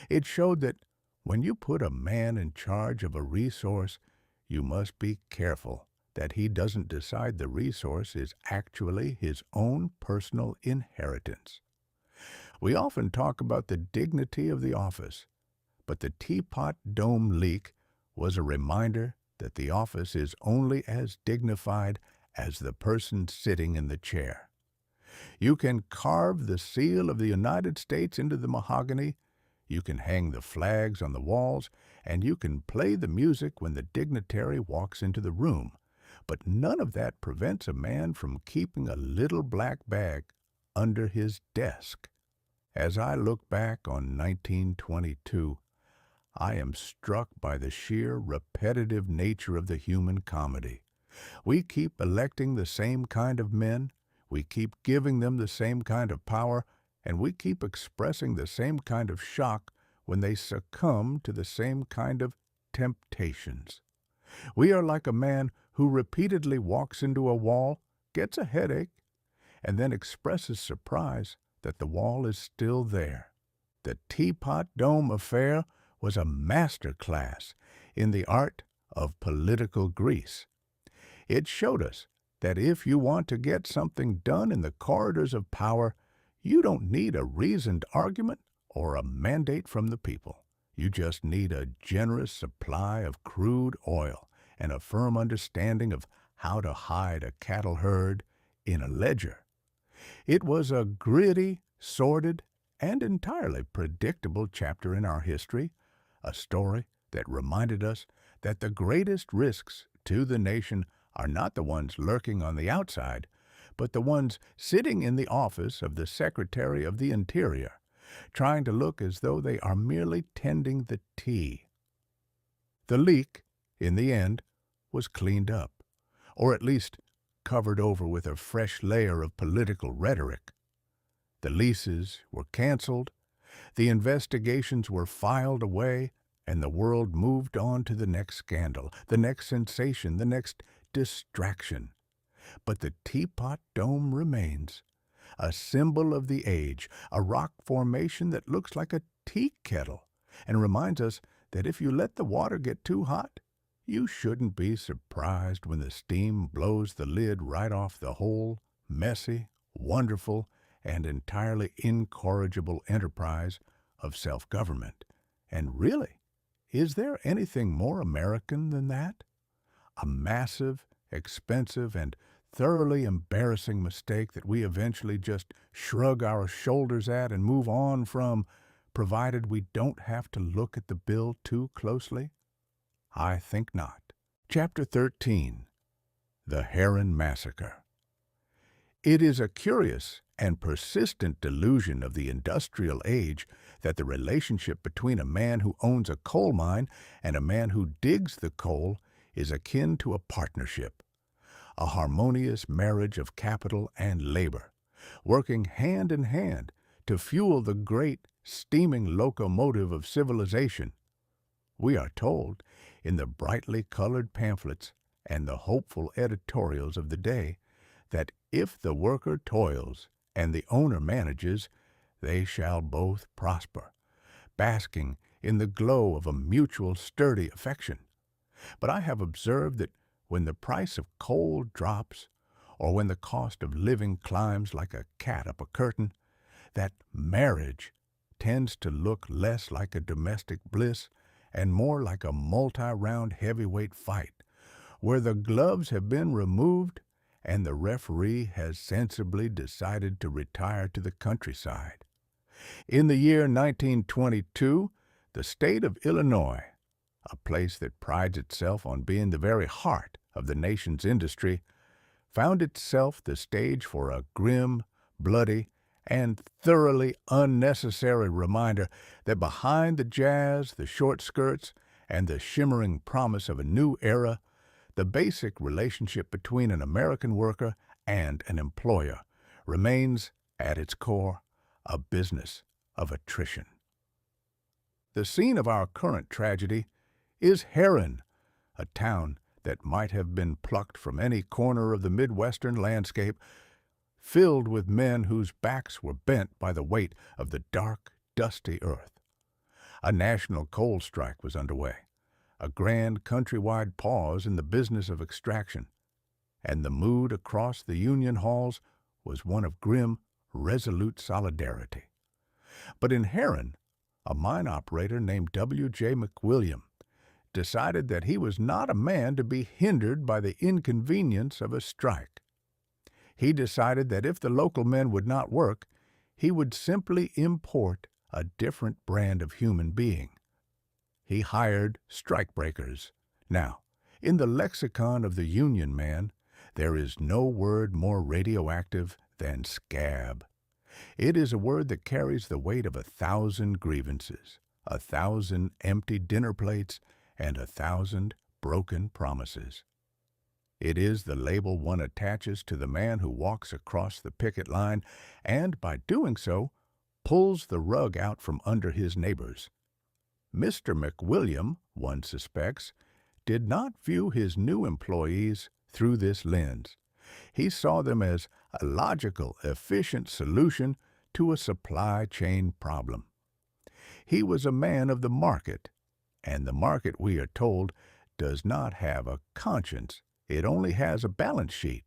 It showed that when you put a man in charge of a resource, you must be careful that he doesn't decide the resource is actually his own personal inheritance. We often talk about the dignity of the office, but the Teapot Dome leak was a reminder that the office is only as dignified as the person sitting in the chair. You can carve the seal of the United States into the mahogany, you can hang the flags on the walls, and you can play the music when the dignitary walks into the room, but none of that prevents a man from keeping a little black bag under his desk. As I look back on 1922, I am struck by the sheer repetitive nature of the human comedy. We keep electing the same kind of men, we keep giving them the same kind of power, and we keep expressing the same kind of shock when they succumb to the same kind of temptations. We are like a man who repeatedly walks into a wall, gets a headache, and then expresses surprise that the wall is still there. The Teapot Dome affair was a master class in the art of political grease. It showed us that if you want to get something done in the corridors of power, you don't need a reasoned argument or a mandate from the people. You just need a generous supply of crude oil and a firm understanding of how to hide a cattle herd in a ledger. It was a gritty, sordid, and entirely predictable chapter in our history, a story that reminded us that the greatest risks to the nation are not the ones lurking on the outside, but the ones sitting in the office of the Secretary of the Interior, trying to look as though they are merely tending the tea. The leak, in the end, was cleaned up, or at least covered over with a fresh layer of political rhetoric. The leases were canceled, the investigations were filed away, and the world moved on to the next scandal, the next sensation, the next distraction. But the Teapot Dome remains, a symbol of the age, a rock formation that looks like a tea kettle, and reminds us that if you let the water get too hot, you shouldn't be surprised when the steam blows the lid right off the whole messy, wonderful, and entirely incorrigible enterprise of self-government. And really, is there anything more American than that? A massive, expensive, and thoroughly embarrassing mistake that we eventually just shrug our shoulders at and move on from, provided we don't have to look at the bill too closely? I think not. Chapter 13. The Herrin Massacre. It is a curious and persistent delusion of the industrial age that the relationship between a man who owns a coal mine and a man who digs the coal is akin to a partnership, a harmonious marriage of capital and labor, working hand in hand to fuel the great steaming locomotive of civilization. We are told, in the brightly colored pamphlets and the hopeful editorials of the day, that if the worker toils and the owner manages, they shall both prosper, basking in the glow of a mutual sturdy affection. But I have observed that when the price of coal drops, or when the cost of living climbs like a cat up a curtain, that marriage tends to look less like a domestic bliss and more like a multi-round heavyweight fight, where the gloves have been removed and the referee has sensibly decided to retire to the countryside. In the year 1922, the state of Illinois, a place that prides itself on being the very heart of the nation's industry, found itself the stage for a grim, bloody, and thoroughly unnecessary reminder that behind the jazz, the short skirts, and the shimmering promise of a new era, the basic relationship between an American worker and an employer remains, at its core, a business of attrition. The scene of our current tragedy is Herrin, a town that might have been plucked from any corner of the Midwestern landscape, filled with men whose backs were bent by the weight of the dark, dusty earth. A national coal strike was underway, a grand countrywide pause in the business of extraction, and the mood across the Union halls was one of grim, resolute solidarity. But in Herrin, a mine operator named W.J. McWilliam decided that he was not a man to be hindered by the inconvenience of a strike. He decided that if the local men would not work, he would simply import a different brand of human being. He hired strikebreakers. Now, in the lexicon of the Union man, there is no word more radioactive than scab. It is a word that carries the weight of 1,000 grievances, 1,000 empty dinner plates, and 1,000 broken promises. It is the label one attaches to the man who walks across the picket line and, by doing so, pulls the rug out from under his neighbors. Mr. McWilliam, one suspects, did not view his new employees through this lens. He saw them as a logical, efficient solution to a supply chain problem. He was a man of the market, and the market, we are told, does not have a conscience. It only has a balance sheet.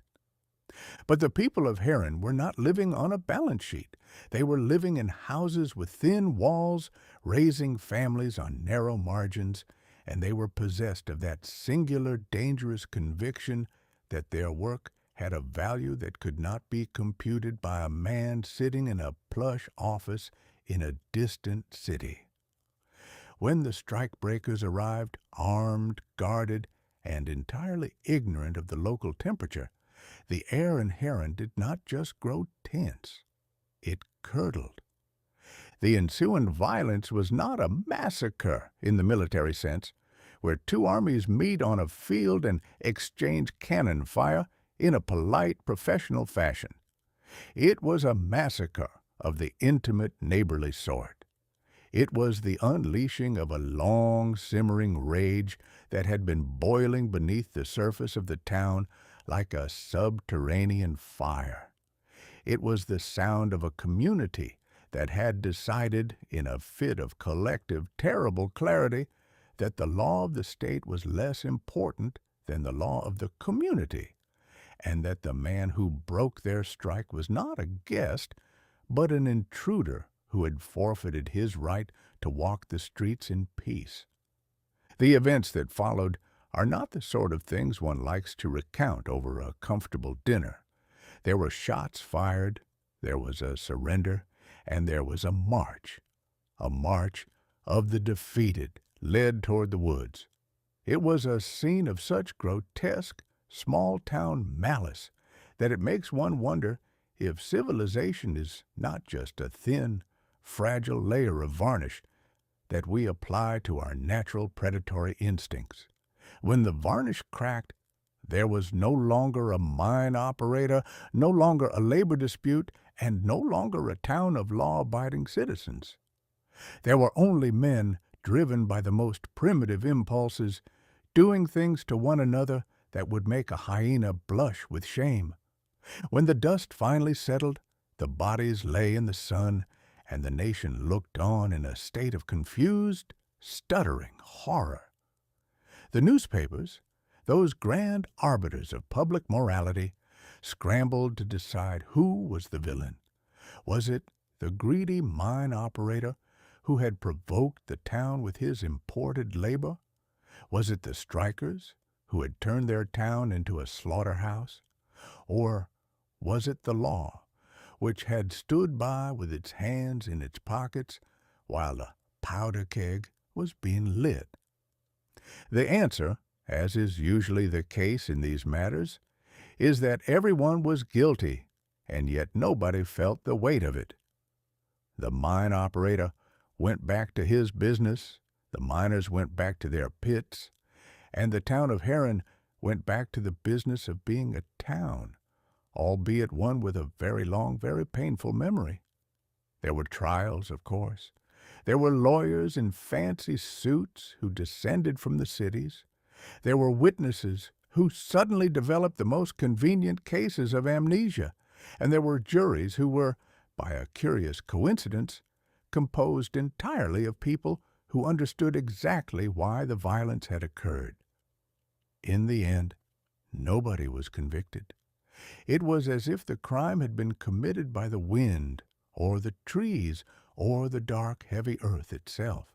But the people of Herrin were not living on a balance sheet. They were living in houses with thin walls, raising families on narrow margins, and they were possessed of that singular, dangerous conviction that their work had a value that could not be computed by a man sitting in a plush office in a distant city. When the strikebreakers arrived, armed, guarded, and entirely ignorant of the local temperature, the air in Herrin did not just grow tense. It curdled. The ensuing violence was not a massacre in the military sense, where two armies meet on a field and exchange cannon fire in a polite, professional fashion. It was a massacre of the intimate, neighborly sort. It was the unleashing of a long, simmering rage that had been boiling beneath the surface of the town like a subterranean fire. It was the sound of a community that had decided, in a fit of collective, terrible clarity, that the law of the state was less important than the law of the community, and that the man who broke their strike was not a guest, but an intruder who had forfeited his right to walk the streets in peace. The events that followed are not the sort of things one likes to recount over a comfortable dinner. There were shots fired, there was a surrender, and there was a march of the defeated, led toward the woods. It was a scene of such grotesque, small-town malice that it makes one wonder if civilization is not just a thin, fragile layer of varnish that we apply to our natural predatory instincts. When the varnish cracked, there was no longer a mine operator, no longer a labor dispute, and no longer a town of law-abiding citizens. There were only men driven by the most primitive impulses, doing things to one another that would make a hyena blush with shame. When the dust finally settled, the bodies lay in the sun, and the nation looked on in a state of confused, stuttering horror. The newspapers, those grand arbiters of public morality, scrambled to decide who was the villain. Was it the greedy mine operator who had provoked the town with his imported labor? Was it the strikers who had turned their town into a slaughterhouse? Or was it the law, which had stood by with its hands in its pockets while the powder keg was being lit? The answer, as is usually the case in these matters, is that everyone was guilty, and yet nobody felt the weight of it. The mine operator went back to his business, the miners went back to their pits, and the town of Herrin went back to the business of being a town, albeit one with a very long, very painful memory. There were trials, of course. There were lawyers in fancy suits who descended from the cities. There were witnesses who suddenly developed the most convenient cases of amnesia, and there were juries who were, by a curious coincidence, composed entirely of people who understood exactly why the violence had occurred. In the end, nobody was convicted. It was as if the crime had been committed by the wind, or the trees, or the dark, heavy earth itself.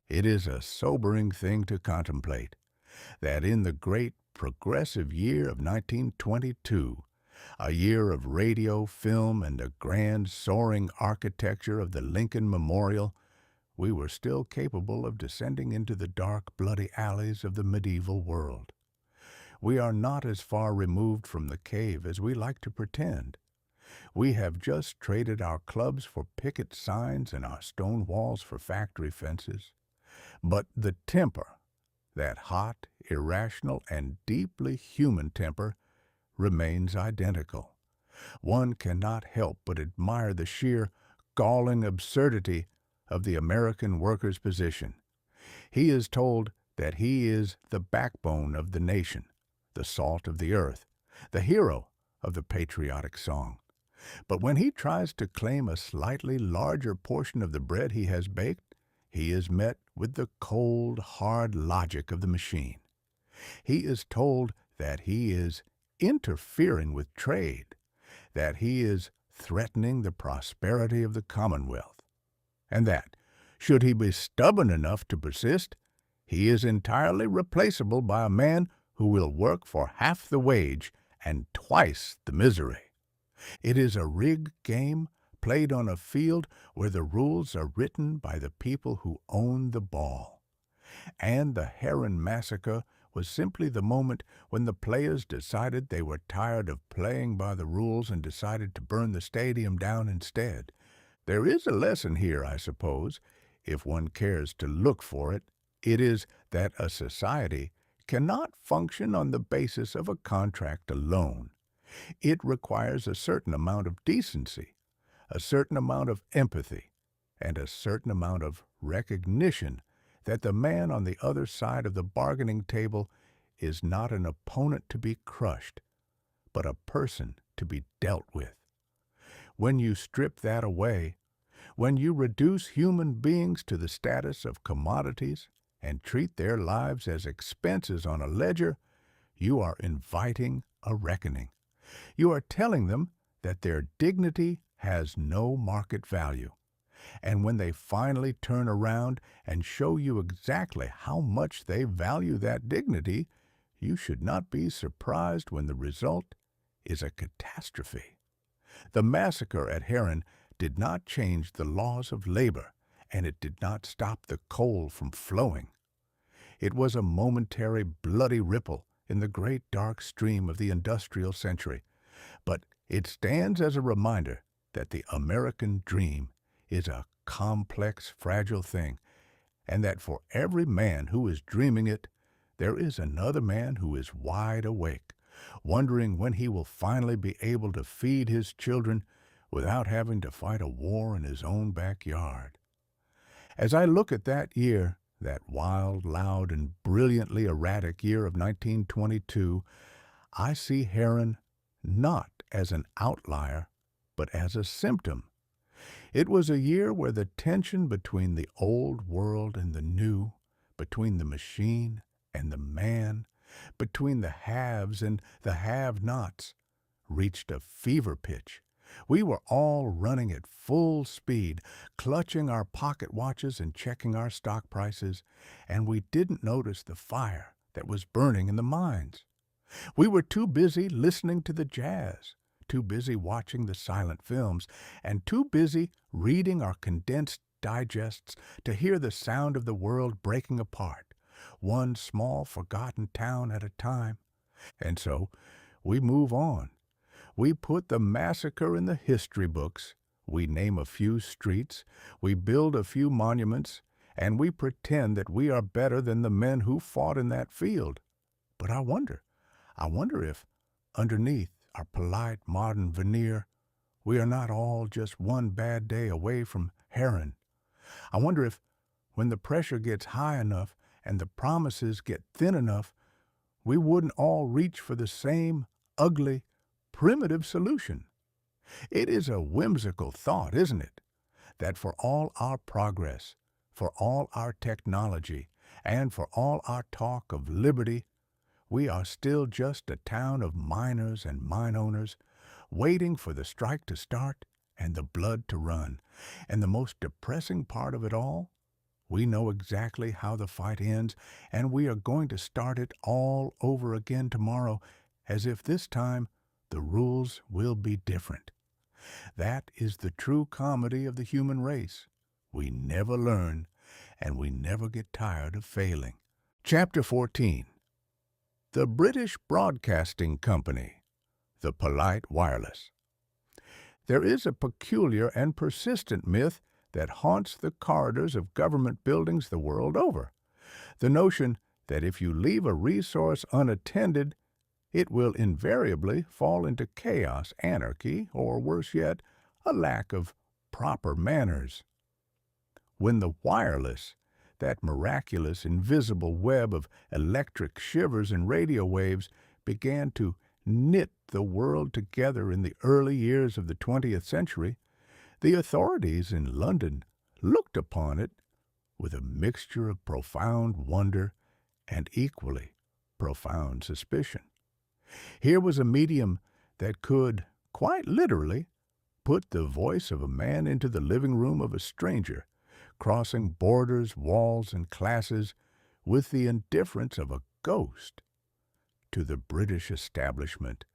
It is a sobering thing to contemplate that in the great progressive year of 1922, a year of radio, film, and the grand soaring architecture of the Lincoln Memorial, we were still capable of descending into the dark, bloody alleys of the medieval world. We are not as far removed from the cave as we like to pretend. We have just traded our clubs for picket signs and our stone walls for factory fences. But the temper, that hot, irrational, and deeply human temper, remains identical. One cannot help but admire the sheer, galling absurdity of the American worker's position. He is told that he is the backbone of the nation, the salt of the earth, the hero of the patriotic song. But when he tries to claim a slightly larger portion of the bread he has baked, he is met with the cold, hard logic of the machine. He is told that he is interfering with trade, that he is threatening the prosperity of the Commonwealth, and that, should he be stubborn enough to persist, he is entirely replaceable by a man who will work for half the wage and twice the misery. It is a rigged game played on a field where the rules are written by the people who own the ball. And the Herrin Massacre was simply the moment when the players decided they were tired of playing by the rules and decided to burn the stadium down instead. There is a lesson here, I suppose, if one cares to look for it. It is that a society cannot function on the basis of a contract alone. It requires a certain amount of decency, a certain amount of empathy, and a certain amount of recognition that the man on the other side of the bargaining table is not an opponent to be crushed, but a person to be dealt with. When you strip that away, when you reduce human beings to the status of commodities and treat their lives as expenses on a ledger, you are inviting a reckoning. You are telling them that their dignity has no market value. And when they finally turn around and show you exactly how much they value that dignity, you should not be surprised when the result is a catastrophe. The massacre at Herrin did not change the laws of labor, and it did not stop the coal from flowing. It was a momentary bloody ripple in the great dark stream of the industrial century, but it stands as a reminder that the American dream is a complex, fragile thing, and that for every man who is dreaming it, there is another man who is wide awake, wondering when he will finally be able to feed his children without having to fight a war in his own backyard. As I look at that year, that wild, loud, and brilliantly erratic year of 1922, I see Herrin not as an outlier, but as a symptom. It was a year where the tension between the old world and the new, between the machine and the man, between the haves and the have-nots, reached a fever pitch. We were all running at full speed, clutching our pocket watches and checking our stock prices, and we didn't notice the fire that was burning in the mines. We were too busy listening to the jazz, too busy watching the silent films, and too busy reading our condensed digests to hear the sound of the world breaking apart, one small forgotten town at a time. And so we move on. We put the massacre in the history books. We name a few streets. We build a few monuments. And we pretend that we are better than the men who fought in that field. But I wonder if, underneath our polite modern veneer, we are not all just one bad day away from Herrin. I wonder if, when the pressure gets high enough and the promises get thin enough, we wouldn't all reach for the same ugly, primitive solution. It is a whimsical thought, isn't it? That for all our progress, for all our technology, and for all our talk of liberty, we are still just a town of miners and mine owners, waiting for the strike to start and the blood to run. And the most depressing part of it all, we know exactly how the fight ends, and we are going to start it all over again tomorrow, as if this time the rules will be different. That is the true comedy of the human race. We never learn, and we never get tired of failing. Chapter 14. The British Broadcasting Company, the Polite Wireless. There is a peculiar and persistent myth that haunts the corridors of government buildings the world over. The notion that if you leave a resource unattended, it will invariably fall into chaos, anarchy, or worse yet, a lack of proper manners. When the wireless, that miraculous invisible web of electric shivers and radio waves, began to knit the world together in the early years of the 20th century, the authorities in London looked upon it with a mixture of profound wonder and equally profound suspicion. Here was a medium that could, quite literally, put the voice of a man into the living room of a stranger, crossing borders, walls, and classes with the indifference of a ghost. To the British establishment,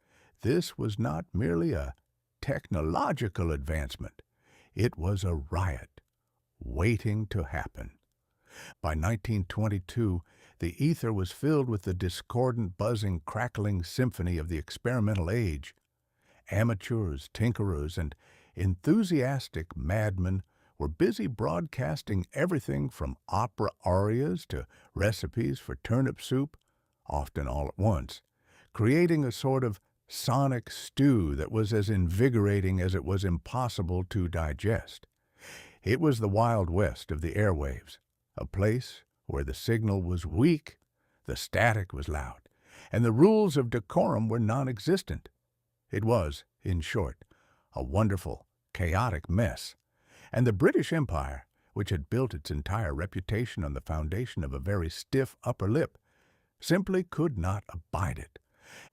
this was not merely a technological advancement. It was a riot waiting to happen. By 1922, the ether was filled with the discordant, buzzing, crackling symphony of the experimental age. Amateurs, tinkerers, and enthusiastic madmen were busy broadcasting everything from opera arias to recipes for turnip soup, often all at once, creating a sort of sonic stew that was as invigorating as it was impossible to digest. It was the Wild West of the airwaves, a place where the signal was weak, the static was loud, and the rules of decorum were non-existent. It was, in short, a wonderful, chaotic mess, and the British Empire, which had built its entire reputation on the foundation of a very stiff upper lip, simply could not abide it.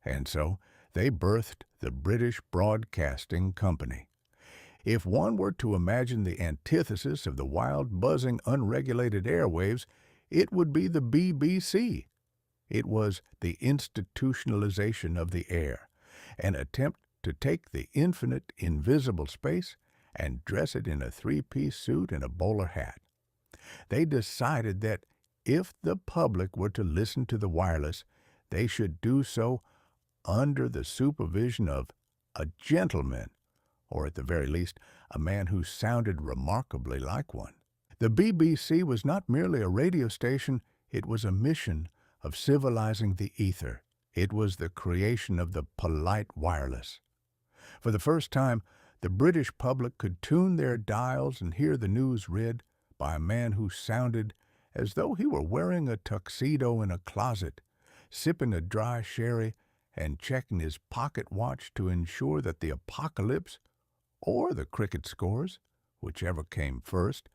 And so they birthed the British Broadcasting Company. If one were to imagine the antithesis of the wild, buzzing, unregulated airwaves, it would be the BBC. It was the institutionalization of the air, an attempt to take the infinite, invisible space and dress it in a three-piece suit and a bowler hat. They decided that if the public were to listen to the wireless, they should do so under the supervision of a gentleman, or at the very least, a man who sounded remarkably like one. The BBC was not merely a radio station, it was a mission of civilizing the ether. It was the creation of the polite wireless. For the first time, the British public could tune their dials and hear the news read by a man who sounded as though he were wearing a tuxedo in a closet, sipping a dry sherry, and checking his pocket watch to ensure that the apocalypse, or the cricket scores, whichever came first,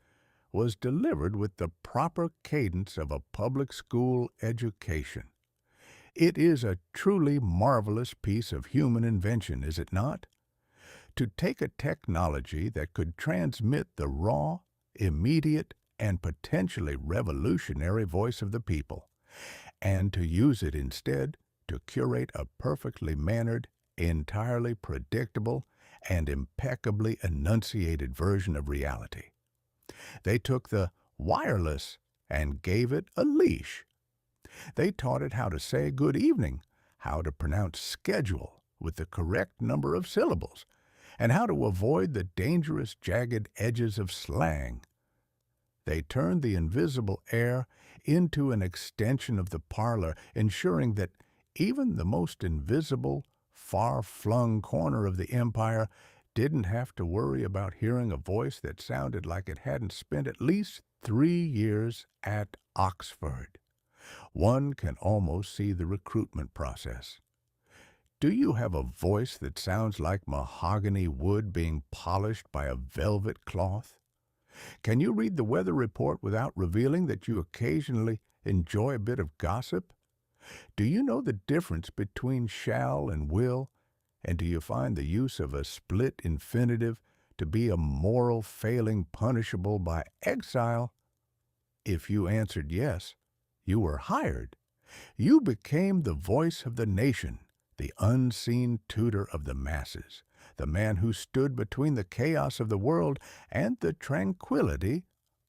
was delivered with the proper cadence of a public school education. It is a truly marvelous piece of human invention, is it not? To take a technology that could transmit the raw, immediate, and potentially revolutionary voice of the people, and to use it instead to curate a perfectly mannered, entirely predictable, and impeccably enunciated version of reality. They took the wireless and gave it a leash, They taught it how to say good evening, how to pronounce schedule with the correct number of syllables, and how to avoid the dangerous jagged edges of slang. They turned the invisible air into an extension of the parlor, ensuring that even the most invisible, far-flung corner of the empire didn't have to worry about hearing a voice that sounded like it hadn't spent at least 3 years at Oxford. One can almost see the recruitment process. Do you have a voice that sounds like mahogany wood being polished by a velvet cloth? Can you read the weather report without revealing that you occasionally enjoy a bit of gossip? Do you know the difference between shall and will? And do you find the use of a split infinitive to be a moral failing punishable by exile? If you answered yes, you were hired. You became the voice of the nation, the unseen tutor of the masses, the man who stood between the chaos of the world and the tranquility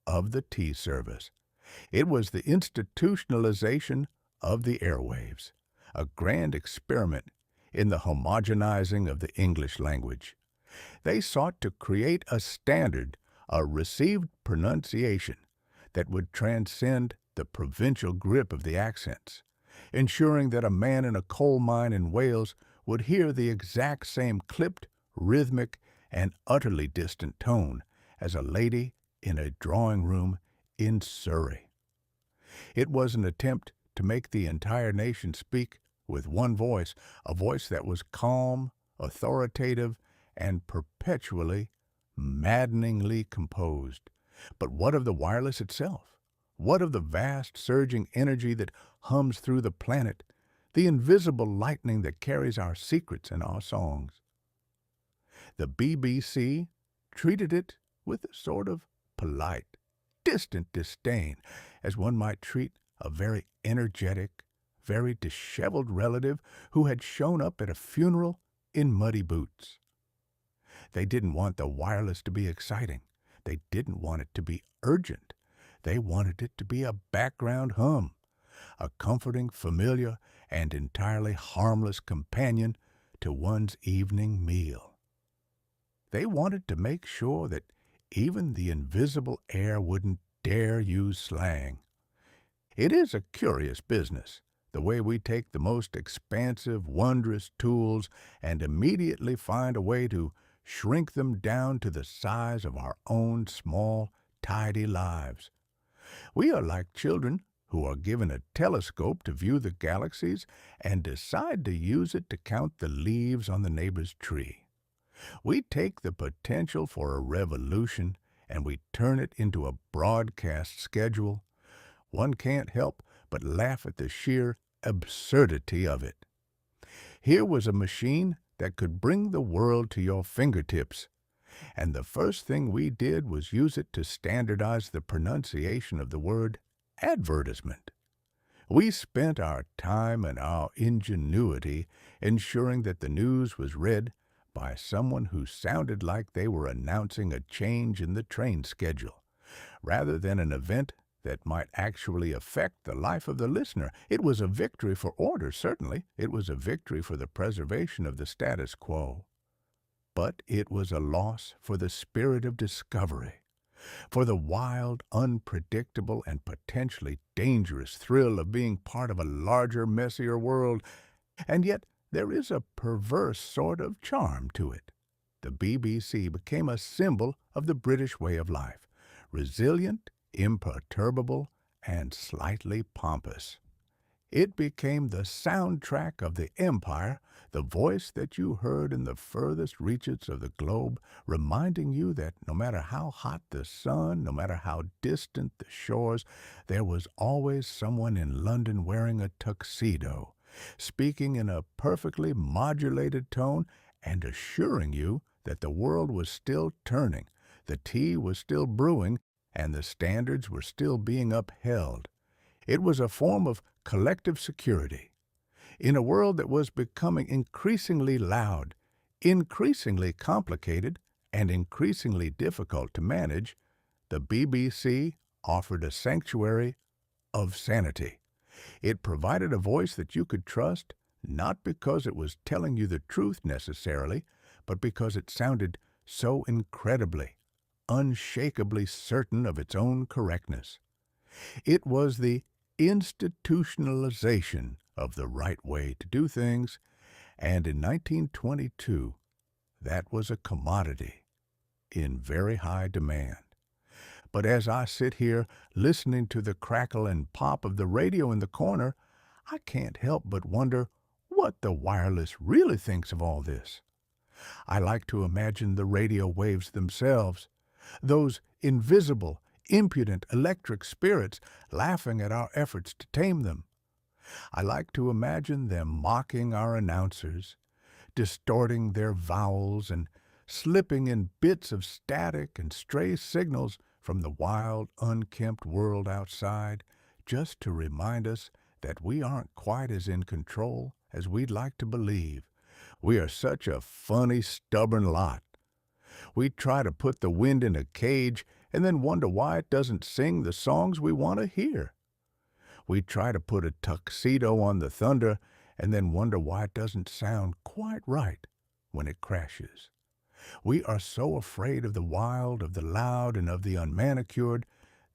of the tea service. It was the institutionalization of the airwaves, a grand experiment in the homogenizing of the English language. They sought to create a standard, a received pronunciation, that would transcend the provincial grip of the accents, ensuring that a man in a coal mine in Wales would hear the exact same clipped, rhythmic, and utterly distant tone as a lady in a drawing room in Surrey. It was an attempt to make the entire nation speak with one voice, a voice that was calm, authoritative, and perpetually, maddeningly composed. But what of the wireless itself? What of the vast, surging energy that hums through the planet, the invisible lightning that carries our secrets and our songs? The BBC treated it with a sort of polite, distant disdain, as one might treat a very energetic, very disheveled relative who had shown up at a funeral in muddy boots. They didn't want the wireless to be exciting. They didn't want it to be urgent. They wanted it to be a background hum, a comforting, familiar, and entirely harmless companion to one's evening meal. They wanted to make sure that even the invisible air wouldn't dare use slang. It is a curious business, the way we take the most expansive, wondrous tools and immediately find a way to shrink them down to the size of our own small, tidy lives. We are like children who are given a telescope to view the galaxies and decide to use it to count the leaves on the neighbor's tree. We take the potential for a revolution and we turn it into a broadcast schedule. One can't help but laugh at the sheer absurdity of it. Here was a machine that could bring the world to your fingertips, and the first thing we did was use it to standardize the pronunciation of the word advertisement. We spent our time and our ingenuity ensuring that the news was read by someone who sounded like they were announcing a change in the train schedule, rather than an event that might actually affect the life of the listener. It was a victory for order, certainly. It was a victory for the preservation of the status quo. But it was a loss for the spirit of discovery, for the wild, unpredictable, and potentially dangerous thrill of being part of a larger, messier world. And yet there is a perverse sort of charm to it. The BBC became a symbol of the British way of life, resilient, imperturbable, and slightly pompous. It became the soundtrack of the empire, the voice that you heard in the furthest reaches of the globe, reminding you that no matter how hot the sun, no matter how distant the shores, there was always someone in London wearing a tuxedo, speaking in a perfectly modulated tone and assuring you that the world was still turning, the tea was still brewing, and the standards were still being upheld. It was a form of collective security. In a world that was becoming increasingly loud, increasingly complicated, and increasingly difficult to manage, the BBC offered a sanctuary of sanity. It provided a voice that you could trust, not because it was telling you the truth necessarily, but because it sounded so incredibly, unshakably certain of its own correctness. It was the institutionalization of the right way to do things, and in 1922, that was a commodity in very high demand. But as I sit here listening to the crackle and pop of the radio in the corner, I can't help but wonder what the wireless really thinks of all this. I like to imagine the radio waves themselves, those invisible, impudent electric spirits laughing at our efforts to tame them. I like to imagine them mocking our announcers, distorting their vowels and slipping in bits of static and stray signals from the wild, unkempt world outside, just to remind us that we aren't quite as in control as we'd like to believe. We are such a funny, stubborn lot. We try to put the wind in a cage and then wonder why it doesn't sing the songs we want to hear. We try to put a tuxedo on the thunder and then wonder why it doesn't sound quite right when it crashes. We are so afraid of the wild, of the loud, and of the unmanicured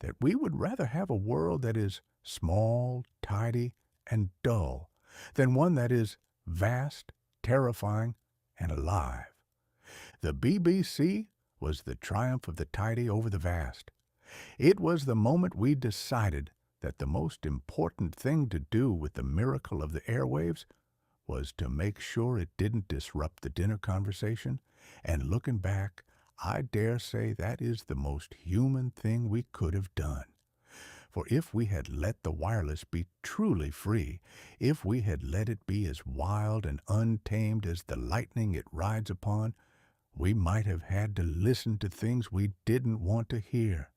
that we would rather have a world that is small, tidy, and dull than one that is vast, terrifying, and alive. The BBC was the triumph of the tidy over the vast. It was the moment we decided that the most important thing to do with the miracle of the airwaves was to make sure it didn't disrupt the dinner conversation, and looking back, I dare say that is the most human thing we could have done. For if we had let the wireless be truly free, if we had let it be as wild and untamed as the lightning it rides upon, we might have had to listen to things we didn't want to hear.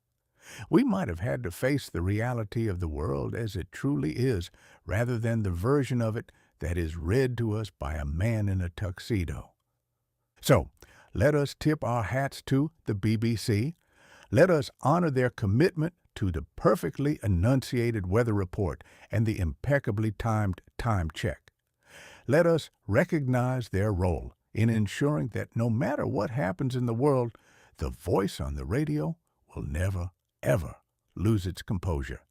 We might have had to face the reality of the world as it truly is, rather than the version of it that is read to us by a man in a tuxedo. So, let us tip our hats to the BBC. Let us honor their commitment to the perfectly enunciated weather report and the impeccably timed time check. Let us recognize their role in ensuring that no matter what happens in the world, the voice on the radio will never, ever lose its composure.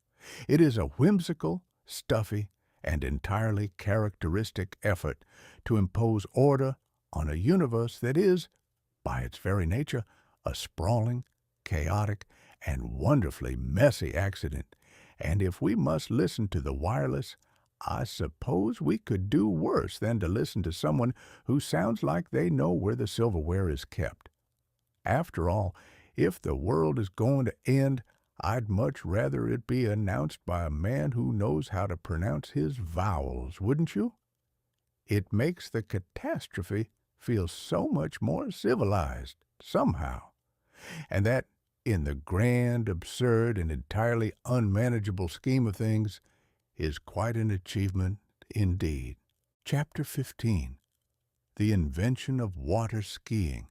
It is a whimsical, stuffy, and entirely characteristic effort to impose order on a universe that is, by its very nature, a sprawling, chaotic, and wonderfully messy accident. And if we must listen to the wireless, I suppose we could do worse than to listen to someone who sounds like they know where the silverware is kept. After all, if the world is going to end, I'd much rather it be announced by a man who knows how to pronounce his vowels, wouldn't you? It makes the catastrophe feel so much more civilized, somehow. And that, in the grand, absurd, and entirely unmanageable scheme of things, is quite an achievement indeed. Chapter 15. The Invention of Water Skiing.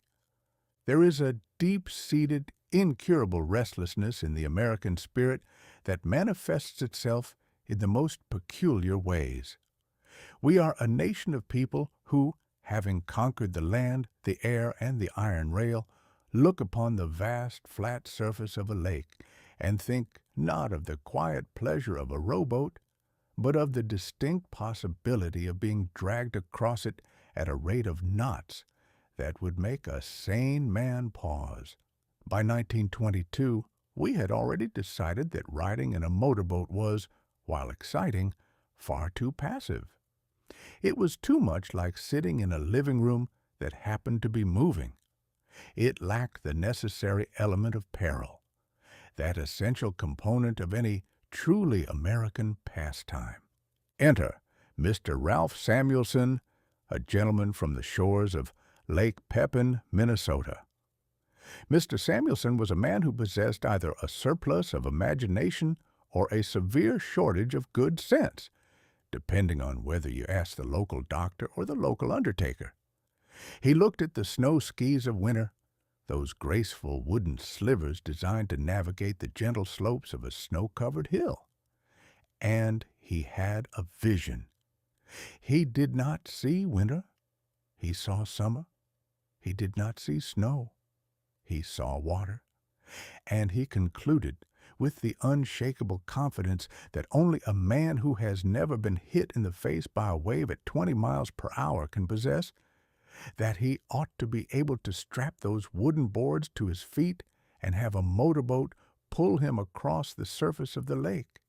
There is a deep-seated, incurable restlessness in the American spirit that manifests itself in the most peculiar ways. We are a nation of people who, having conquered the land, the air, and the iron rail, look upon the vast, flat surface of a lake and think not of the quiet pleasure of a rowboat, but of the distinct possibility of being dragged across it at a rate of knots that would make a sane man pause. By 1922, we had already decided that riding in a motorboat was, while exciting, far too passive. It was too much like sitting in a living room that happened to be moving. It lacked the necessary element of peril, that essential component of any truly American pastime. Enter Mr. Ralph Samuelson, a gentleman from the shores of Lake Pepin, Minnesota. Mr. Samuelson was a man who possessed either a surplus of imagination or a severe shortage of good sense, depending on whether you asked the local doctor or the local undertaker. He looked at the snow skis of winter, those graceful wooden slivers designed to navigate the gentle slopes of a snow-covered hill, And he had a vision. He did not see winter. He saw summer. He did not see snow. He saw water. And he concluded with the unshakable confidence that only a man who has never been hit in the face by a wave at 20 miles per hour can possess, that he ought to be able to strap those wooden boards to his feet and have a motorboat pull him across the surface of the lake.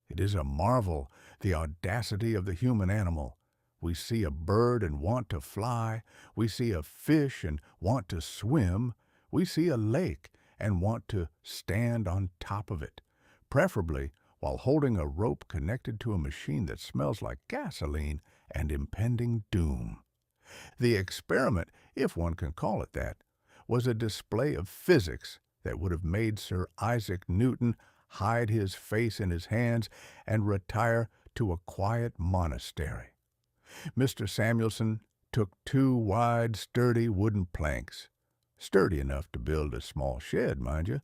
It is a marvel, the audacity of the human animal. We see a bird and want to fly. We see a fish and want to swim. We see a lake and want to stand on top of it, preferably while holding a rope connected to a machine that smells like gasoline and impending doom. The experiment, if one can call it that, was a display of physics that would have made Sir Isaac Newton hide his face in his hands and retire to a quiet monastery. Mr. Samuelson took 2 wide, sturdy wooden planks, sturdy enough to build a small shed, mind you,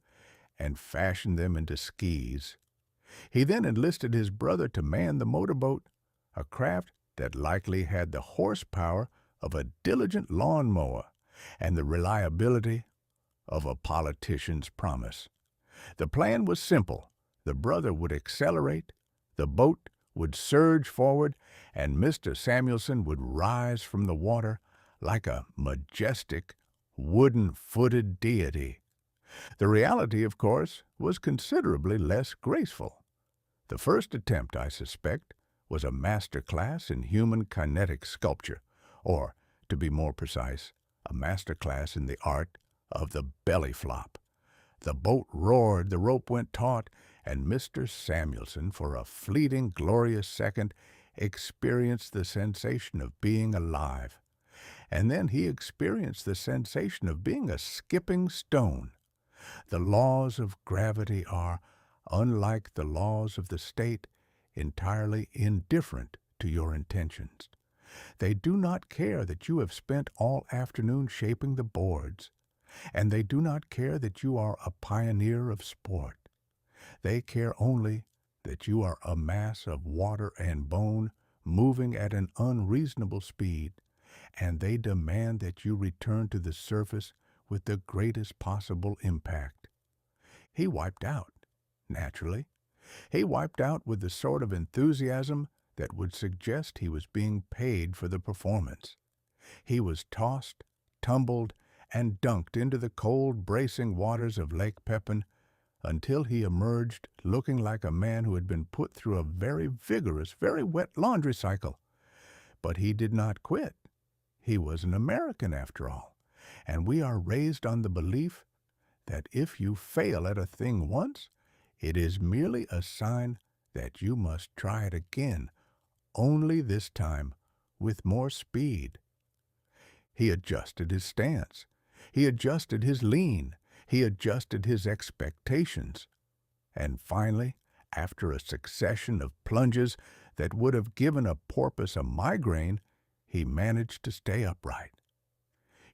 and fashioned them into skis. He then enlisted his brother to man the motorboat, a craft that likely had the horsepower of a diligent lawnmower and the reliability of a politician's promise. The plan was simple. The brother would accelerate, the boat would surge forward, and Mr. Samuelson would rise from the water like a majestic, wooden-footed deity. The reality, of course, was considerably less graceful. The first attempt, I suspect, was a master class in human kinetic sculpture, or, to be more precise, a master class in the art of the belly flop. The boat roared, the rope went taut, and Mr. Samuelson, for a fleeting, glorious second, experienced the sensation of being alive. And then he experienced the sensation of being a skipping stone. The laws of gravity are, unlike the laws of the state, entirely indifferent to your intentions. They do not care that you have spent all afternoon shaping the boards, and they do not care that you are a pioneer of sport. They care only that you are a mass of water and bone moving at an unreasonable speed, and they demand that you return to the surface with the greatest possible impact. He wiped out, naturally. He wiped out with the sort of enthusiasm that would suggest he was being paid for the performance. He was tossed, tumbled, and dunked into the cold, bracing waters of Lake Pepin until he emerged looking like a man who had been put through a very vigorous, very wet laundry cycle. But he did not quit. He was an American, after all, and we are raised on the belief that if you fail at a thing once, it is merely a sign that you must try it again, only this time with more speed. He adjusted his stance. He adjusted his lean. He adjusted his expectations. And finally, after a succession of plunges that would have given a porpoise a migraine, he managed to stay upright.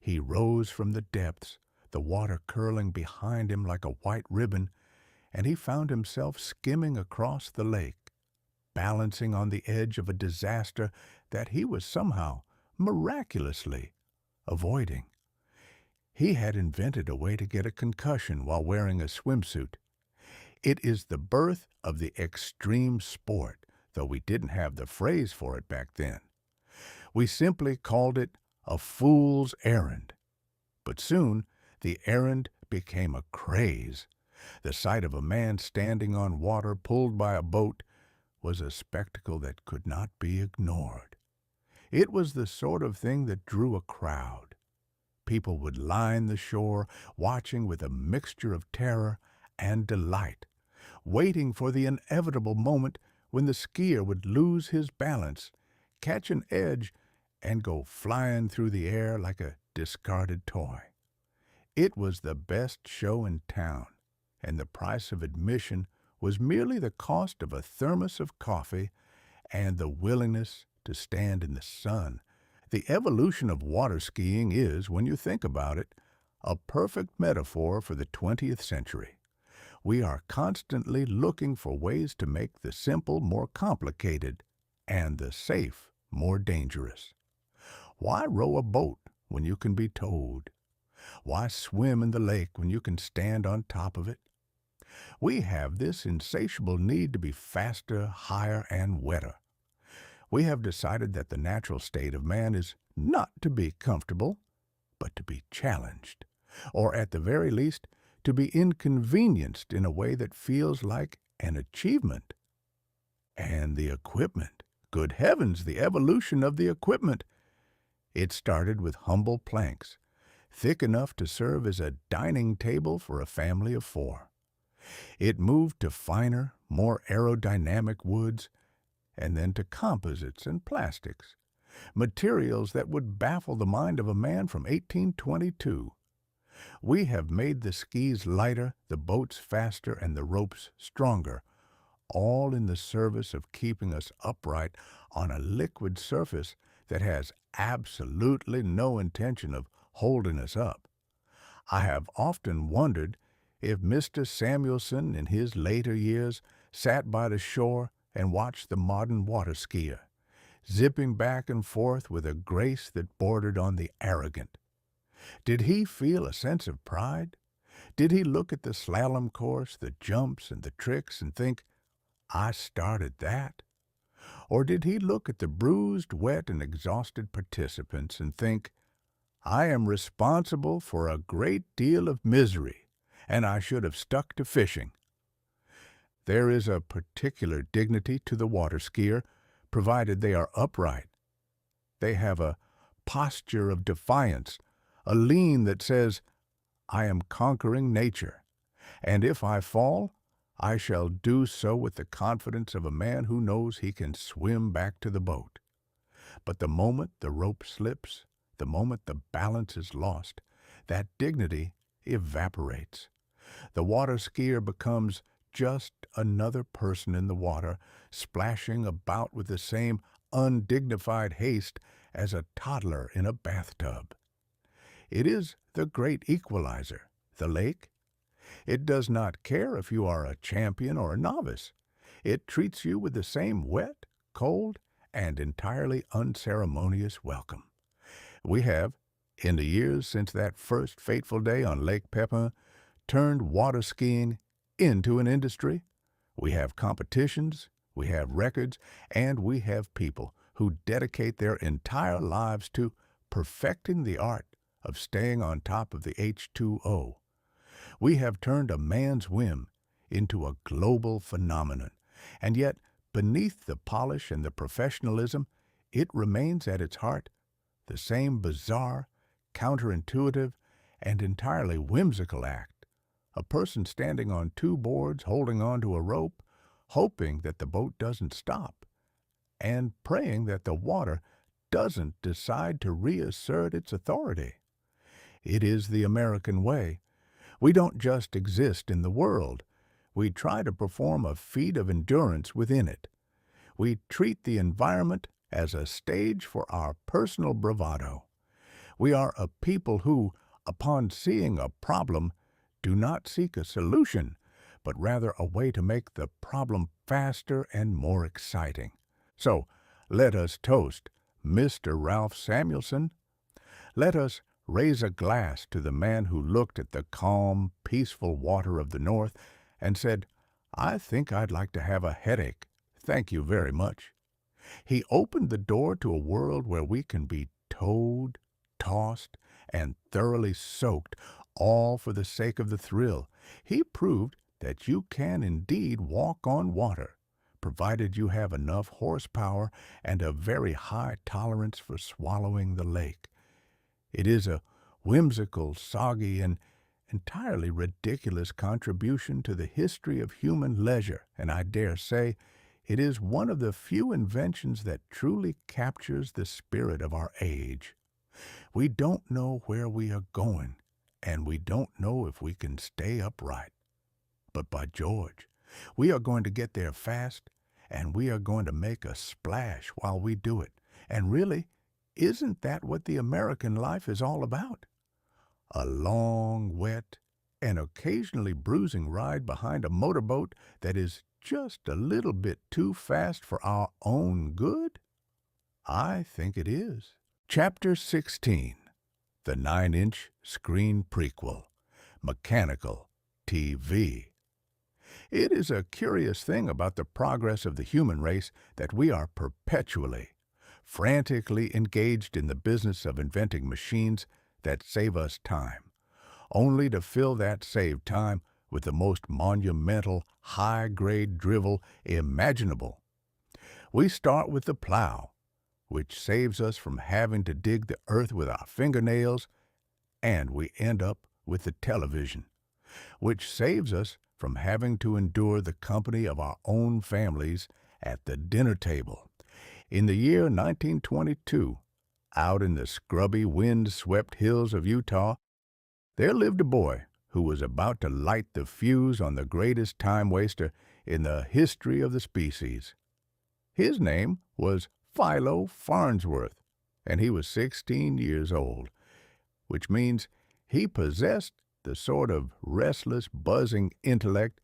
He rose from the depths, the water curling behind him like a white ribbon, and he found himself skimming across the lake, balancing on the edge of a disaster that he was somehow, miraculously, avoiding. He had invented a way to get a concussion while wearing a swimsuit. It is the birth of the extreme sport, though we didn't have the phrase for it back then. We simply called it a fool's errand. But soon the errand became a craze. The sight of a man standing on water pulled by a boat was a spectacle that could not be ignored. It was the sort of thing that drew a crowd. People would line the shore, watching with a mixture of terror and delight, waiting for the inevitable moment when the skier would lose his balance, catch an edge, and go flying through the air like a discarded toy. It was the best show in town, and the price of admission was merely the cost of a thermos of coffee and the willingness to stand in the sun. The evolution of water skiing is, when you think about it, a perfect metaphor for the 20th century. We are constantly looking for ways to make the simple more complicated and the safe more dangerous. Why row a boat when you can be towed? Why swim in the lake when you can stand on top of it? We have this insatiable need to be faster, higher, and wetter. We have decided that the natural state of man is not to be comfortable, but to be challenged, or at the very least, to be inconvenienced in a way that feels like an achievement. And the equipment. Good heavens, the evolution of the equipment. It started with humble planks, thick enough to serve as a dining table for a family of 4. It moved to finer, more aerodynamic woods, and then to composites and plastics, materials that would baffle the mind of a man from 1822. We have made the skis lighter, the boats faster, and the ropes stronger, all in the service of keeping us upright on a liquid surface that has absolutely no intention of holding us up. I have often wondered if Mr. Samuelson in his later years sat by the shore and watched the modern water skier, zipping back and forth with a grace that bordered on the arrogant. Did he feel a sense of pride? Did he look at the slalom course, the jumps, and the tricks and think, I started that? Or did he look at the bruised, wet, and exhausted participants and think, I am responsible for a great deal of misery, and I should have stuck to fishing? There is a particular dignity to the water skier, provided they are upright. They have a posture of defiance, a lean that says, I am conquering nature, and if I fall, I shall do so with the confidence of a man who knows he can swim back to the boat. But the moment the rope slips, the moment the balance is lost, that dignity evaporates. The water skier becomes just another person in the water, splashing about with the same undignified haste as a toddler in a bathtub. It is the great equalizer, the lake. It does not care if you are a champion or a novice. It treats you with the same wet, cold, and entirely unceremonious welcome. We have, in the years since that first fateful day on Lake Pepin, turned water skiing into an industry. We have competitions, we have records, and we have people who dedicate their entire lives to perfecting the art of staying on top of the H2O. We have turned a man's whim into a global phenomenon, and yet beneath the polish and the professionalism, it remains at its heart the same bizarre, counterintuitive, and entirely whimsical act. A person standing on 2 boards holding onto a rope, hoping that the boat doesn't stop, and praying that the water doesn't decide to reassert its authority. It is the American way. We don't just exist in the world. We try to perform a feat of endurance within it. We treat the environment as a stage for our personal bravado. We are a people who, upon seeing a problem, do not seek a solution, but rather a way to make the problem faster and more exciting. So, let us toast Mr. Ralph Samuelson. Let us raise a glass to the man who looked at the calm, peaceful water of the North and said, I think I'd like to have a headache. Thank you very much. He opened the door to a world where we can be towed, tossed, and thoroughly soaked, all for the sake of the thrill. He proved that you can indeed walk on water, provided you have enough horsepower and a very high tolerance for swallowing the lake. It is a whimsical, soggy, and entirely ridiculous contribution to the history of human leisure, and I dare say it is one of the few inventions that truly captures the spirit of our age. We don't know where we are going, and we don't know if we can stay upright. But by George, we are going to get there fast, and we are going to make a splash while we do it. And really, isn't that what the American life is all about? A long, wet, an occasionally bruising ride behind a motorboat that is just a little bit too fast for our own good? I think it is. Chapter 16. The 9-inch Screen Prequel. Mechanical TV. It is a curious thing about the progress of the human race that we are perpetually, frantically engaged in the business of inventing machines that save us time, only to fill that saved time with the most monumental, high-grade drivel imaginable. We start with the plow, which saves us from having to dig the earth with our fingernails, and we end up with the television, which saves us from having to endure the company of our own families at the dinner table. In the year 1922, out in the scrubby, wind-swept hills of Utah, there lived a boy who was about to light the fuse on the greatest time-waster in the history of the species. His name was Philo Farnsworth, and he was 16 years old, which means he possessed the sort of restless, buzzing intellect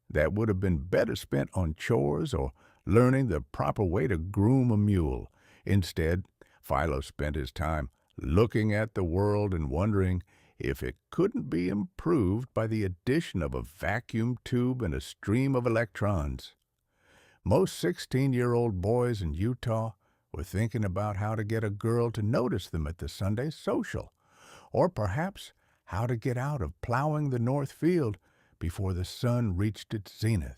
that would have been better spent on chores or learning the proper way to groom a mule. Instead, Philo spent his time looking at the world and wondering if it couldn't be improved by the addition of a vacuum tube and a stream of electrons. Most 16-year-old boys in Utah were thinking about how to get a girl to notice them at the Sunday social, or perhaps how to get out of plowing the north field before the sun reached its zenith.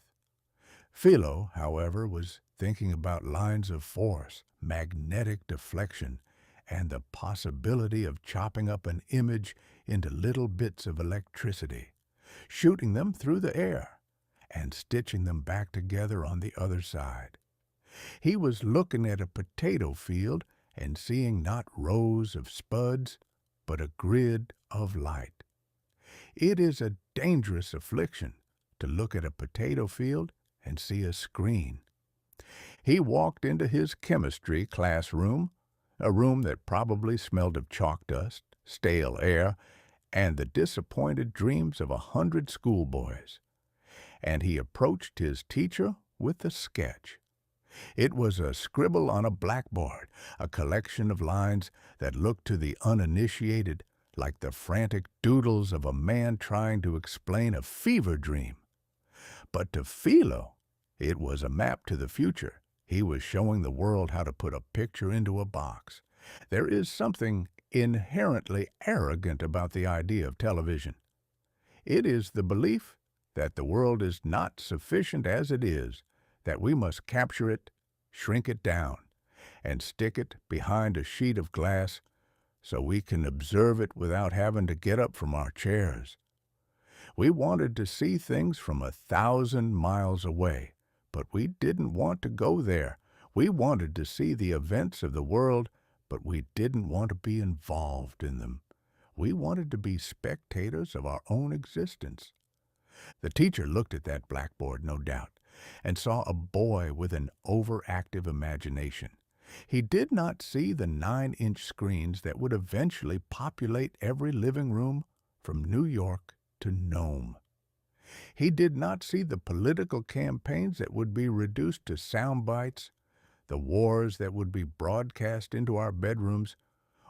Philo, however, was thinking about lines of force, magnetic deflection, and the possibility of chopping up an image into little bits of electricity, shooting them through the air, and stitching them back together on the other side. He was looking at a potato field and seeing not rows of spuds, but a grid of light. It is a dangerous affliction to look at a potato field and see a screen. He walked into his chemistry classroom, a room that probably smelled of chalk dust, stale air, and the disappointed dreams of 100 schoolboys. And he approached his teacher with a sketch. It was a scribble on a blackboard, a collection of lines that looked to the uninitiated like the frantic doodles of a man trying to explain a fever dream. But to Philo, it was a map to the future. He was showing the world how to put a picture into a box. There is something inherently arrogant about the idea of television. It is the belief that the world is not sufficient as it is, that we must capture it, shrink it down, and stick it behind a sheet of glass so we can observe it without having to get up from our chairs. We wanted to see things from 1,000 miles away, but we didn't want to go there. We wanted to see the events of the world, but we didn't want to be involved in them. We wanted to be spectators of our own existence. The teacher looked at that blackboard, no doubt, and saw a boy with an overactive imagination. He did not see the 9-inch screens that would eventually populate every living room from New York to Nome. He did not see the political campaigns that would be reduced to sound bites, the wars that would be broadcast into our bedrooms,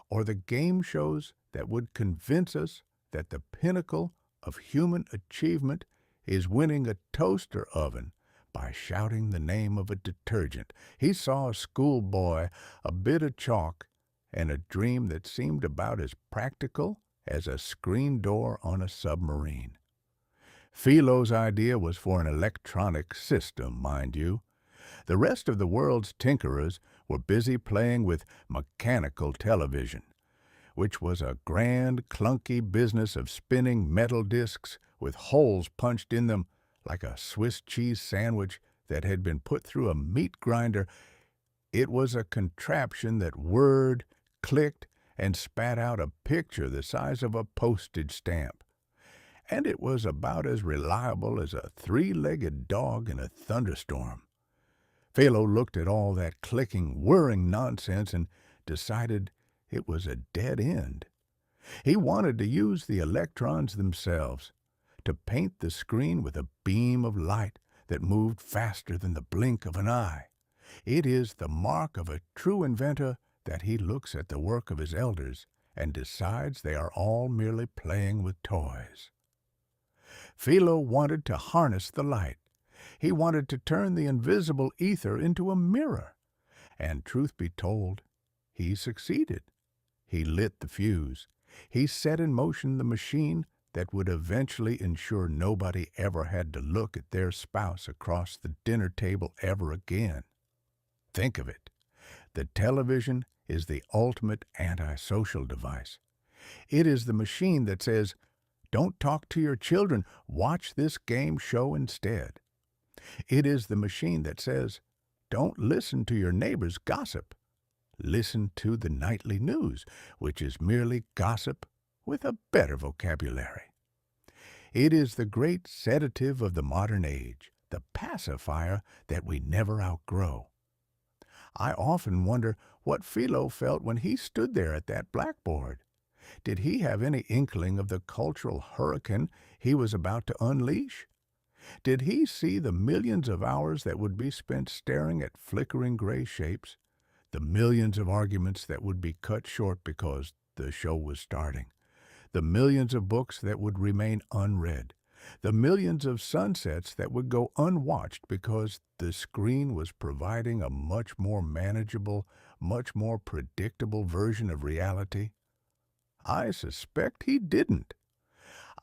or the game shows that would convince us that the pinnacle of human achievement is winning a toaster oven by shouting the name of a detergent. He saw a schoolboy, a bit of chalk, and a dream that seemed about as practical as a screen door on a submarine. Philo's idea was for an electronic system, mind you. The rest of the world's tinkerers were busy playing with mechanical television, which was a grand, clunky business of spinning metal discs with holes punched in them like a Swiss cheese sandwich that had been put through a meat grinder. It was a contraption that whirred, clicked, and spat out a picture the size of a postage stamp. And it was about as reliable as a 3-legged dog in a thunderstorm. Philo looked at all that clicking, whirring nonsense and decided it was a dead end. He wanted to use the electrons themselves, to paint the screen with a beam of light that moved faster than the blink of an eye. It is the mark of a true inventor that he looks at the work of his elders and decides they are all merely playing with toys. Philo wanted to harness the light. He wanted to turn the invisible ether into a mirror. And truth be told, he succeeded. He lit the fuse. He set in motion the machine that would eventually ensure nobody ever had to look at their spouse across the dinner table ever again. Think of it. The television is the ultimate antisocial device. It is the machine that says, "Don't talk to your children, watch this game show instead." It is the machine that says, "Don't listen to your neighbor's gossip. Listen to the nightly news," which is merely gossip with a better vocabulary. It is the great sedative of the modern age, the pacifier that we never outgrow. I often wonder what Philo felt when he stood there at that blackboard. Did he have any inkling of the cultural hurricane he was about to unleash? Did he see the millions of hours that would be spent staring at flickering gray shapes, the millions of arguments that would be cut short because the show was starting, the millions of books that would remain unread, the millions of sunsets that would go unwatched because the screen was providing a much more manageable, much more predictable version of reality? I suspect he didn't.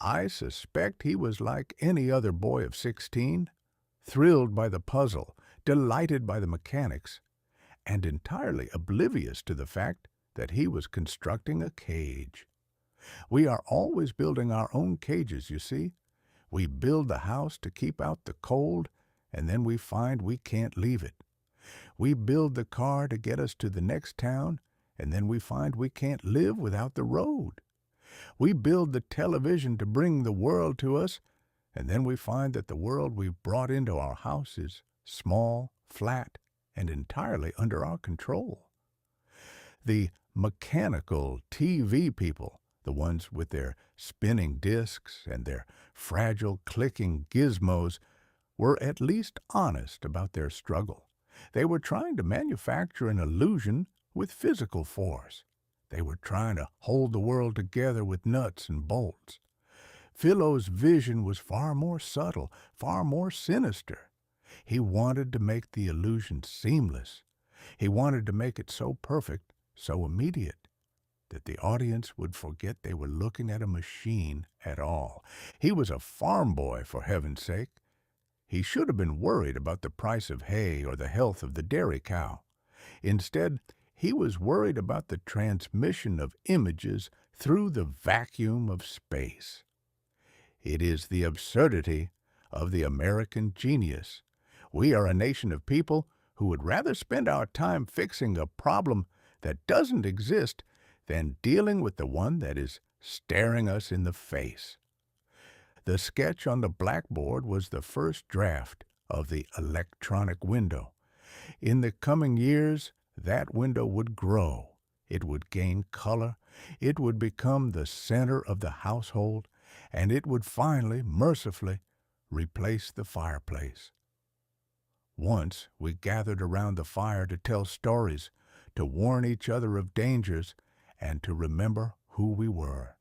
I suspect he was like any other boy of 16, thrilled by the puzzle, delighted by the mechanics, and entirely oblivious to the fact that he was constructing a cage. We are always building our own cages, you see. We build the house to keep out the cold, and then we find we can't leave it. We build the car to get us to the next town, and then we find we can't live without the road. We build the television to bring the world to us, and then we find that the world we've brought into our house is small, flat, and entirely under our control. The mechanical TV people, the ones with their spinning discs and their fragile clicking gizmos, were at least honest about their struggle. They were trying to manufacture an illusion with physical force. They were trying to hold the world together with nuts and bolts. Philo's vision was far more subtle, far more sinister. He wanted to make the illusion seamless. He wanted to make it so perfect, so immediate, that the audience would forget they were looking at a machine at all. He was a farm boy, for heaven's sake. He should have been worried about the price of hay or the health of the dairy cow. Instead, he was worried about the transmission of images through the vacuum of space. It is the absurdity of the American genius. We are a nation of people who would rather spend our time fixing a problem that doesn't exist than dealing with the one that is staring us in the face. The sketch on the blackboard was the first draft of the electronic window. In the coming years, that window would grow. It would gain color. It would become the center of the household, and it would finally, mercifully, replace the fireplace. Once we gathered around the fire to tell stories, to warn each other of dangers, and to remember who we were.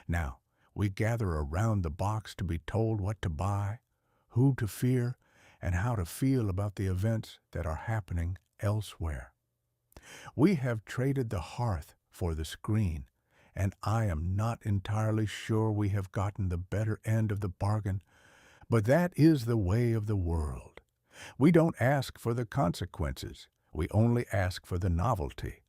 Now, we gather around the box to be told what to buy, who to fear, and how to feel about the events that are happening elsewhere. We have traded the hearth for the screen, and I am not entirely sure we have gotten the better end of the bargain, but that is the way of the world. We don't ask for the consequences. We only ask for the novelty.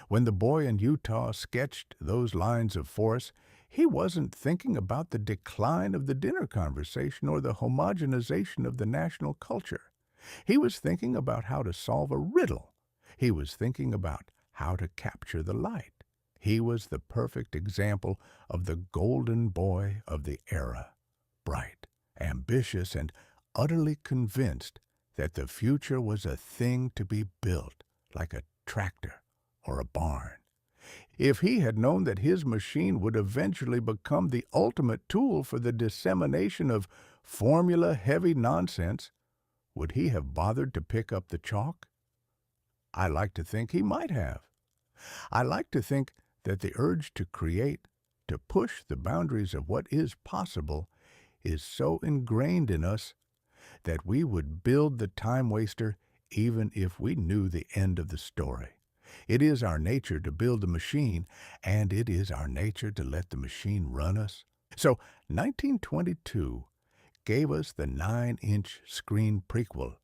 When the boy in Utah sketched those lines of force, he wasn't thinking about the decline of the dinner conversation or the homogenization of the national culture. He was thinking about how to solve a riddle. He was thinking about how to capture the light. He was the perfect example of the golden boy of the era, bright, ambitious, and utterly convinced that the future was a thing to be built, like a tractor or a barn. If he had known that his machine would eventually become the ultimate tool for the dissemination of formula-heavy nonsense, would he have bothered to pick up the chalk? I like to think he might have. I like to think that the urge to create, to push the boundaries of what is possible, is so ingrained in us that we would build the time waster even if we knew the end of the story. It is our nature to build a machine, and it is our nature to let the machine run us. So 1922 gave us the 9-inch screen prequel.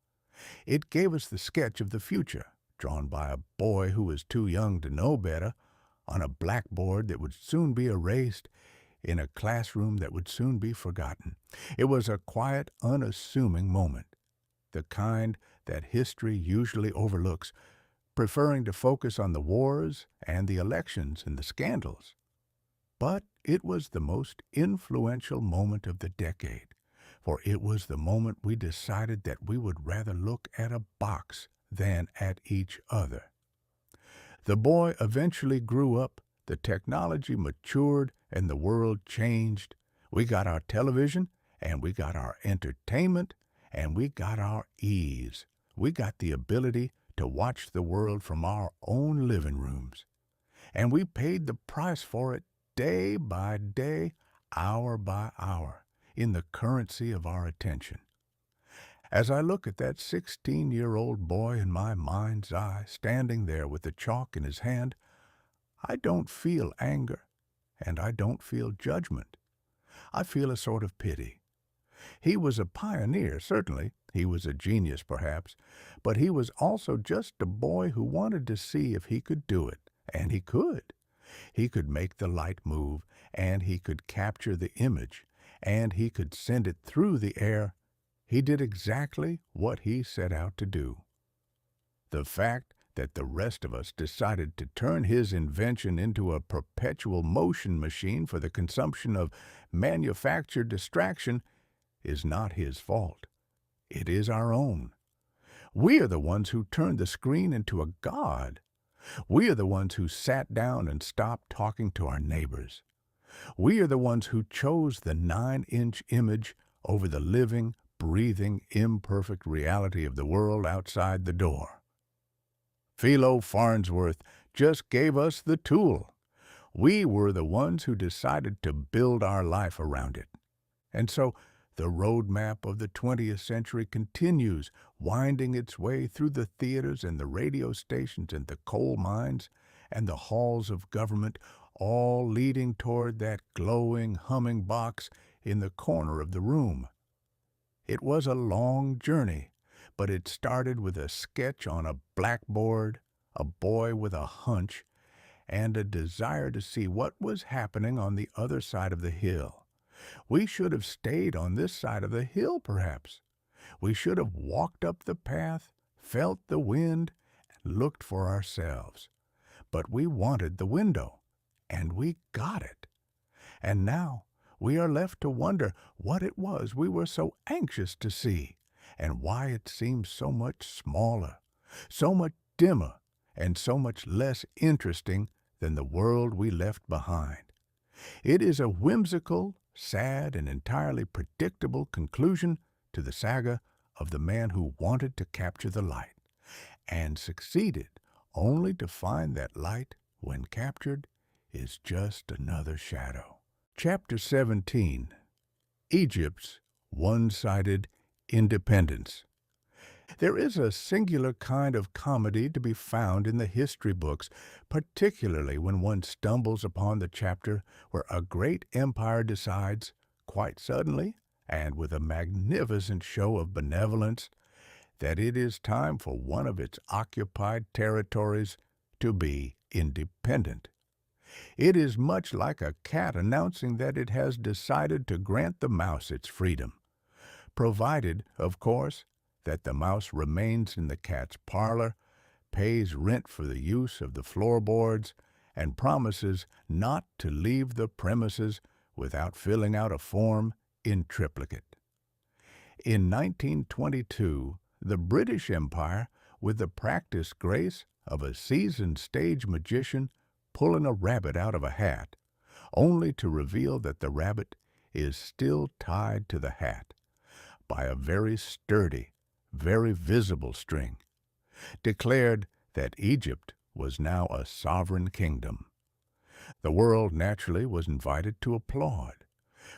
It gave us the sketch of the future, drawn by a boy who was too young to know better, on a blackboard that would soon be erased, in a classroom that would soon be forgotten. It was a quiet, unassuming moment, the kind that history usually overlooks, preferring to focus on the wars and the elections and the scandals. But it was the most influential moment of the decade, for it was the moment we decided that we would rather look at a box than at each other. The boy eventually grew up, the technology matured, and the world changed. We got our television, and we got our entertainment, and we got our ease. We got the ability to watch the world from our own living rooms. And we paid the price for it day by day, hour by hour, in the currency of our attention. As I look at that 16-year-old boy in my mind's eye, standing there with the chalk in his hand, I don't feel anger, and I don't feel judgment. I feel a sort of pity. He was a pioneer, certainly. He was a genius, perhaps, but he was also just a boy who wanted to see if he could do it, and he could. He could make the light move, and he could capture the image, and he could send it through the air. He did exactly what he set out to do. The fact that the rest of us decided to turn his invention into a perpetual motion machine for the consumption of manufactured distraction is not his fault. It is our own. We are the ones who turned the screen into a god. We are the ones who sat down and stopped talking to our neighbors. We are the ones who chose the 9-inch image over the living, breathing, imperfect reality of the world outside the door. Philo Farnsworth just gave us the tool. We were the ones who decided to build our life around it. And so the roadmap of the 20th century continues, winding its way through the theaters and the radio stations and the coal mines and the halls of government, all leading toward that glowing, humming box in the corner of the room. It was a long journey, but it started with a sketch on a blackboard, a boy with a hunch, and a desire to see what was happening on the other side of the hill. We should have stayed on this side of the hill, perhaps. We should have walked up the path, felt the wind, and looked for ourselves. But we wanted the window, and we got it. And now we are left to wonder what it was we were so anxious to see, and why it seemed so much smaller, so much dimmer, and so much less interesting than the world we left behind. It is a whimsical, sad, and entirely predictable conclusion to the saga of the man who wanted to capture the light, and succeeded only to find that light, when captured, is just another shadow. Chapter 17. Egypt's One-Sided Independence. There is a singular kind of comedy to be found in the history books, particularly when one stumbles upon the chapter where a great empire decides, quite suddenly, and with a magnificent show of benevolence, that it is time for one of its occupied territories to be independent. It is much like a cat announcing that it has decided to grant the mouse its freedom, provided, of course, that the mouse remains in the cat's parlor, pays rent for the use of the floorboards, and promises not to leave the premises without filling out a form in triplicate. In 1922, the British Empire, with the practiced grace of a seasoned stage magician, pulling a rabbit out of a hat, only to reveal that the rabbit is still tied to the hat by a very sturdy, very visible string, declared that Egypt was now a sovereign kingdom. The world naturally was invited to applaud.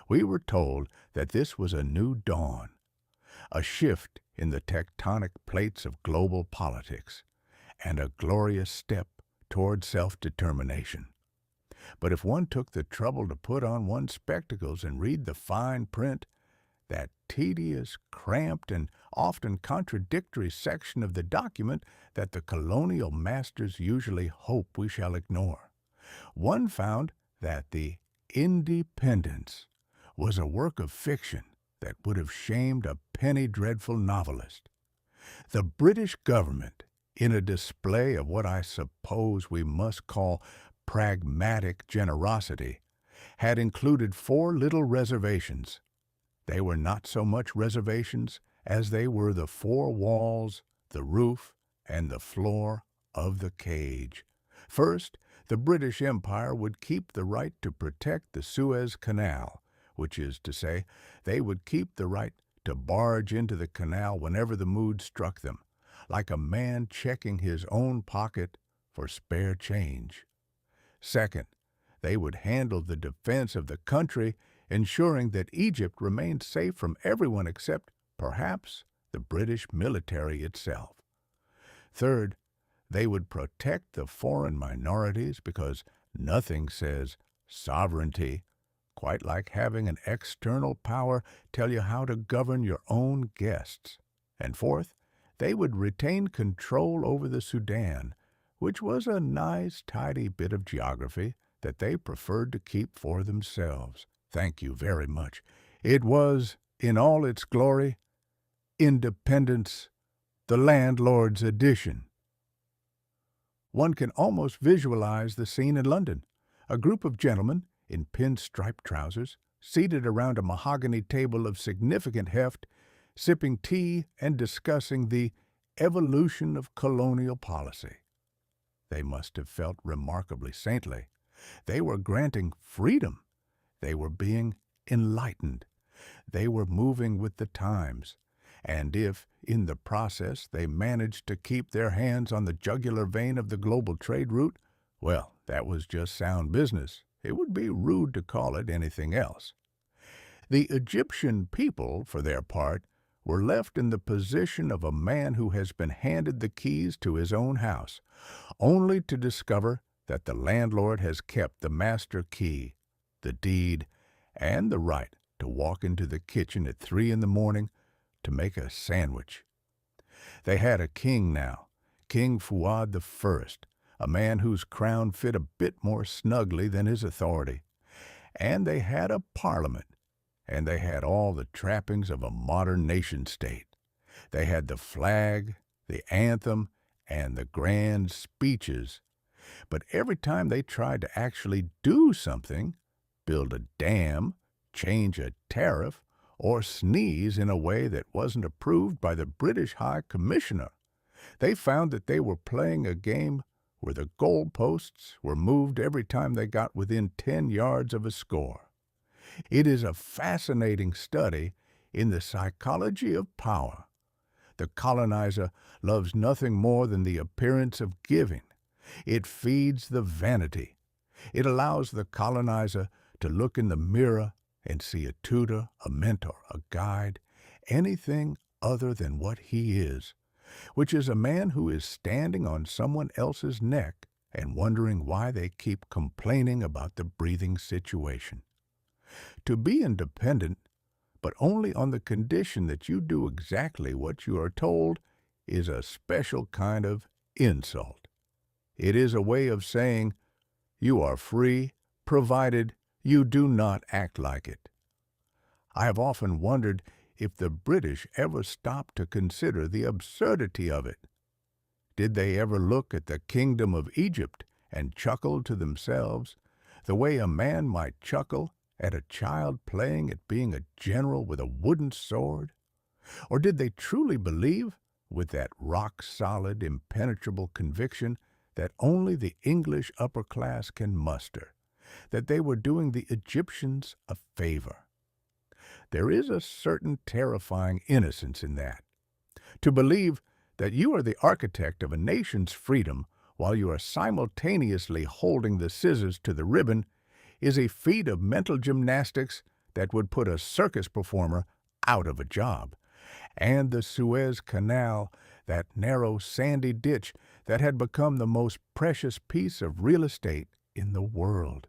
We were told that this was a new dawn, a shift in the tectonic plates of global politics, and a glorious step toward self-determination. But if one took the trouble to put on one's spectacles and read the fine print, that tedious, cramped, and often contradictory section of the document that the colonial masters usually hope we shall ignore, one found that the Independence was a work of fiction that would have shamed a penny dreadful novelist. The British government, in a display of what I suppose we must call pragmatic generosity, had included 4 little reservations. They were not so much reservations as they were the 4 walls, the roof, and the floor of the cage. First, the British Empire would keep the right to protect the Suez Canal, which is to say, they would keep the right to barge into the canal whenever the mood struck them, like a man checking his own pocket for spare change. Second, they would handle the defense of the country, ensuring that Egypt remained safe from everyone except, perhaps, the British military itself. Third, they would protect the foreign minorities because nothing says sovereignty quite like having an external power tell you how to govern your own guests. And fourth, they would retain control over the Sudan, which was a nice, tidy bit of geography that they preferred to keep for themselves. Thank you very much. It was, in all its glory, Independence, the landlord's edition. One can almost visualize the scene in London. A group of gentlemen in pinstripe trousers, seated around a mahogany table of significant heft, sipping tea and discussing the evolution of colonial policy. They must have felt remarkably saintly. They were granting freedom. They were being enlightened. They were moving with the times. And if, in the process, they managed to keep their hands on the jugular vein of the global trade route, well, that was just sound business. It would be rude to call it anything else. The Egyptian people, for their part, were left in the position of a man who has been handed the keys to his own house, only to discover that the landlord has kept the master key, the deed, and the right to walk into the kitchen at 3 a.m. to make a sandwich. They had a king now, King Fuad I, a man whose crown fit a bit more snugly than his authority. And they had a parliament, and they had all the trappings of a modern nation-state. They had the flag, the anthem, and the grand speeches. But every time they tried to actually do something, build a dam, change a tariff, or sneeze in a way that wasn't approved by the British High Commissioner, they found that they were playing a game where the goalposts were moved every time they got within 10 yards of a score. It is a fascinating study in the psychology of power. The colonizer loves nothing more than the appearance of giving. It feeds the vanity. It allows the colonizer to look in the mirror and see a tutor, a mentor, a guide, anything other than what he is, which is a man who is standing on someone else's neck and wondering why they keep complaining about the breathing situation. To be independent, but only on the condition that you do exactly what you are told, is a special kind of insult. It is a way of saying you are free, provided you do not act like it. I have often wondered if the British ever stopped to consider the absurdity of it. Did they ever look at the kingdom of Egypt and chuckle to themselves the way a man might chuckle at a child playing at being a general with a wooden sword? Or did they truly believe, with that rock-solid, impenetrable conviction, that only the English upper class can muster, that they were doing the Egyptians a favor. There is a certain terrifying innocence in that. To believe that you are the architect of a nation's freedom while you are simultaneously holding the scissors to the ribbon is a feat of mental gymnastics that would put a circus performer out of a job. And the Suez Canal, that narrow sandy ditch that had become the most precious piece of real estate in the world.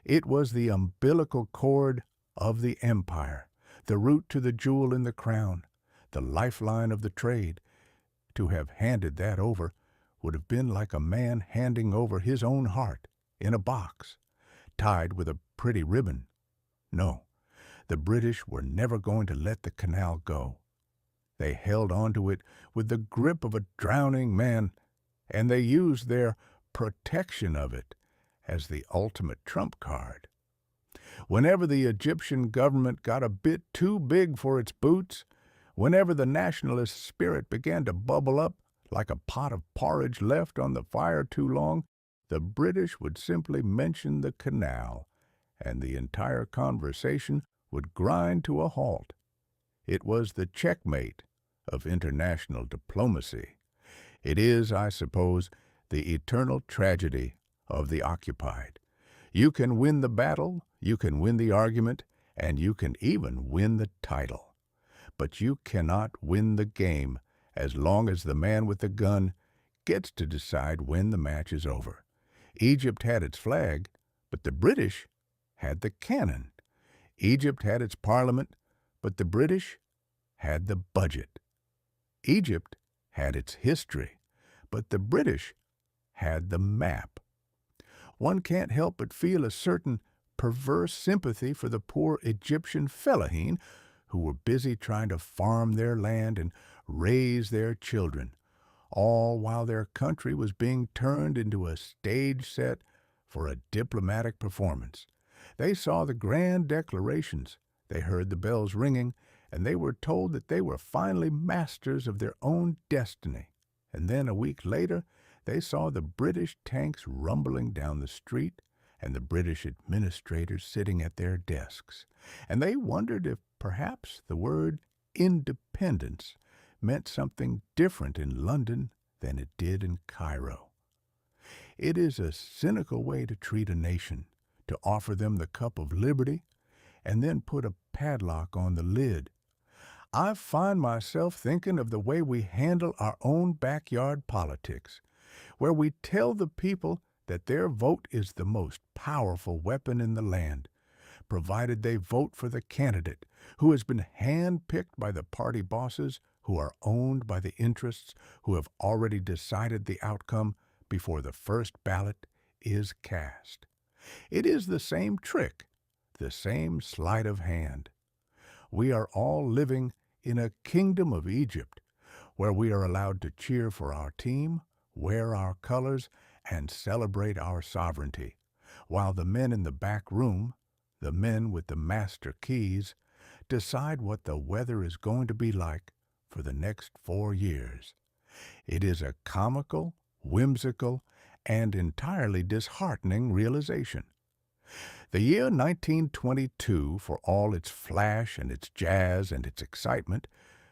It was the umbilical cord of the empire, the route to the jewel in the crown, the lifeline of the trade. To have handed that over would have been like a man handing over his own heart in a box, tied with a pretty ribbon. No, the British were never going to let the canal go. They held onto it with the grip of a drowning man, and they used their protection of it as the ultimate trump card. Whenever the Egyptian government got a bit too big for its boots, whenever the nationalist spirit began to bubble up like a pot of porridge left on the fire too long, the British would simply mention the canal, and the entire conversation would grind to a halt. It was the checkmate of international diplomacy. It is, I suppose, the eternal tragedy of the occupied. You can win the battle, you can win the argument, and you can even win the title. But you cannot win the game as long as the man with the gun gets to decide when the match is over. Egypt had its flag, but the British had the cannon. Egypt had its parliament, but the British had the budget. Egypt had its history, but the British had the map. One can't help but feel a certain perverse sympathy for the poor Egyptian fellaheen who were busy trying to farm their land and raise their children, all while their country was being turned into a stage set for a diplomatic performance. They saw the grand declarations, they heard the bells ringing, and they were told that they were finally masters of their own destiny. And then a week later, they saw the British tanks rumbling down the street and the British administrators sitting at their desks. And they wondered if perhaps the word independence meant something different in London than it did in Cairo. It is a cynical way to treat a nation, to offer them the cup of liberty and then put a padlock on the lid. I find myself thinking of the way we handle our own backyard politics, where we tell the people that their vote is the most powerful weapon in the land, provided they vote for the candidate who has been hand-picked by the party bosses who are owned by the interests who have already decided the outcome before the first ballot is cast. It is the same trick, the same sleight of hand. We are all living in a kingdom of Egypt, where we are allowed to cheer for our team, wear our colors, and celebrate our sovereignty, while the men in the back room, the men with the master keys, decide what the weather is going to be like for the next 4 years. It is a comical, whimsical, and entirely disheartening realization. The year 1922, for all its flash and its jazz and its excitement,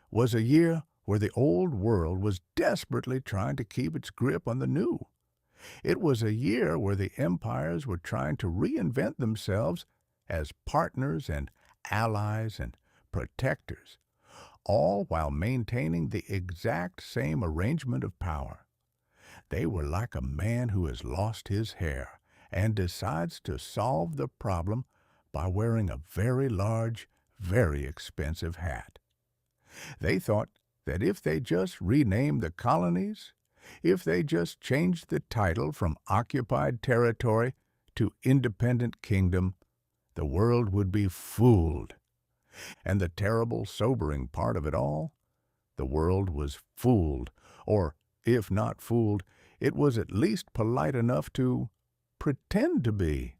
was a year where the old world was desperately trying to keep its grip on the new. It was a year where the empires were trying to reinvent themselves as partners and allies and protectors, all while maintaining the exact same arrangement of power. They were like a man who has lost his hair and decides to solve the problem by wearing a very large, very expensive hat. They thought that if they just renamed the colonies, if they just changed the title from occupied territory to independent kingdom, the world would be fooled. And the terrible, sobering part of it all, the world was fooled, or if not fooled, it was at least polite enough to pretend to be.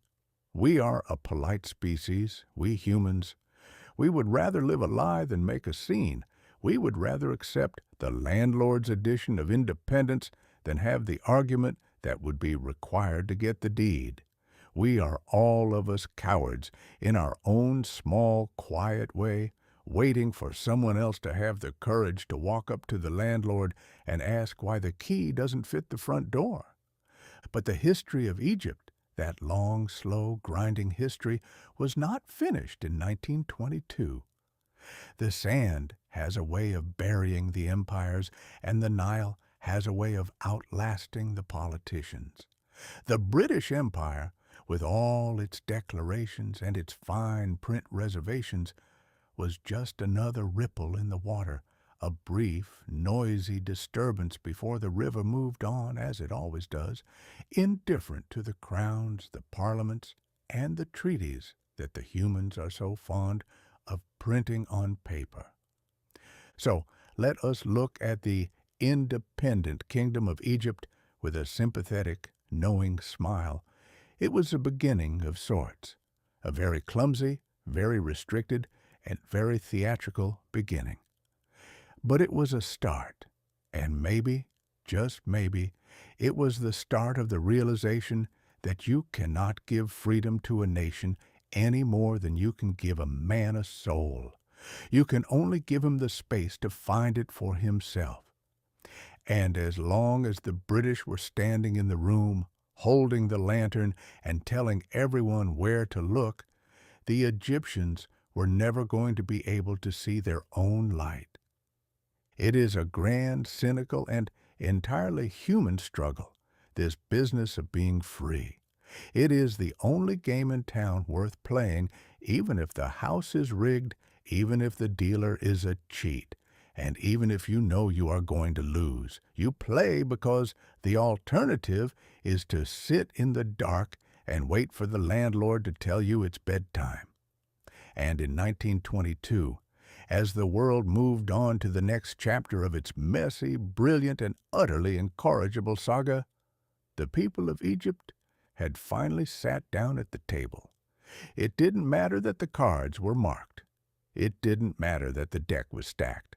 We are a polite species, we humans. We would rather live a lie than make a scene. We would rather accept the landlord's edition of independence than have the argument that would be required to get the deed. We are all of us cowards in our own small, quiet way, waiting for someone else to have the courage to walk up to the landlord and ask why the key doesn't fit the front door. But the history of Egypt, that long, slow, grinding history, was not finished in 1922. The sand has a way of burying the empires, and the Nile has a way of outlasting the politicians. The British Empire, with all its declarations and its fine print reservations, was just another ripple in the water, a brief, noisy disturbance before the river moved on, as it always does, indifferent to the crowns, the parliaments, and the treaties that the humans are so fond of printing on paper. So let us look at the independent kingdom of Egypt with a sympathetic, knowing smile. It was a beginning of sorts, a very clumsy, very restricted, and very theatrical beginning. But it was a start, and maybe, just maybe, it was the start of the realization that you cannot give freedom to a nation any more than you can give a man a soul. You can only give him the space to find it for himself. And as long as the British were standing in the room, holding the lantern and telling everyone where to look, the Egyptians were never going to be able to see their own light. It is a grand, cynical, and entirely human struggle, this business of being free. It is the only game in town worth playing, even if the house is rigged, even if the dealer is a cheat, and even if you know you are going to lose. You play because the alternative is to sit in the dark and wait for the landlord to tell you it's bedtime. And in 1922, as the world moved on to the next chapter of its messy, brilliant, and utterly incorrigible saga, the people of Egypt had finally sat down at the table. It didn't matter that the cards were marked. It didn't matter that the deck was stacked.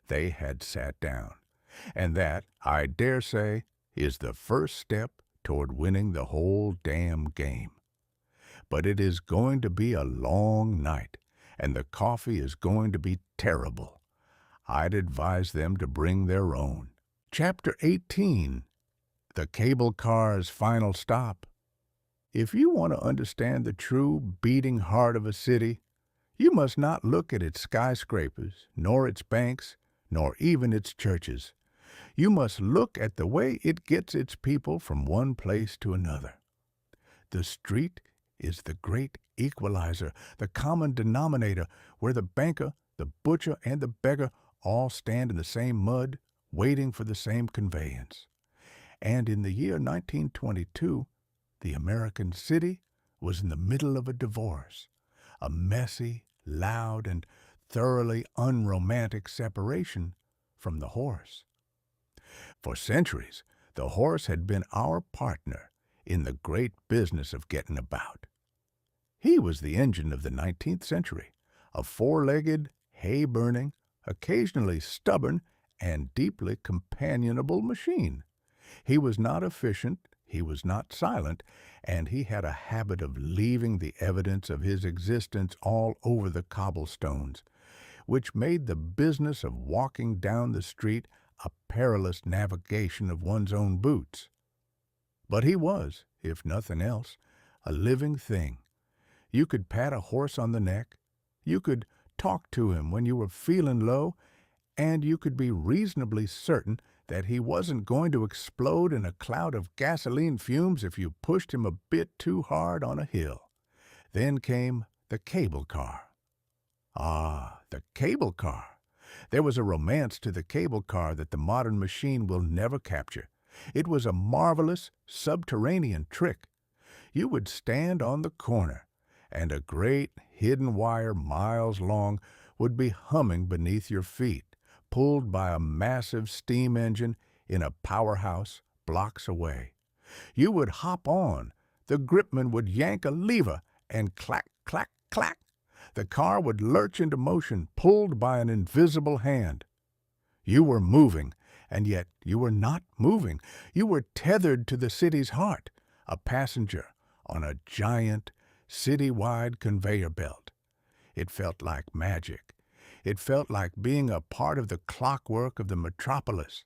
They had sat down. And that, I dare say, is the first step toward winning the whole damn game. But it is going to be a long night, and the coffee is going to be terrible. I'd advise them to bring their own. Chapter 18, The Cable Car's Final Stop. If you want to understand the true beating heart of a city, you must not look at its skyscrapers, nor its banks, nor even its churches. You must look at the way it gets its people from one place to another. The street is the great equalizer, the common denominator, where the banker, the butcher, and the beggar all stand in the same mud, waiting for the same conveyance. And in the year 1922, the American city was in the middle of a divorce, a messy, loud, and thoroughly unromantic separation from the horse. For centuries, the horse had been our partner in the great business of getting about. He was the engine of the 19th century, a four-legged, hay-burning, occasionally stubborn, and deeply companionable machine. He was not efficient, he was not silent, and he had a habit of leaving the evidence of his existence all over the cobblestones, which made the business of walking down the street a perilous navigation of one's own boots. But he was, if nothing else, a living thing. You could pat a horse on the neck, you could talk to him when you were feeling low, and you could be reasonably certain that he wasn't going to explode in a cloud of gasoline fumes if you pushed him a bit too hard on a hill. Then came the cable car. Ah, the cable car. There was a romance to the cable car that the modern machine will never capture. It was a marvelous, subterranean trick. You would stand on the corner, and a great hidden wire miles long would be humming beneath your feet, pulled by a massive steam engine in a powerhouse blocks away. You would hop on, the gripman would yank a lever, and clack, clack, clack, the car would lurch into motion, pulled by an invisible hand. You were moving, And yet you were not moving. You were tethered to the city's heart, a passenger on a giant, city-wide conveyor belt. It felt like magic. It felt like being a part of the clockwork of the metropolis.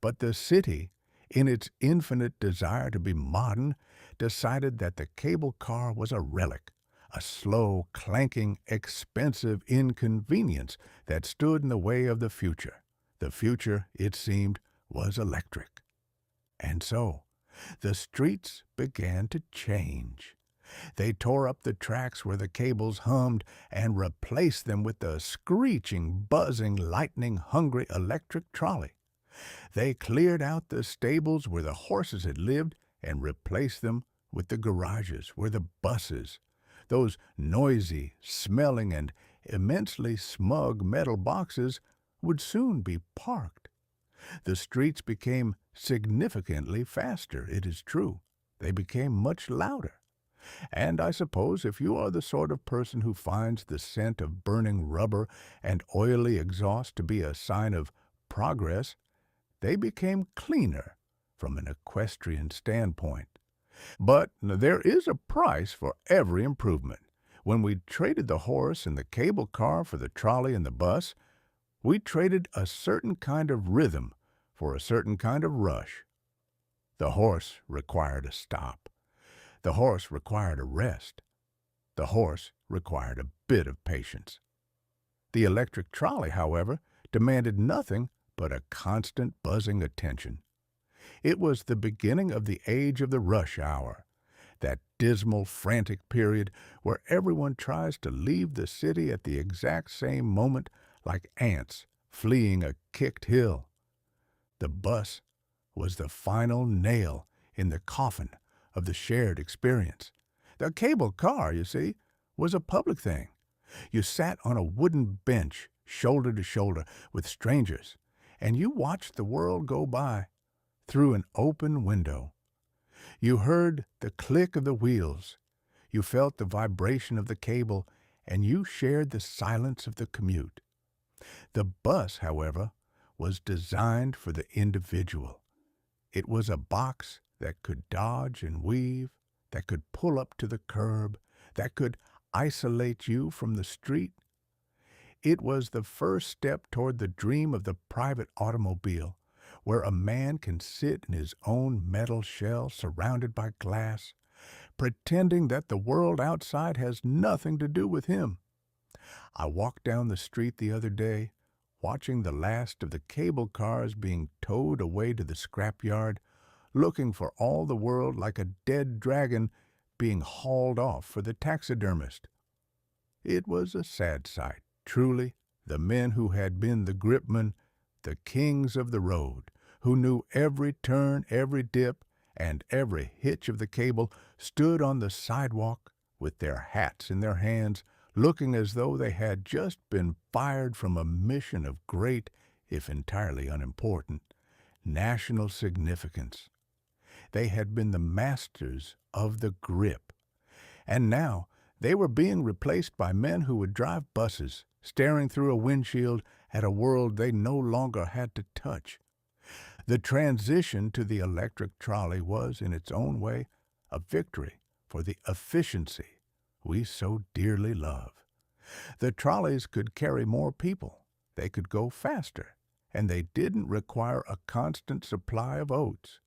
But the city, in its infinite desire to be modern, decided that the cable car was a relic, a slow, clanking, expensive inconvenience that stood in the way of the future. The future, it seemed, was electric. And so, the streets began to change. They tore up the tracks where the cables hummed and replaced them with the screeching, buzzing, lightning-hungry electric trolley. They cleared out the stables where the horses had lived and replaced them with the garages where the buses, those noisy, smelling, and immensely smug metal boxes, would soon be parked. The streets became significantly faster, it is true. They became much louder. And I suppose if you are the sort of person who finds the scent of burning rubber and oily exhaust to be a sign of progress, they became cleaner from an equestrian standpoint. But there is a price for every improvement. When we traded the horse and the cable car for the trolley and the bus, we traded a certain kind of rhythm for a certain kind of rush. The horse required a stop. The horse required a rest. The horse required a bit of patience. The electric trolley, however, demanded nothing but a constant buzzing attention. It was the beginning of the age of the rush hour, that dismal, frantic period where everyone tries to leave the city at the exact same moment like ants fleeing a kicked hill. The bus was the final nail in the coffin of the shared experience. The cable car, you see, was a public thing. You sat on a wooden bench, shoulder to shoulder, with strangers, and you watched the world go by through an open window. You heard the click of the wheels. You felt the vibration of the cable, and you shared the silence of the commute. The bus, however, was designed for the individual. It was a box that could dodge and weave, that could pull up to the curb, that could isolate you from the street. It was the first step toward the dream of the private automobile, where a man can sit in his own metal shell surrounded by glass, pretending that the world outside has nothing to do with him. I walked down the street the other day, watching the last of the cable cars being towed away to the scrapyard, looking for all the world like a dead dragon being hauled off for the taxidermist. It was a sad sight, truly. The men who had been the gripmen, the kings of the road, who knew every turn, every dip, and every hitch of the cable, stood on the sidewalk with their hats in their hands, looking as though they had just been fired from a mission of great, if entirely unimportant, national significance. They had been the masters of the grip, and now they were being replaced by men who would drive buses, staring through a windshield at a world they no longer had to touch. The transition to the electric trolley was, in its own way, a victory for the efficiency we so dearly love. The trolleys could carry more people, they could go faster, and they didn't require a constant supply of oats.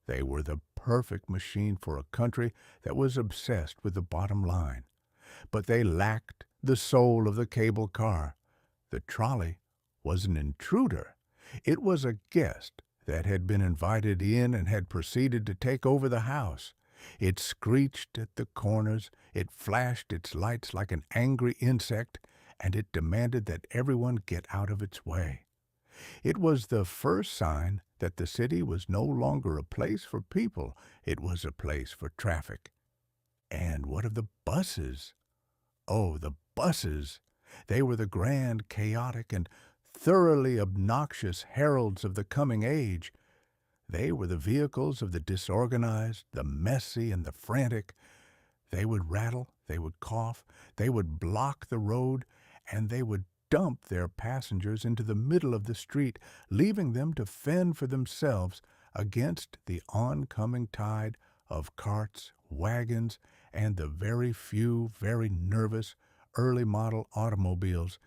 They were the perfect machine for a country that was obsessed with the bottom line. But they lacked the soul of the cable car. The trolley was an intruder. It was a guest that had been invited in and had proceeded to take over the house. It screeched at the corners, it flashed its lights like an angry insect, and it demanded that everyone get out of its way. It was the first sign that the city was no longer a place for people, it was a place for traffic. And what of the buses? Oh, the buses! They were the grand, chaotic, and thoroughly obnoxious heralds of the coming age. They were the vehicles of the disorganized, the messy, and the frantic. They would rattle, they would cough, they would block the road, and they would dump their passengers into the middle of the street, leaving them to fend for themselves against the oncoming tide of carts, wagons, and the very few, very nervous early-model automobiles.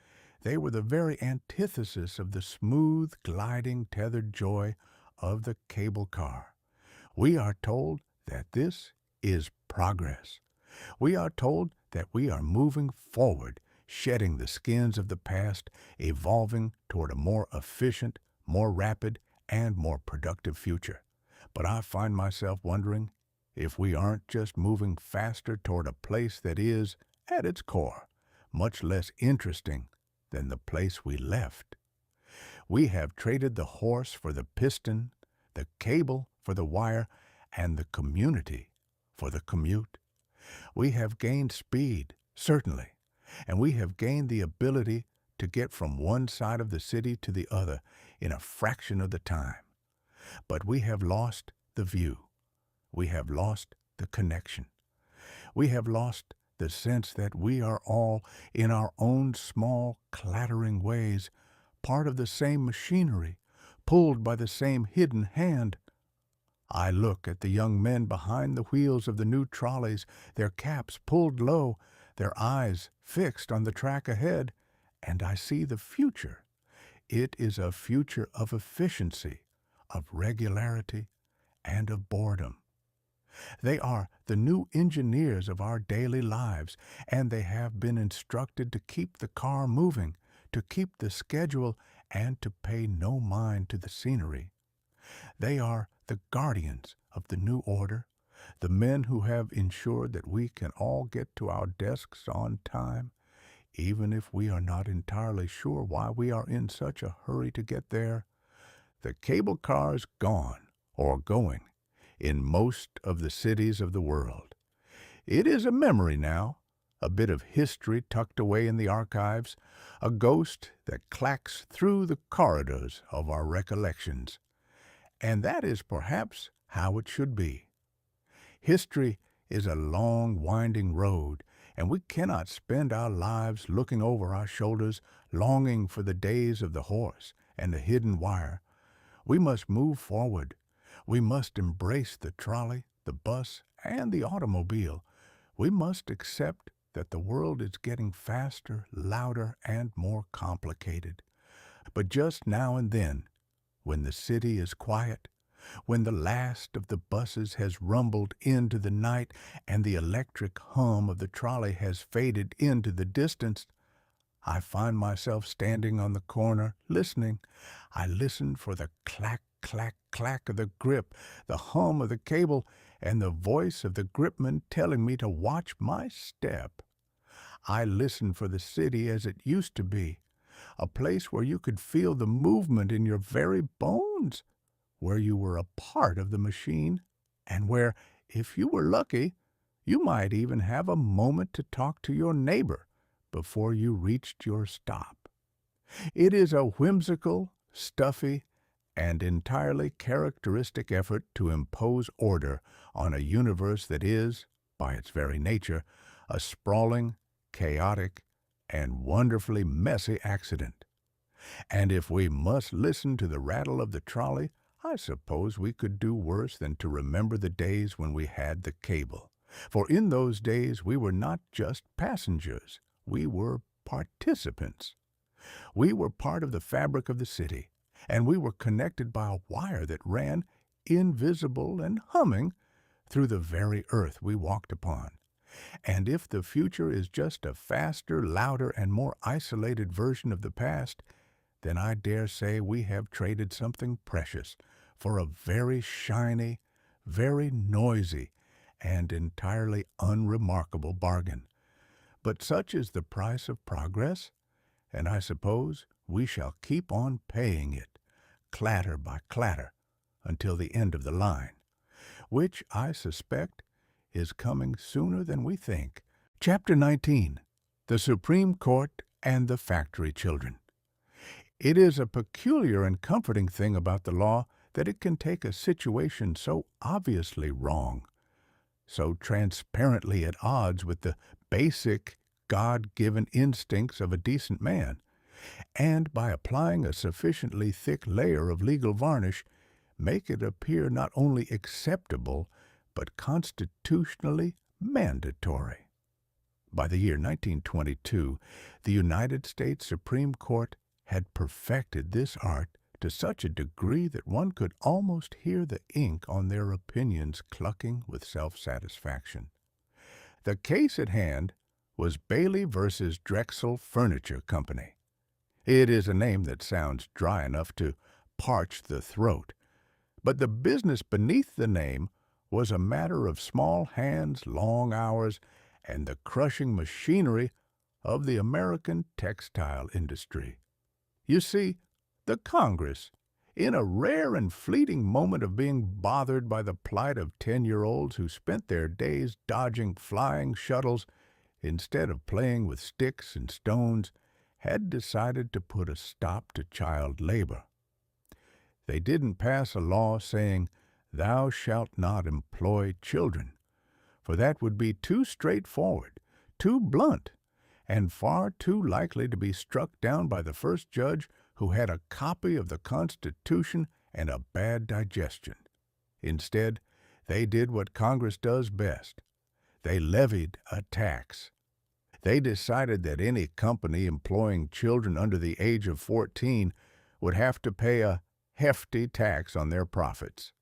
They were the very antithesis of the smooth, gliding, tethered joy of the cable car. We are told that this is progress. We are told that we are moving forward, shedding the skins of the past, evolving toward a more efficient, more rapid, and more productive future. But I find myself wondering if we aren't just moving faster toward a place that is, at its core, much less interesting than the place we left. We have traded the horse for the piston, the cable for the wire, and the community for the commute. We have gained speed, certainly, and we have gained the ability to get from one side of the city to the other in a fraction of the time. But we have lost the view. We have lost the connection. We have lost the sense that we are all, in our own small, clattering ways, part of the same machinery, pulled by the same hidden hand. I look at the young men behind the wheels of the new trolleys, their caps pulled low, their eyes fixed on the track ahead, and I see the future. It is a future of efficiency, of regularity, and of boredom. They are the new engineers of our daily lives, and they have been instructed to keep the car moving, to keep the schedule, and to pay no mind to the scenery. They are the guardians of the new order, the men who have ensured that we can all get to our desks on time, even if we are not entirely sure why we are in such a hurry to get there. The cable car's gone, or going, in most of the cities of the world. It is a memory now, a bit of history tucked away in the archives, a ghost that clacks through the corridors of our recollections. And that is perhaps how it should be. History is a long, winding road, and we cannot spend our lives looking over our shoulders, longing for the days of the horse and the hidden wire. We must move forward. We must embrace the trolley, the bus, and the automobile. We must accept that the world is getting faster, louder, and more complicated. But just now and then, when the city is quiet, when the last of the buses has rumbled into the night and the electric hum of the trolley has faded into the distance, I find myself standing on the corner, listening. I listen for the clack, clack, clack of the grip, the hum of the cable, and the voice of the gripman telling me to watch my step. I listen for the city as it used to be, a place where you could feel the movement in your very bones, where you were a part of the machine, and where, if you were lucky, you might even have a moment to talk to your neighbor before you reached your stop. It is a whimsical, stuffy, and entirely characteristic effort to impose order on a universe that is, by its very nature, a sprawling, chaotic, and wonderfully messy accident. And if we must listen to the rattle of the trolley, I suppose we could do worse than to remember the days when we had the cable. For in those days we were not just passengers, we were participants. We were part of the fabric of the city, and we were connected by a wire that ran, invisible and humming, through the very earth we walked upon. And if the future is just a faster, louder, and more isolated version of the past, then I dare say we have traded something precious for a very shiny, very noisy, and entirely unremarkable bargain. But such is the price of progress, and I suppose we shall keep on paying it, clatter by clatter, until the end of the line, which I suspect is coming sooner than we think. Chapter 19. The Supreme Court and the Factory Children. It is a peculiar and comforting thing about the law that it can take a situation so obviously wrong, so transparently at odds with the basic God-given instincts of a decent man, and by applying a sufficiently thick layer of legal varnish, make it appear not only acceptable, but constitutionally mandatory. By the year 1922, the United States Supreme Court had perfected this art to such a degree that one could almost hear the ink on their opinions clucking with self-satisfaction. The case at hand was Bailey versus Drexel Furniture Company. It is a name that sounds dry enough to parch the throat, but the business beneath the name was a matter of small hands, long hours, and the crushing machinery of the American textile industry. You see, the Congress, in a rare and fleeting moment of being bothered by the plight of 10-year-olds who spent their days dodging flying shuttles instead of playing with sticks and stones, had decided to put a stop to child labor. They didn't pass a law saying, "Thou shalt not employ children," for that would be too straightforward, too blunt, and far too likely to be struck down by the first judge who had a copy of the Constitution and a bad digestion. Instead, they did what Congress does best. They levied a tax. They decided that any company employing children under the age of 14 would have to pay a hefty tax on their profits.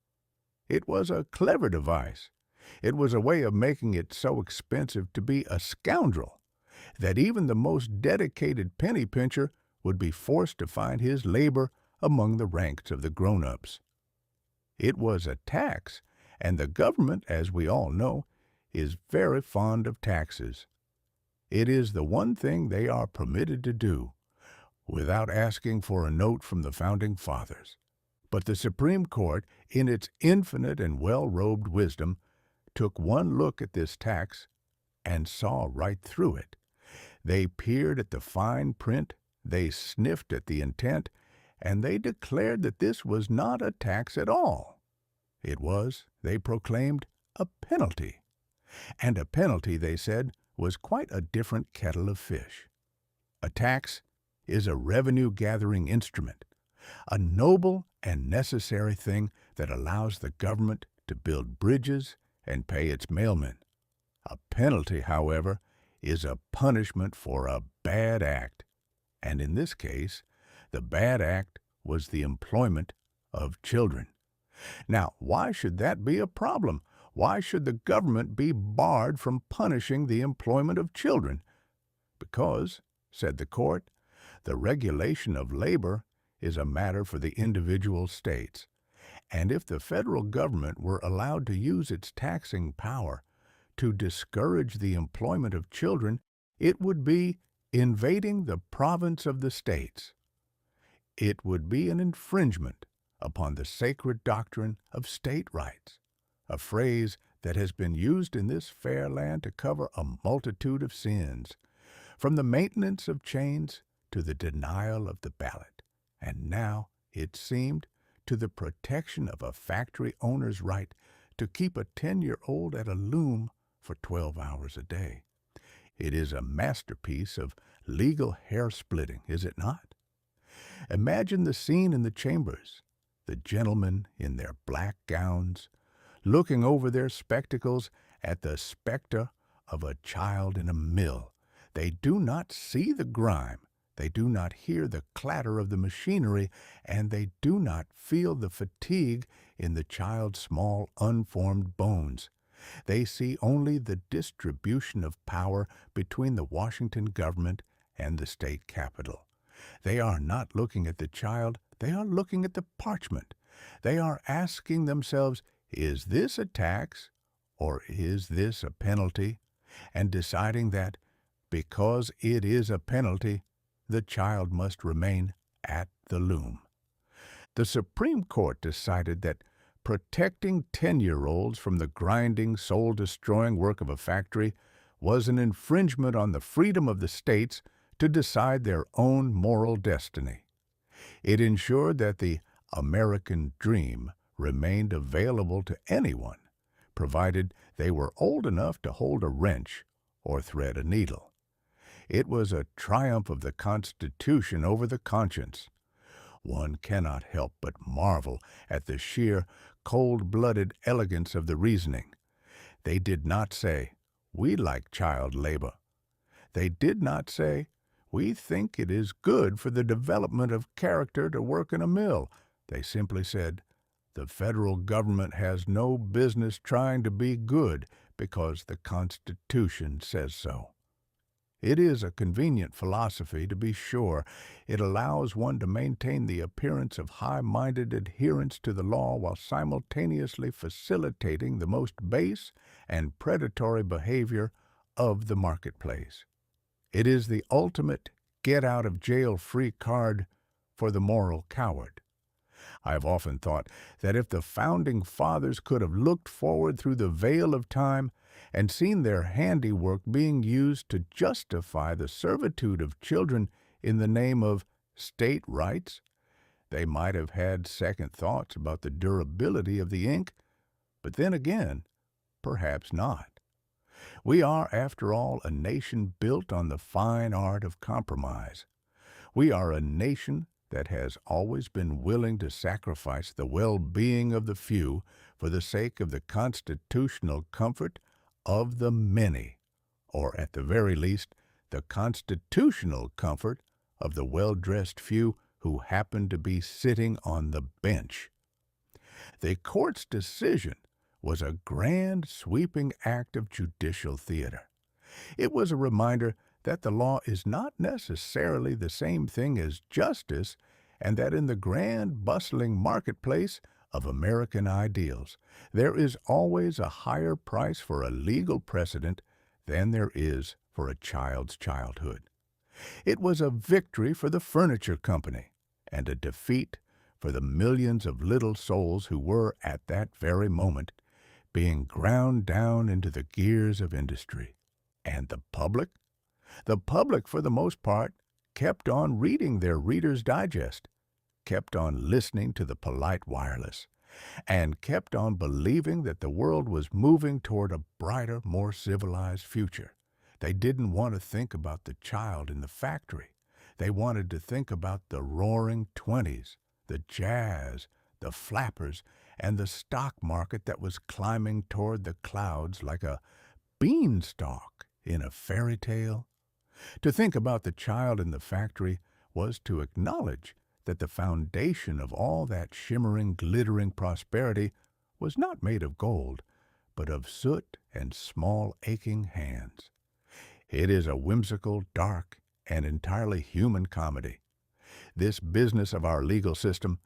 It was a clever device. It was a way of making it so expensive to be a scoundrel that even the most dedicated penny pincher would be forced to find his labor among the ranks of the grown-ups. It was a tax, and the government, as we all know, is very fond of taxes. It is the one thing they are permitted to do, without asking for a note from the Founding Fathers. But the Supreme Court, in its infinite and well-robed wisdom, took one look at this tax and saw right through it. They peered at the fine print, they sniffed at the intent, and they declared that this was not a tax at all. It was, they proclaimed, a penalty. And a penalty, they said, was quite a different kettle of fish. A tax is a revenue-gathering instrument, a noble and necessary thing that allows the government to build bridges and pay its mailmen. A penalty, however, is a punishment for a bad act, and in this case, the bad act was the employment of children. Now, why should that be a problem? Why should the government be barred from punishing the employment of children? Because, said the court, the regulation of labor is a matter for the individual states, and if the federal government were allowed to use its taxing power to discourage the employment of children, it would be invading the province of the states. It would be an infringement upon the sacred doctrine of state rights, a phrase that has been used in this fair land to cover a multitude of sins, from the maintenance of chains to the denial of the ballot, and now, it seemed, to the protection of a factory owner's right to keep a 10-year-old at a loom for 12 hours a day. It is a masterpiece of legal hair-splitting, is it not? Imagine the scene in the chambers, the gentlemen in their black gowns, looking over their spectacles at the specter of a child in a mill. They do not see the grime, they do not hear the clatter of the machinery, and they do not feel the fatigue in the child's small, unformed bones. They see only the distribution of power between the Washington government and the state capitol. They are not looking at the child, they are looking at the parchment. They are asking themselves, is this a tax or is this a penalty? And deciding that, because it is a penalty, the child must remain at the loom. The Supreme Court decided that protecting 10-year-olds from the grinding, soul-destroying work of a factory was an infringement on the freedom of the states to decide their own moral destiny. It ensured that the American dream remained available to anyone, provided they were old enough to hold a wrench or thread a needle. It was a triumph of the Constitution over the conscience. One cannot help but marvel at the sheer, cold-blooded elegance of the reasoning. They did not say, "We like child labor." They did not say, "We think it is good for the development of character to work in a mill." They simply said, "The federal government has no business trying to be good because the Constitution says so." It is a convenient philosophy, to be sure. It allows one to maintain the appearance of high-minded adherence to the law while simultaneously facilitating the most base and predatory behavior of the marketplace. It is the ultimate get-out-of-jail-free card for the moral coward. I have often thought that if the Founding Fathers could have looked forward through the veil of time and seen their handiwork being used to justify the servitude of children in the name of state rights, they might have had second thoughts about the durability of the ink, but then again, perhaps not. We are, after all, a nation built on the fine art of compromise. We are a nation that has always been willing to sacrifice the well-being of the few for the sake of the constitutional comfort of the many, or at the very least, the constitutional comfort of the well-dressed few who happen to be sitting on the bench. The court's decision was a grand, sweeping act of judicial theater. It was a reminder that the law is not necessarily the same thing as justice, and that in the grand, bustling marketplace of American ideals, there is always a higher price for a legal precedent than there is for a child's childhood. It was a victory for the furniture company and a defeat for the millions of little souls who were, at that very moment, being ground down into the gears of industry. And the public? The public, for the most part, kept on reading their Reader's Digest, kept on listening to the polite wireless, and kept on believing that the world was moving toward a brighter, more civilized future. They didn't want to think about the child in the factory. They wanted to think about the roaring 20s, the jazz, the flappers, and the stock market that was climbing toward the clouds like a beanstalk in a fairy tale. To think about the child in the factory was to acknowledge that the foundation of all that shimmering, glittering prosperity was not made of gold, but of soot and small aching hands. It is a whimsical, dark, and entirely human comedy. This business of our legal system,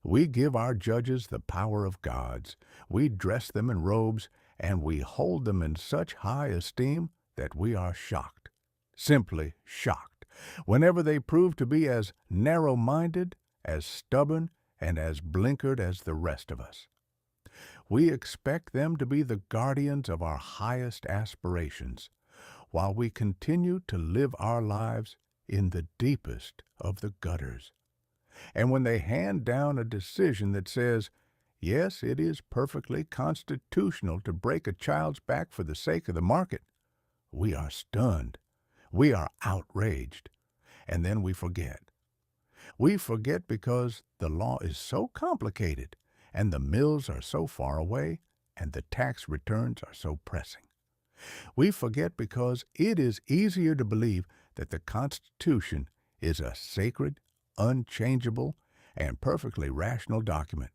we give our judges the power of gods, we dress them in robes, and we hold them in such high esteem that we are shocked, simply shocked, whenever they prove to be as narrow-minded, as stubborn, and as blinkered as the rest of us. We expect them to be the guardians of our highest aspirations, while we continue to live our lives in the deepest of the gutters. And when they hand down a decision that says, yes, it is perfectly constitutional to break a child's back for the sake of the market, we are stunned. We are outraged. And then we forget. We forget because the law is so complicated, and the mills are so far away, and the tax returns are so pressing. We forget because it is easier to believe that the Constitution is a sacred, unchangeable, and perfectly rational document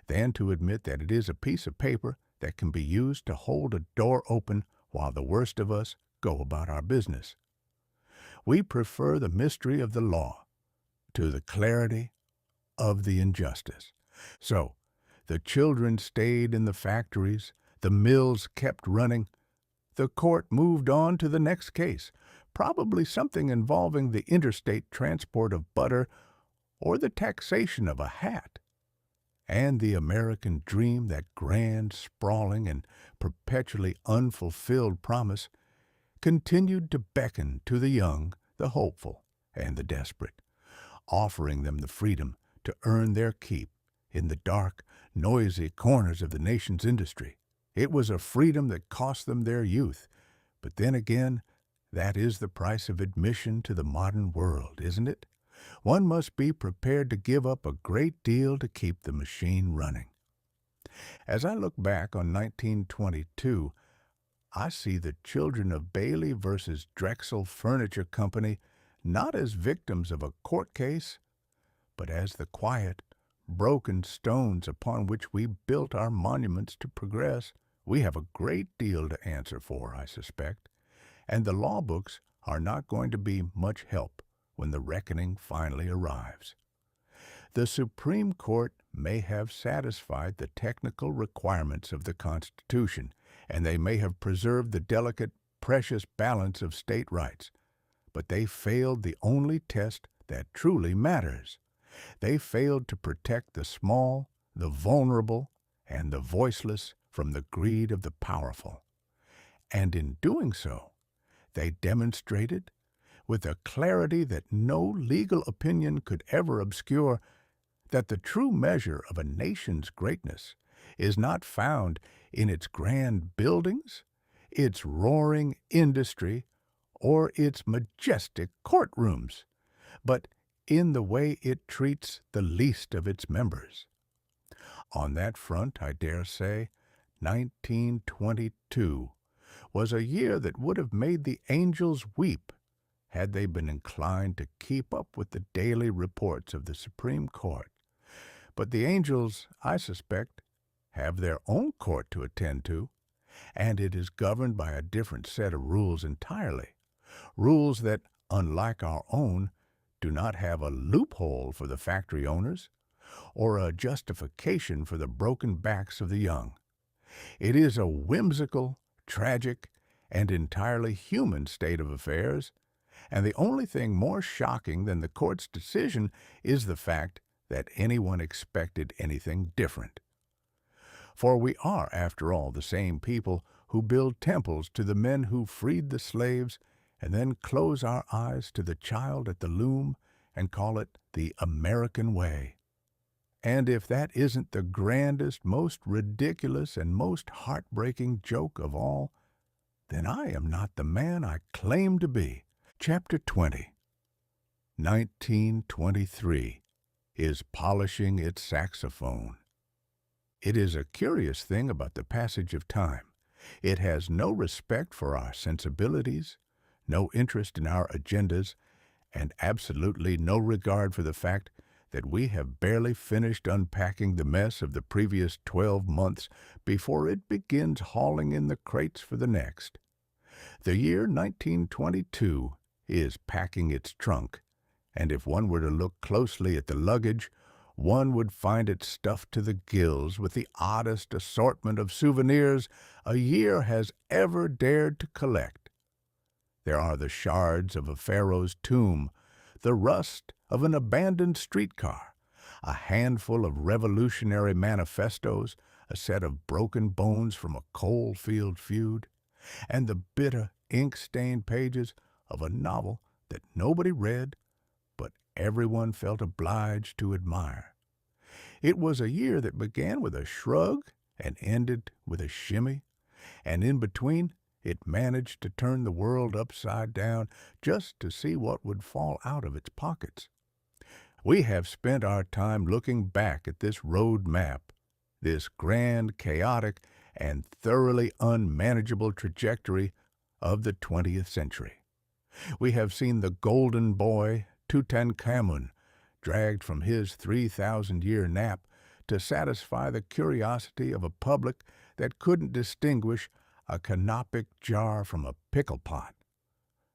than to admit that it is a piece of paper that can be used to hold a door open while the worst of us go about our business. We prefer the mystery of the law to the clarity of the injustice. So, the children stayed in the factories, the mills kept running. The court moved on to the next case, probably something involving the interstate transport of butter or the taxation of a hat. And the American dream, that grand, sprawling, and perpetually unfulfilled promise, continued to beckon to the young, the hopeful, and the desperate, offering them the freedom to earn their keep in the dark, noisy corners of the nation's industry. It was a freedom that cost them their youth, but then again, That is the price of admission to the modern world, isn't it? One must be prepared to give up a great deal to keep the machine running. As I look back on 1922, I see the children of Bailey versus Drexel Furniture Company not as victims of a court case, but as the quiet, broken stones upon which we built our monuments to progress. We have a great deal to answer for, I suspect, and the law books are not going to be much help when the reckoning finally arrives. The Supreme Court may have satisfied the technical requirements of the Constitution, and they may have preserved the delicate, precious balance of state rights, but they failed the only test that truly matters. They failed to protect the small, the vulnerable, and the voiceless from the greed of the powerful. And in doing so, they demonstrated, with a clarity that no legal opinion could ever obscure, that the true measure of a nation's greatness is not found in its grand buildings, its roaring industry, or its majestic courtrooms, but in the way it treats the least of its members. On that front, I dare say, 1922 was a year that would have made the angels weep had they been inclined to keep up with the daily reports of the Supreme Court. But the angels, I suspect, have their own court to attend to, and it is governed by a different set of rules entirely, rules that, unlike our own, do not have a loophole for the factory owners or a justification for the broken backs of the young. It is a whimsical, tragic, and entirely human state of affairs, and the only thing more shocking than the court's decision is the fact that anyone expected anything different. For we are, after all, the same people who build temples to the men who freed the slaves and then close our eyes to the child at the loom and call it the American way. And if that isn't the grandest, most ridiculous, and most heartbreaking joke of all, then I am not the man I claim to be. Chapter 20, 1923, is polishing its saxophone. It is a curious thing about the passage of time. It has no respect for our sensibilities, no interest in our agendas, and absolutely no regard for the fact that we have barely finished unpacking the mess of the previous 12 months before it begins hauling in the crates for the next. The year 1922 is packing its trunk, and if one were to look closely at the luggage, one would find it stuffed to the gills with the oddest assortment of souvenirs a year has ever dared to collect. There are the shards of a pharaoh's tomb, the rust of an abandoned streetcar, a handful of revolutionary manifestos, a set of broken bones from a coal-field feud, and the bitter, ink-stained pages of a novel that nobody read, but everyone felt obliged to admire. It was a year that began with a shrug and ended with a shimmy, and in between it managed to turn the world upside down just to see what would fall out of its pockets. We have spent our time looking back at this road map, this grand, chaotic, and thoroughly unmanageable trajectory of the 20th century. We have seen the golden boy, Tutankhamun, dragged from his 3,000-year nap to satisfy the curiosity of a public that couldn't distinguish a canopic jar from a pickle pot.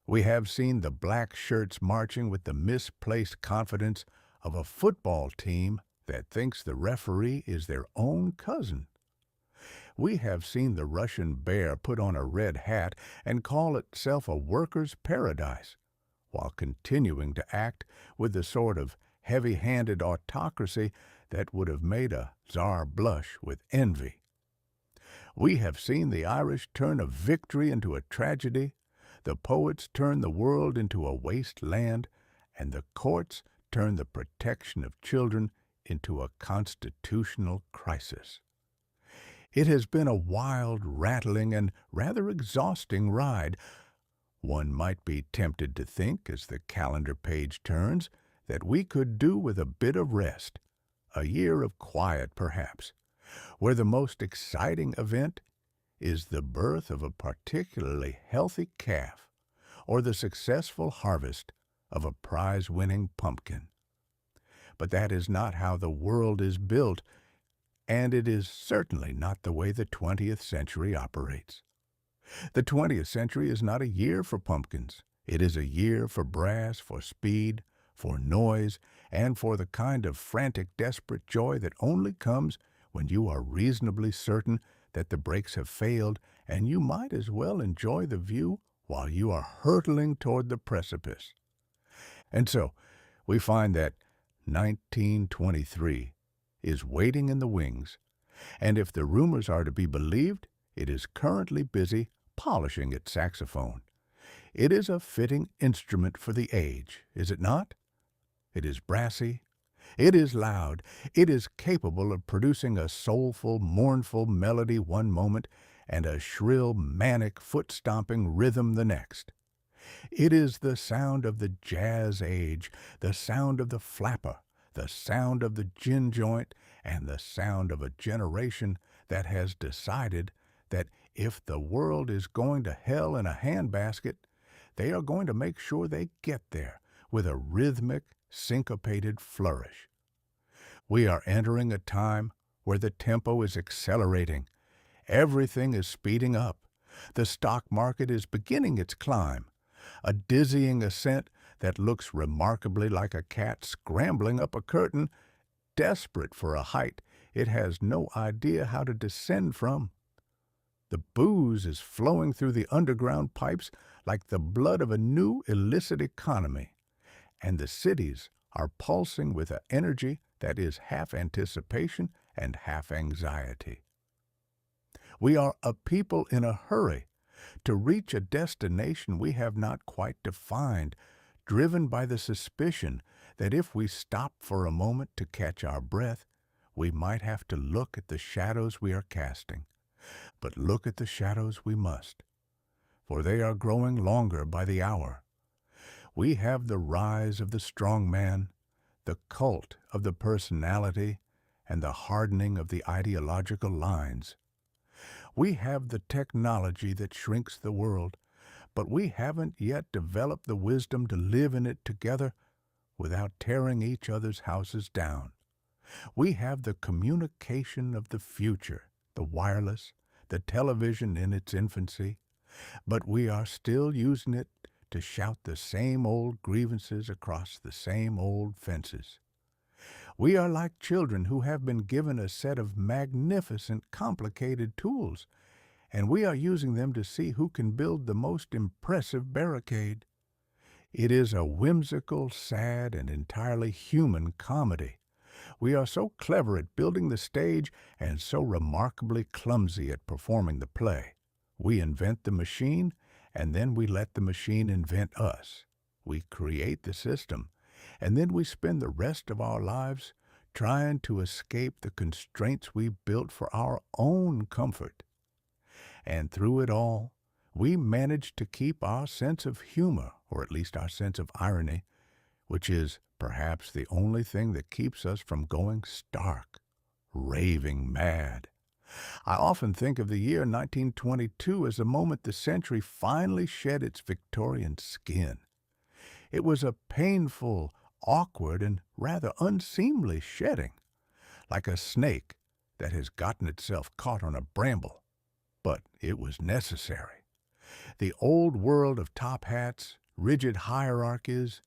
We have seen the black shirts marching with the misplaced confidence of a football team that thinks the referee is their own cousin. We have seen the Russian bear put on a red hat and call itself a worker's paradise, while continuing to act with the sort of heavy-handed autocracy that would have made a czar blush with envy. We have seen the Irish turn a victory into a tragedy, the poets turn the world into a wasteland, and the courts turn the protection of children into a constitutional crisis. It has been a wild, rattling, and rather exhausting ride, One might be tempted to think, as the calendar page turns, that we could do with a bit of rest, a year of quiet perhaps, where the most exciting event is the birth of a particularly healthy calf or the successful harvest of a prize-winning pumpkin. But that is not how the world is built, and it is certainly not the way the 20th century operates. The 20th century is not a year for pumpkins. It is a year for brass, for speed, for noise, and for the kind of frantic, desperate joy that only comes when you are reasonably certain that the brakes have failed, and you might as well enjoy the view while you are hurtling toward the precipice. And so, we find that 1923 is waiting in the wings, and if the rumors are to be believed, it is currently busy polishing its saxophone. It is a fitting instrument for the age, is it not? It is brassy, it is loud, it is capable of producing a soulful, mournful melody one moment and a shrill, manic, foot-stomping rhythm the next. It is the sound of the jazz age, the sound of the flapper, the sound of the gin joint, and the sound of a generation that has decided that if the world is going to hell in a handbasket, they are going to make sure they get there with a rhythmic, syncopated flourish. We are entering a time where the tempo is accelerating. Everything is speeding up. The stock market is beginning its climb, a dizzying ascent that looks remarkably like a cat scrambling up a curtain, desperate for a height it has no idea how to descend from. The booze is flowing through the underground pipes like the blood of a new illicit economy, and the cities are pulsing with an energy that is half anticipation and half anxiety. We are a people in a hurry to reach a destination we have not quite defined, driven by the suspicion that if we stop for a moment to catch our breath, we might have to look at the shadows we are casting. But look at the shadows we must, for they are growing longer by the hour. We have the rise of the strong man, the cult of the personality, and the hardening of the ideological lines. We have the technology that shrinks the world, but we haven't yet developed the wisdom to live in it together without tearing each other's houses down. We have the communication of the future, the wireless, the television in its infancy, but we are still using it to shout the same old grievances across the same old fences. We are like children who have been given a set of magnificent, complicated tools, and we are using them to see who can build the most impressive barricade. It is a whimsical, sad, and entirely human comedy. We are so clever at building the stage and so remarkably clumsy at performing the play. We invent the machine, and then we let the machine invent us. We create the system, and then we spend the rest of our lives trying to escape the constraints we built for our own comfort. And through it all, we manage to keep our sense of humor, or at least our sense of irony, which is perhaps the only thing that keeps us from going stark, raving mad. I often think of the year 1922 as the moment the century finally shed its Victorian skin. It was a painful, awkward, and rather unseemly shedding, like a snake that has gotten itself caught on a bramble. But it was necessary. The old world of top hats, rigid hierarchies,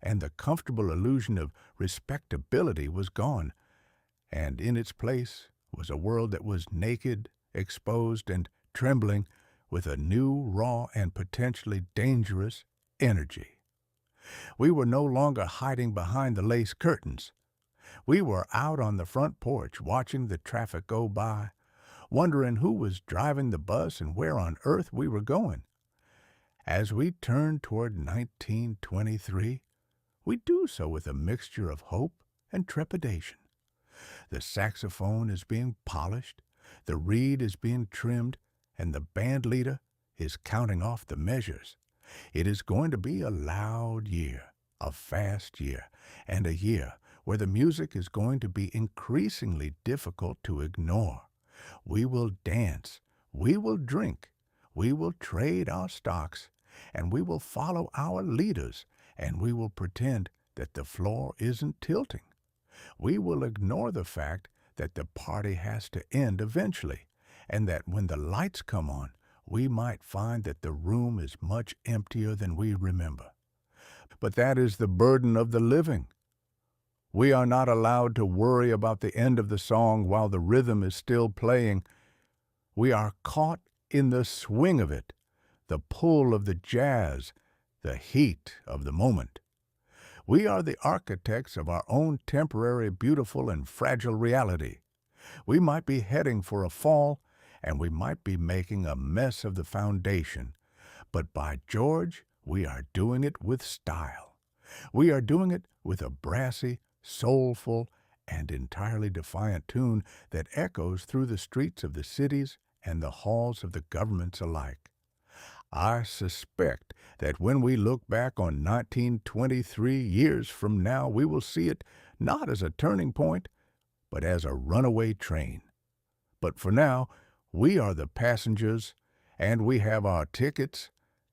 and the comfortable illusion of respectability was gone, and in its place was a world that was naked, exposed, and trembling with a new, raw, and potentially dangerous energy. We were no longer hiding behind the lace curtains. We were out on the front porch watching the traffic go by, wondering who was driving the bus and where on earth we were going. As we turn toward 1923, we do so with a mixture of hope and trepidation. The saxophone is being polished, the reed is being trimmed, and the band leader is counting off the measures. It is going to be a loud year, a fast year, and a year where the music is going to be increasingly difficult to ignore. We will dance, we will drink, we will trade our stocks, and we will follow our leaders, and we will pretend that the floor isn't tilting. We will ignore the fact that the party has to end eventually, and that when the lights come on, we might find that the room is much emptier than we remember. But that is the burden of the living. We are not allowed to worry about the end of the song while the rhythm is still playing. We are caught in the swing of it, the pull of the jazz, the heat of the moment. We are the architects of our own temporary, beautiful, and fragile reality. We might be heading for a fall, and we might be making a mess of the foundation, but by George, we are doing it with style. We are doing it with a brassy, soulful, and entirely defiant tune that echoes through the streets of the cities and the halls of the governments alike. I suspect that when we look back on 1923 years from now, we will see it not as a turning point, but as a runaway train. But for now, we are the passengers, and we have our tickets,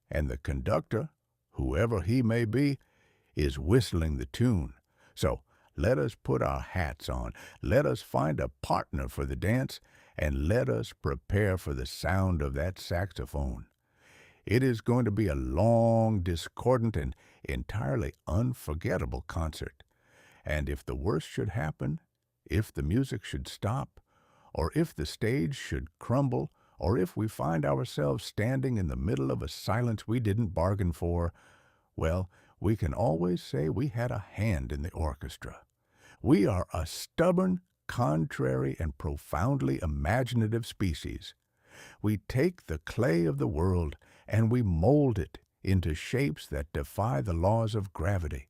and the conductor, whoever he may be, is whistling the tune. So let us put our hats on, let us find a partner for the dance, and let us prepare for the sound of that saxophone. It is going to be a long, discordant, and entirely unforgettable concert. And if the worst should happen, if the music should stop, or if the stage should crumble, or if we find ourselves standing in the middle of a silence we didn't bargain for, well, we can always say we had a hand in the orchestra. We are a stubborn, contrary, and profoundly imaginative species. We take the clay of the world and we mold it into shapes that defy the laws of gravity.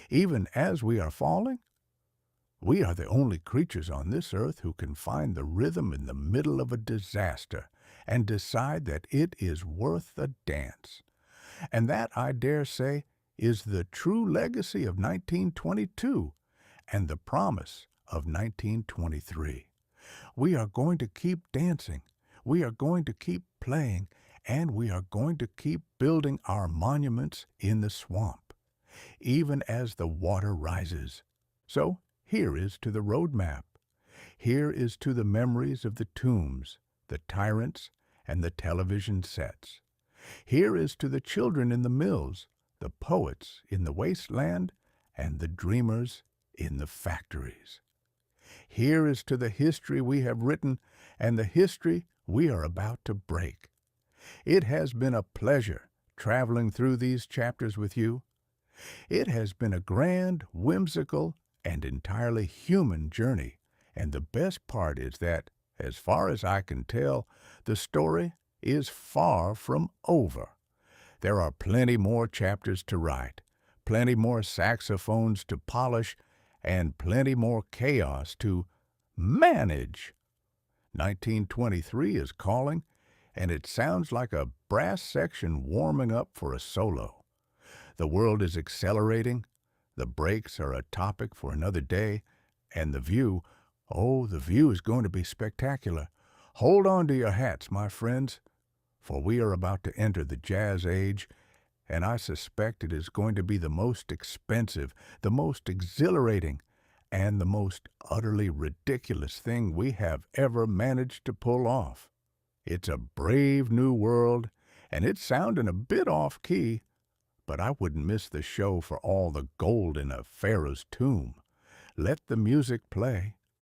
Even as we are falling, we are the only creatures on this earth who can find the rhythm in the middle of a disaster and decide that it is worth the dance. And that, I dare say, is the true legacy of 1922 and the promise of 1923. We are going to keep dancing, we are going to keep playing, and we are going to keep building our monuments in the swamp, even as the water rises. So, here is to the roadmap. Here is to the memories of the tombs, the tyrants, and the television sets. Here is to the children in the mills, the poets in the wasteland, and the dreamers in the factories. Here is to the history we have written and the history we are about to break. It has been a pleasure traveling through these chapters with you. It has been a grand, whimsical, and entirely human journey, and the best part is that, as far as I can tell, the story is far from over. There are plenty more chapters to write, plenty more saxophones to polish, and plenty more chaos to manage. 1923 is calling, and it sounds like a brass section warming up for a solo. The world is accelerating, the breaks are a topic for another day, and the view, oh, the view is going to be spectacular. Hold on to your hats, my friends, for we are about to enter the jazz age, and I suspect it is going to be the most expensive, the most exhilarating, and the most utterly ridiculous thing we have ever managed to pull off. It's a brave new world, and it's sounding a bit off-key, but I wouldn't miss the show for all the gold in a pharaoh's tomb. Let the music play.